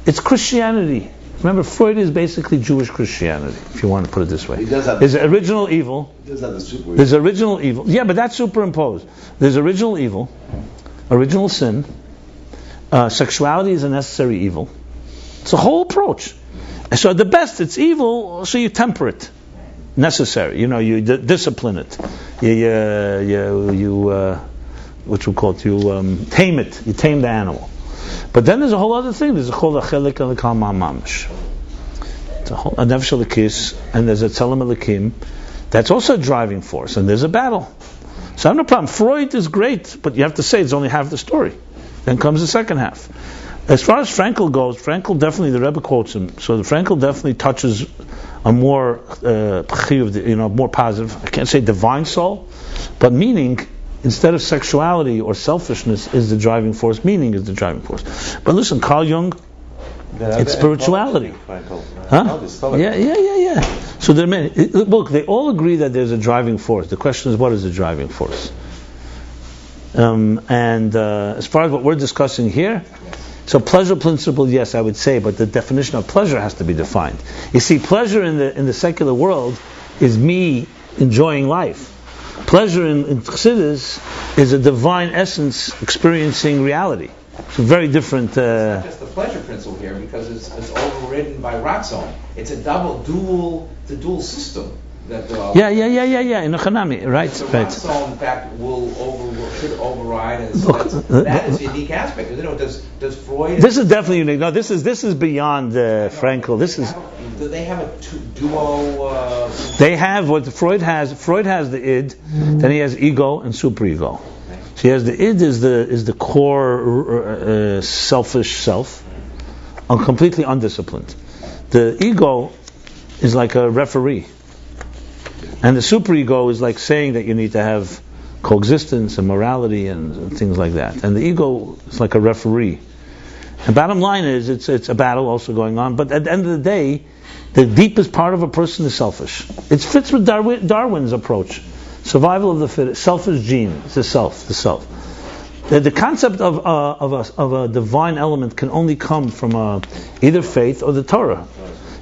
it's Christianity. Remember, Freud is basically Jewish Christianity, if you want to put it this way. He does have There's original evil. He does have the super. There's original evil. Yeah, but that's superimposed. There's original evil, original sin. Sexuality is a necessary evil. It's a whole approach. So at the best, it's evil, so you temper it. Necessary. You discipline it. What you call it? You tame it. You tame the animal. But then there's a whole other thing. There's a whole chelik elikam mamash. It's a whole nefesh elikis, and there's a tzelem elikim. That's also a driving force, and there's a battle. So I have no problem. Freud is great, but you have to say it's only half the story. Then comes the second half. As far as Frankl goes, Frankl definitely, the Rebbe quotes him, so the Frankl definitely touches a more more positive, I can't say divine soul, but meaning, instead of sexuality or selfishness is the driving force, meaning is the driving force. But listen, Carl Jung, it's spirituality. Huh? Yeah. So there are many. Look, they all agree that there's a driving force. The question is, what is the driving force? As far as what we're discussing here, so pleasure principle, yes, I would say, but the definition of pleasure has to be defined. You see, pleasure in the secular world is me enjoying life. Pleasure in Chassidus is a divine essence experiencing reality. It's a very different. It's not just the pleasure principle here, because it's overridden by Ratzon. It's a dual system. That Yeah. In Hanami, right? So Right. Ratzon, in fact, should override, and so that is a unique aspect. You know, does Freud? This is definitely unique. No, this is beyond Frankl. This is. Do they have a duo? They have what Freud has. Freud has the id, then he has ego and superego. So he has the id is the core selfish self, completely undisciplined. The ego is like a referee, and the superego is like saying that you need to have coexistence and morality and things like that. And the ego is like a referee. And bottom line is, it's a battle also going on. But at the end of the day, the deepest part of a person is selfish. It fits with Darwin's approach. Survival of the fittest, selfish gene, it's the self. The concept of a divine element can only come from either faith or the Torah.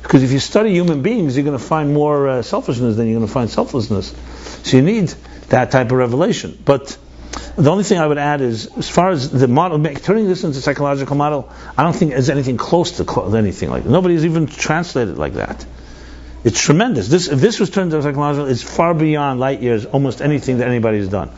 Because if you study human beings, you're going to find more selfishness than you're going to find selflessness. So you need that type of revelation. But the only thing I would add is, as far as the model, turning this into a psychological model, I don't think there's anything close to anything like that. Nobody's even translated like that. It's tremendous. If this was turned into a psychological, it's far beyond light years, almost anything that anybody's done.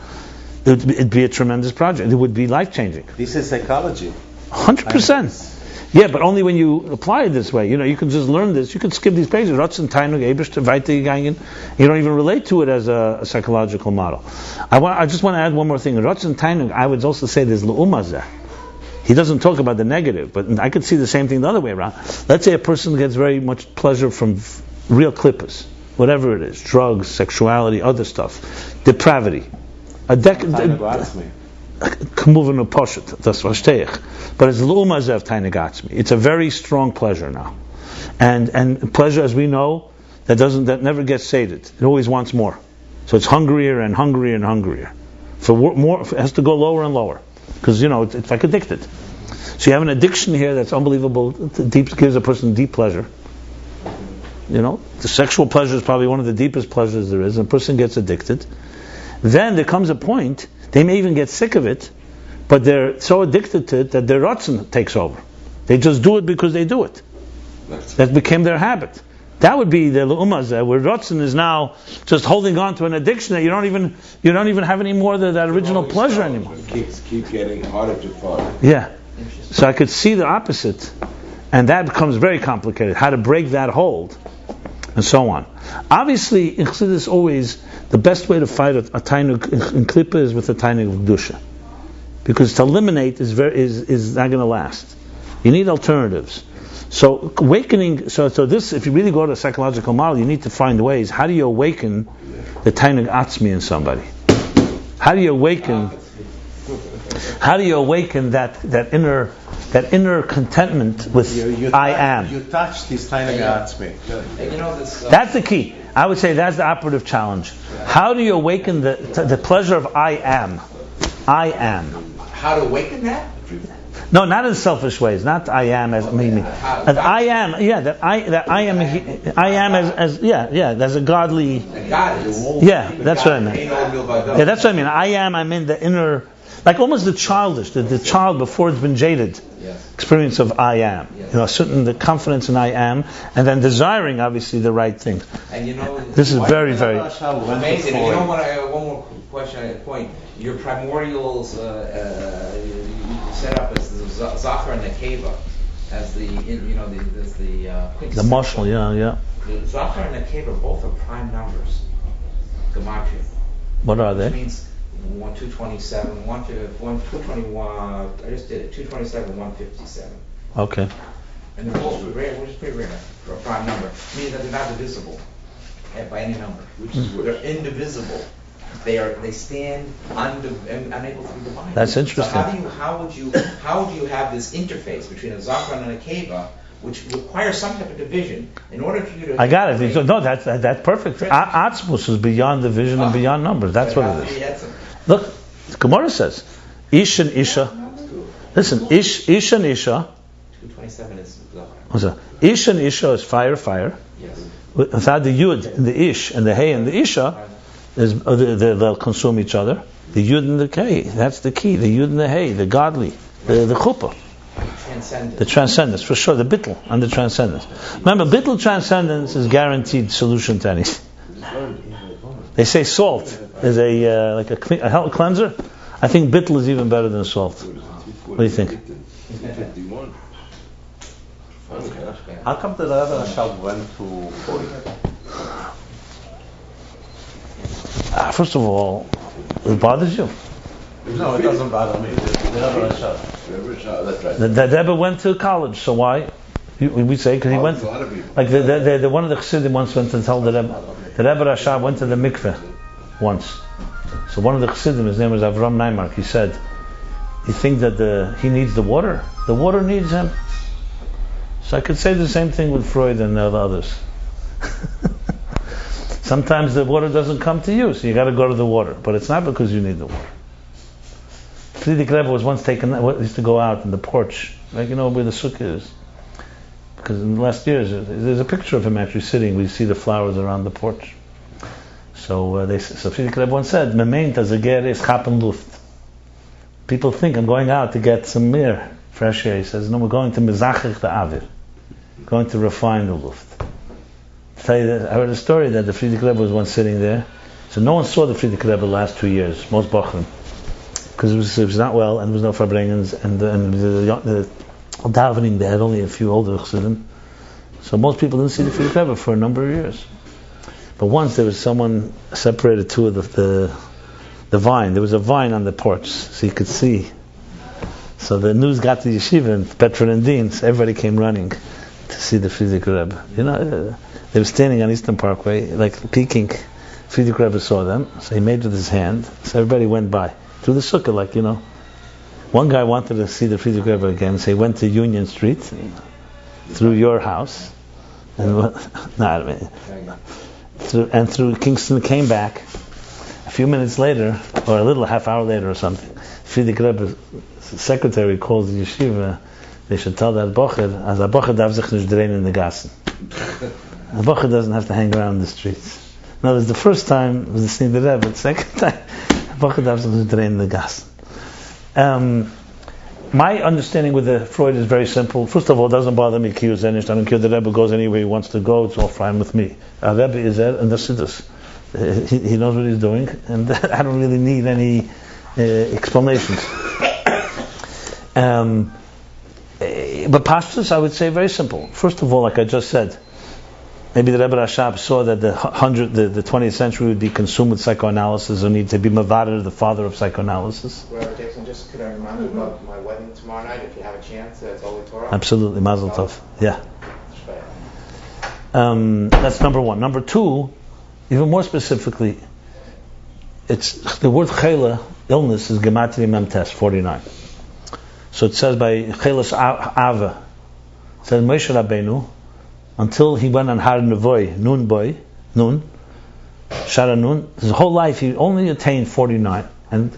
It'd be a tremendous project. It would be life-changing. This is psychology. 100%. Yeah, but only when you apply it this way. You know, you can just learn this. You can skip these pages. Ratzon, Tainug, Eibishter, weitergegangen. You don't even relate to it as a psychological model. I just want to add one more thing. Ratzon, Tainug, I would also say there's L'umazeh. He doesn't talk about the negative, but I could see the same thing the other way around. Let's say a person gets very much pleasure from real klippas, whatever it is, drugs, sexuality, other stuff, depravity. Moving a poshet, that's vashteich. But it's l'umazev tainagatzmi. It's a very strong pleasure now, and pleasure, as we know, that never gets sated. It always wants more. So it's hungrier and hungrier and hungrier. For more, it has to go lower and lower, because it's like addicted. So you have an addiction here that's unbelievable. Gives a person deep pleasure. The sexual pleasure is probably one of the deepest pleasures there is. And a person gets addicted. Then there comes a point. They may even get sick of it, but they're so addicted to it that their Ratzon takes over. They just do it because they do it. That became their habit. That would be the L'umazeh, where Ratzon is now just holding on to an addiction that you don't even have any more of that original pleasure anymore. It keeps getting harder to find. Yeah. So I could see the opposite, and that becomes very complicated. How to break that hold, and so on. Obviously, in Chassidus always, the best way to fight a tainug in klippa is with a tainug of kedusha, because to eliminate is not going to last. You need alternatives. So awakening. So this, if you really go to a psychological model, you need to find ways. How do you awaken the tainug atzmi in somebody? How do you awaken that inner contentment with I am? You touch this tainug atzmi. That's the key. I would say that's the operative challenge. How do you awaken the pleasure of I am? I am. How to awaken that? No, not in selfish ways. Not I am as meaning. I am. Yeah, that I am. I am as There's a godly. Yeah, that's what I mean. Yeah, that's what I mean. I am. I'm in the inner, like almost the childish, the child before it's been jaded. Experience of I am. Certain the confidence in I am, and then desiring obviously the right things. And this is very, very amazing. And one more question point. Your primordials set up as the Zachar and the Nekeva, as the marshal. Yeah. The Zachar and the Nekeva both are prime numbers. Gematria. What are they? Which means 227, 221. I just did it. 227, 157. Okay. And they're both rare, which is pretty rare for a prime number. Meaning that they're not divisible by any number. They're indivisible. They stand unable to be divided. That's interesting. So how would you have this interface between a Zachar and a Nekeva, which requires some type of division in order for you to? I got it. No, that's perfect. Atzmus is beyond division and beyond numbers. That's what it is. Look, the Gemara says, Ish and Isha. Listen, Ish and Isha. 227 is Zachar. Ish and Isha is fire. Yes. Without the Yud, the Ish, and the Hey, and the Isha, they'll consume each other. The Yud and the Hey, that's the key. The Yud and the Hey, the godly. The chuppah. The transcendence, for sure, the bittul and the transcendence. Remember, bittul transcendence is guaranteed solution to anything. They say salt is a health cleanser. I think bittul is even better than salt. What do you think? How come the Rebbe Rashab went to First of all, it bothers you. No, it doesn't bother me. The Rebbe Rashab. That's right. The Rebbe went to college, so why? We say because he went. Like the one of the Chassidim once went to tell the Rebbe. The Rebbe Rashab went to the mikveh once. So one of the Chassidim, his name was Avram Neimark, he said, "You think that he needs the water? The water needs him." So I could say the same thing with Freud and the others. Sometimes the water doesn't come to you, so you got to go to the water. But it's not because you need the water. Frierdiker Rebbe was once used to go out in the porch, like where the sukkah is. Because in the last years, there's a picture of him actually sitting. We see the flowers around the porch. So Frierdiker Rebbe once said, "Memeint as a ger is chapen luft." People think I'm going out to get some air, fresh air. He says, "No, we're going to mezachich the avir, going to refine the luft." I heard a story that the Frierdiker Rebbe was once sitting there. So no one saw the Frierdiker Rebbe the last 2 years, most Bachrim, because it was not well, and there was no Farbrengens, and the davening, they had only a few older Chassidim. So most people didn't see the Frierdiker Rebbe for a number of years. But once there was someone separated two of the vine. There was a vine on the porch, so you could see. So the news got to Yeshiva and Petron and Dean, so everybody came running to see the Frierdiker Rebbe. They were standing on Eastern Parkway, like peeking. Frierdiker Rebbe saw them, so he made with his hand. So everybody went by through the sukkah, One guy wanted to see the Frierdiker Rebbe again, so he went to Union Street through your house, and through Kingston, came back. A few minutes later, or a little half hour later or something, Frierdiker Rebbe's secretary calls the yeshiva. They should tell that bocher, as a bocher darf sich nicht drehen in the gassen. The bocher doesn't have to hang around the streets. In other words, the first time was the Seder Rebbe, the second time, the bocher darf sich nicht drehen in the gassen. My understanding with the Freud is very simple. First of all, it doesn't bother me. I don't care. The Rebbe goes anywhere he wants to go. It's all fine with me. Our Rebbe is there, and that's it. He knows what he's doing, and I don't really need any explanations. But Pashtus, I would say very simple. First of all, like I just said, maybe the Rebbe Rashab saw that the 20th century would be consumed with psychoanalysis, or need to be Mavader, the father of psychoanalysis. Rabbi Dixon, just could I remind you about my wedding tomorrow night, if you have a chance? It's Holy Torah. Absolutely, Mazel Tov. Yeah. That's number one. Number two, even more specifically, it's the word chela, illness, is Gematria Memtes 49. So it says by Chelas Ava, it says Moshe Rabbeinu, until he went on Har Nevoy, Nun, Shara Nun, his whole life he only attained 49. And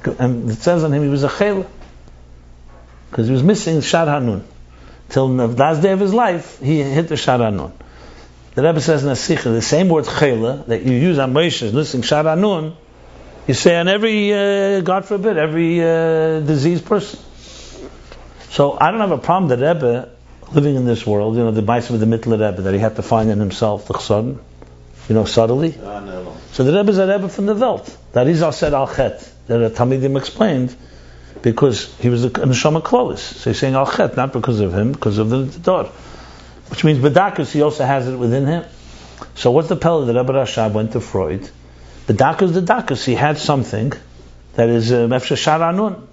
it says on him he was a chela, because he was missing Shar HaNun. Till the last day of his life, he hit the Shar HaNun. The Rebbe says in the Sikha, the same word chela that you use on Moshe, listening Shar HaNun, you say on every, God forbid, every diseased person. So I don't have a problem that Rebbe, living in this world, the Ma'aser of the Mittler Rebbe, that he had to find in himself the chsadim, subtly. So the Rebbe is a Rebbe from the Welt. That is said al chet, that the Talmidim explained, because he was a neshama klolis. So he's saying al chet, not because of him, because of the Dor. Which means Bedakus, he also has it within him. So what's the Pella? The Rebbe Rashab went to Freud. Bedakus, the Dakus, he had something that is Mefshe Shar HaNun.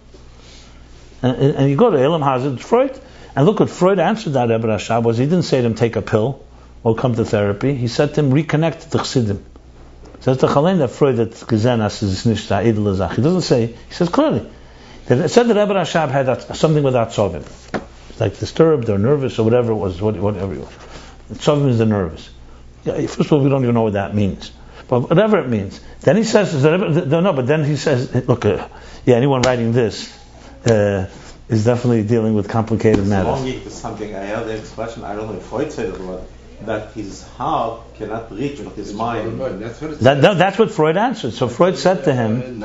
And you go to Elam Hazard, Freud, and look what Freud answered that Rebbe Rashab was, he didn't say to him, take a pill, or come to therapy. He said to him, reconnect to Chassidim. Says to Chalein that Freud that Gezenas is nishta idol azach. He doesn't say, he says clearly. It said that Rebbe Rashab had something with Atzovim. Like disturbed or nervous or whatever it was, whatever it was. Atzovim is the nervous. First of all, we don't even know what that means. But whatever it means. Then he says, but then he says, look, anyone writing this is definitely dealing with complicated matters. Something I heard the expression, I don't know if Freud said it, but that his heart cannot reach with his mind. That's what Freud answered. So Freud said to him,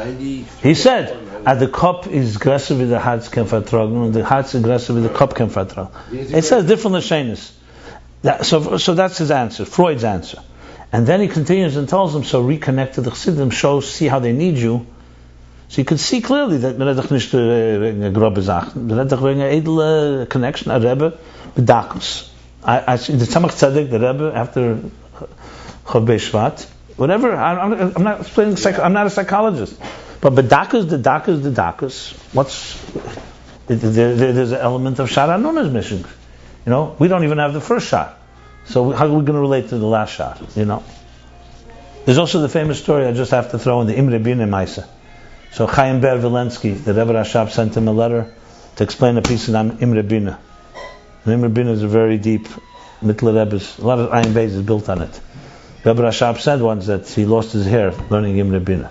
he said, the cup is aggressive with the heart's can vertragen, and the heart's aggressive with the cup can vertragen. It says different lashenis. So that's his answer, Freud's answer. And then he continues and tells him, so reconnect to the Chassidim, see how they need you. So you can see clearly that Meredach nicht grobe Sachen, Meredach wegen a edel connection, a Rebbe, bedakus. I see the Tzemach Tzedek, the Rebbe, after Chav Shvat, whatever. I'm not explaining. I'm not a psychologist, but bedakus, the dakas. There's an element of Shara Nuna's missing. You know, we don't even have the first shot. So how are we going to relate to the last shot? You know, there's also the famous story I just have to throw in the Imre Bina Maisa. So Chaim Ber Vilensky, the Rebbe Rashab, sent him a letter to explain a piece of Imre Bina. And Imre Bina is a very deep Mittler Rebbe's. A lot of Ayin Beis is built on it. Rebbe Rashab said once that he lost his hair learning Imre Bina.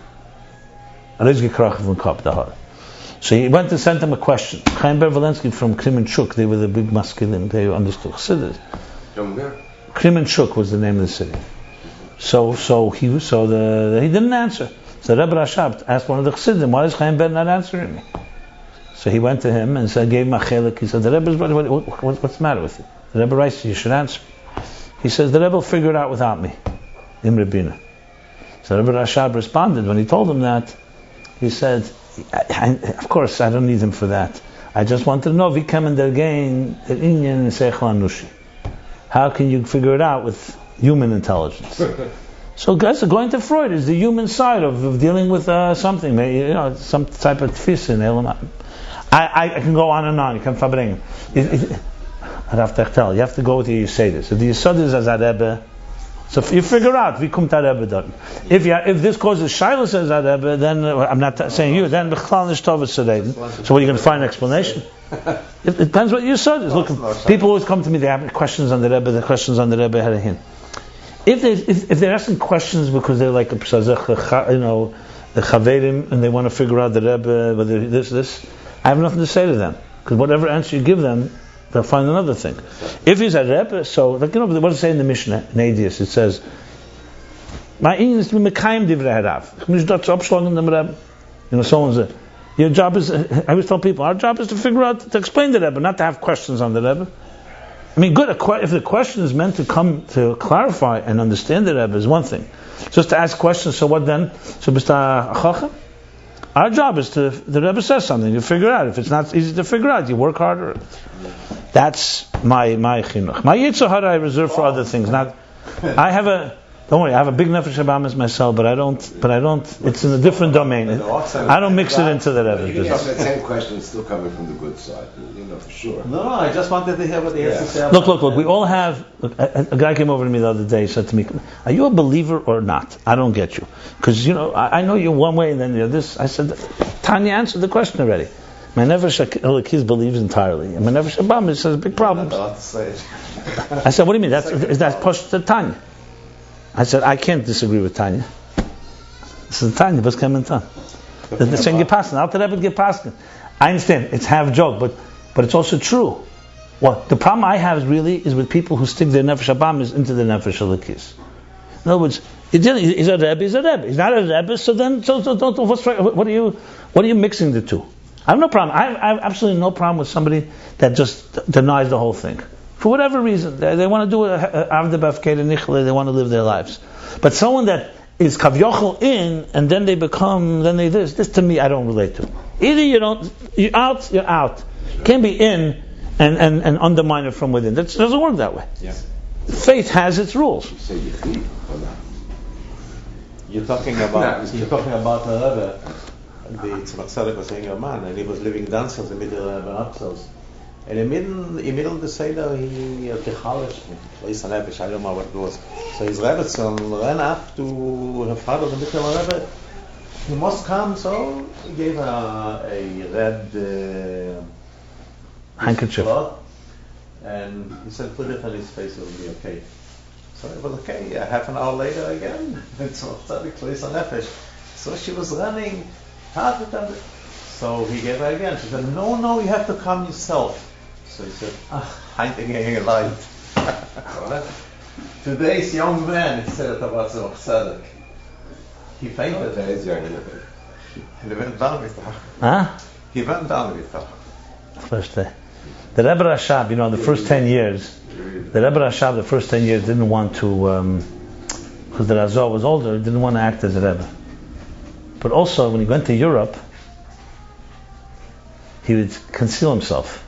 So he went to send him a question. Chaim Ber Vilensky from Kremenchuk, they were the big masculine, they understood Chassidus. Kremenchuk was the name of the city. So he didn't answer. So Rebbe Rashab asked one of the Chassidim, why is Chaim Ber not answering me? So he went to him and said, gave him a chelik. He said, the Rebbe's, what's the matter with you? The Rebbe writes, you should answer. He says, the Rebbe will figure it out without me. Imre Bina. So Rebbe Rashab responded when he told him that. He said, of course, I don't need him for that. I just wanted to know, how can you figure it out with human intelligence? So guys, going to Freud is the human side of dealing with something, you know, some type of tfisa in Elam. I can go on and on. You can fabring. I'd have to tell. You have to go with the Yisodis. If the Yisodis as a Rebbe, so if you figure out wie kommt Rebbe done. If this causes shilas as a Rebbe, then I'm not saying you. Then b'chlal nishtovas sedaden. So what are you going to find an explanation? It depends what Yisodis. Look, people always come to me. They have questions on the Rebbe. The questions on the Rebbe had a hint. If they're asking questions because they're like a psazech, you know, the chaverim, and they want to figure out the Rebbe, whether this, I have nothing to say to them, because whatever answer you give them, they'll find another thing. If he's a Rebbe, so like, you know, what does it say in the Mishnah in Adius? It says, "My Indian is to be mekayim divrei harav." You know, someone's your job is. I always tell people, our job is to figure out, to explain the Rebbe, not to have questions on the Rebbe. I mean, good. If the question is meant to come to clarify and understand the Rebbe is one thing. Just to ask questions. So what then? So b'sta chacham. Our job is to. The Rebbe says something, you figure out. If it's not easy to figure out, you work harder. That's my chinuch. My Yetzer Hara I reserve for other things. Not. I have a. Don't worry. I have a big nefesh habamis myself, but I don't. It's in a different domain. I don't mix it into the Rebbe. You have that same question still coming from the good side. You know for sure. No, I just wanted to hear what he has to say. Look. We all have. A guy came over to me the other day. He said to me, "Are you a believer or not? I don't get you, because you know I know you one way and then you're this." I said, "Tanya answered the question already. My nefesh Elokiz believes entirely, and my nefesh habamis has big problems." I said, "What do you mean? Is that push to Tanya?" I said, I can't disagree with Tanya. This is Tanya, was kein Mentan. The same gepasken. Alter Rebbe gepasken. I understand, it's half joke, but it's also true. What the problem I have is with people who stick their nefesh habamis into the nefesh Elokiz. In other words, he's a Rebbe. He's not a Rebbe. So then, what are you mixing the two? I have no problem. I have absolutely no problem with somebody that just denies the whole thing. For whatever reason, they want to do avda b'afkei nichle. They want to live their lives. But someone that is kavyochel in, and then they this to me I don't relate to. Either you're out. You can't be in and undermine it from within. That doesn't work that way. Yeah. Faith has its rules. You're talking about the Rebbe. The Tzemach Tzedek was saying a man, and he was living downstairs in the middle of upstairs. And in the middle of the Seder, he had Gechalish, I don't know what it was. So his Rebbe son ran up to her father, the Mitzvah Rebbe. He must come, so he gave a red handkerchief. Cloth, and he said, put it on his face, it will be okay. So it was okay. Half an hour later again, so she was running. So he gave her again. She said, no, you have to come yourself. So he said, I'm getting alive. Today's young man, he said about the Tzedek. He fainted. He went down with her. Huh? He went down with her. First day. The Rebbe Rashab, the first 10 years, didn't want to, because the Razor was older, didn't want to act as a Rebbe. But also, when he went to Europe, he would conceal himself.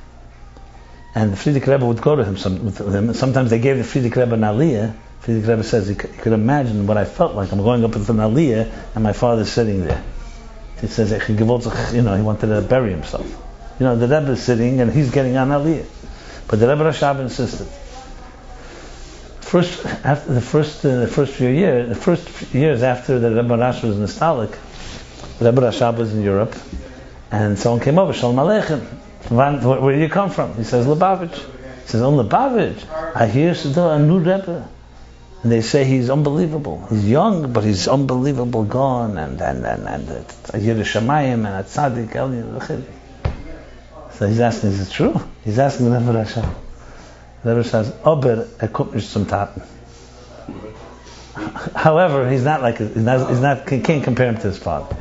And the Frierdiker Rebbe would go to him. Sometimes they gave the Frierdiker Rebbe an aliyah. Frierdiker Rebbe says he could imagine what I felt like. I'm going up with an aliyah, and my father's sitting there. He says, he wanted to bury himself. The Rebbe is sitting, and he's getting on aliyah. But the Rebbe Rashab insisted. The first few years after the Rebbe Rashab was nostalgic, the Rebbe Rashab was in Europe, and someone came over, Shalom Aleichem. Where do you come from? He says, Lubavitch. He says, Lubavitch, I hear a new Rebbe. And they say he's unbelievable. He's young, but he's unbelievable gone, and I hear the Shamayim, and a Tzaddik, So he's asking, is it true? He's asking the Rebbe Rashab. The Rebbe says, Aber kommt nicht zum Taten. However, he's not he can't compare him to his father.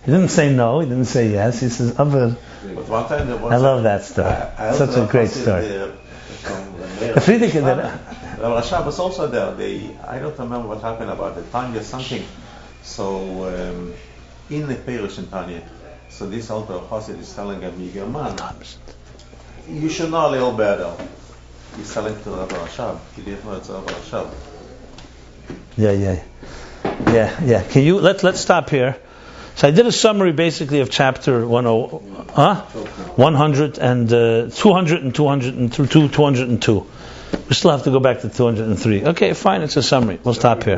He didn't say no, he didn't say yes, he says, Aber. I love that story. Such a great story. The Frierdiker Rashab was also there. I don't remember what happened about the Tanya something. So in the Parish in Tanya, so this older Chassid is telling a Miger man, you should know a little better. He's telling to Rabbi Rashab. He didn't know it's Rabbi Rashab. Yeah. Can you let's stop here. So I did a summary basically of chapter 100 and 200 and 202. We still have to go back to 203. Okay, fine, it's a summary. We'll stop here.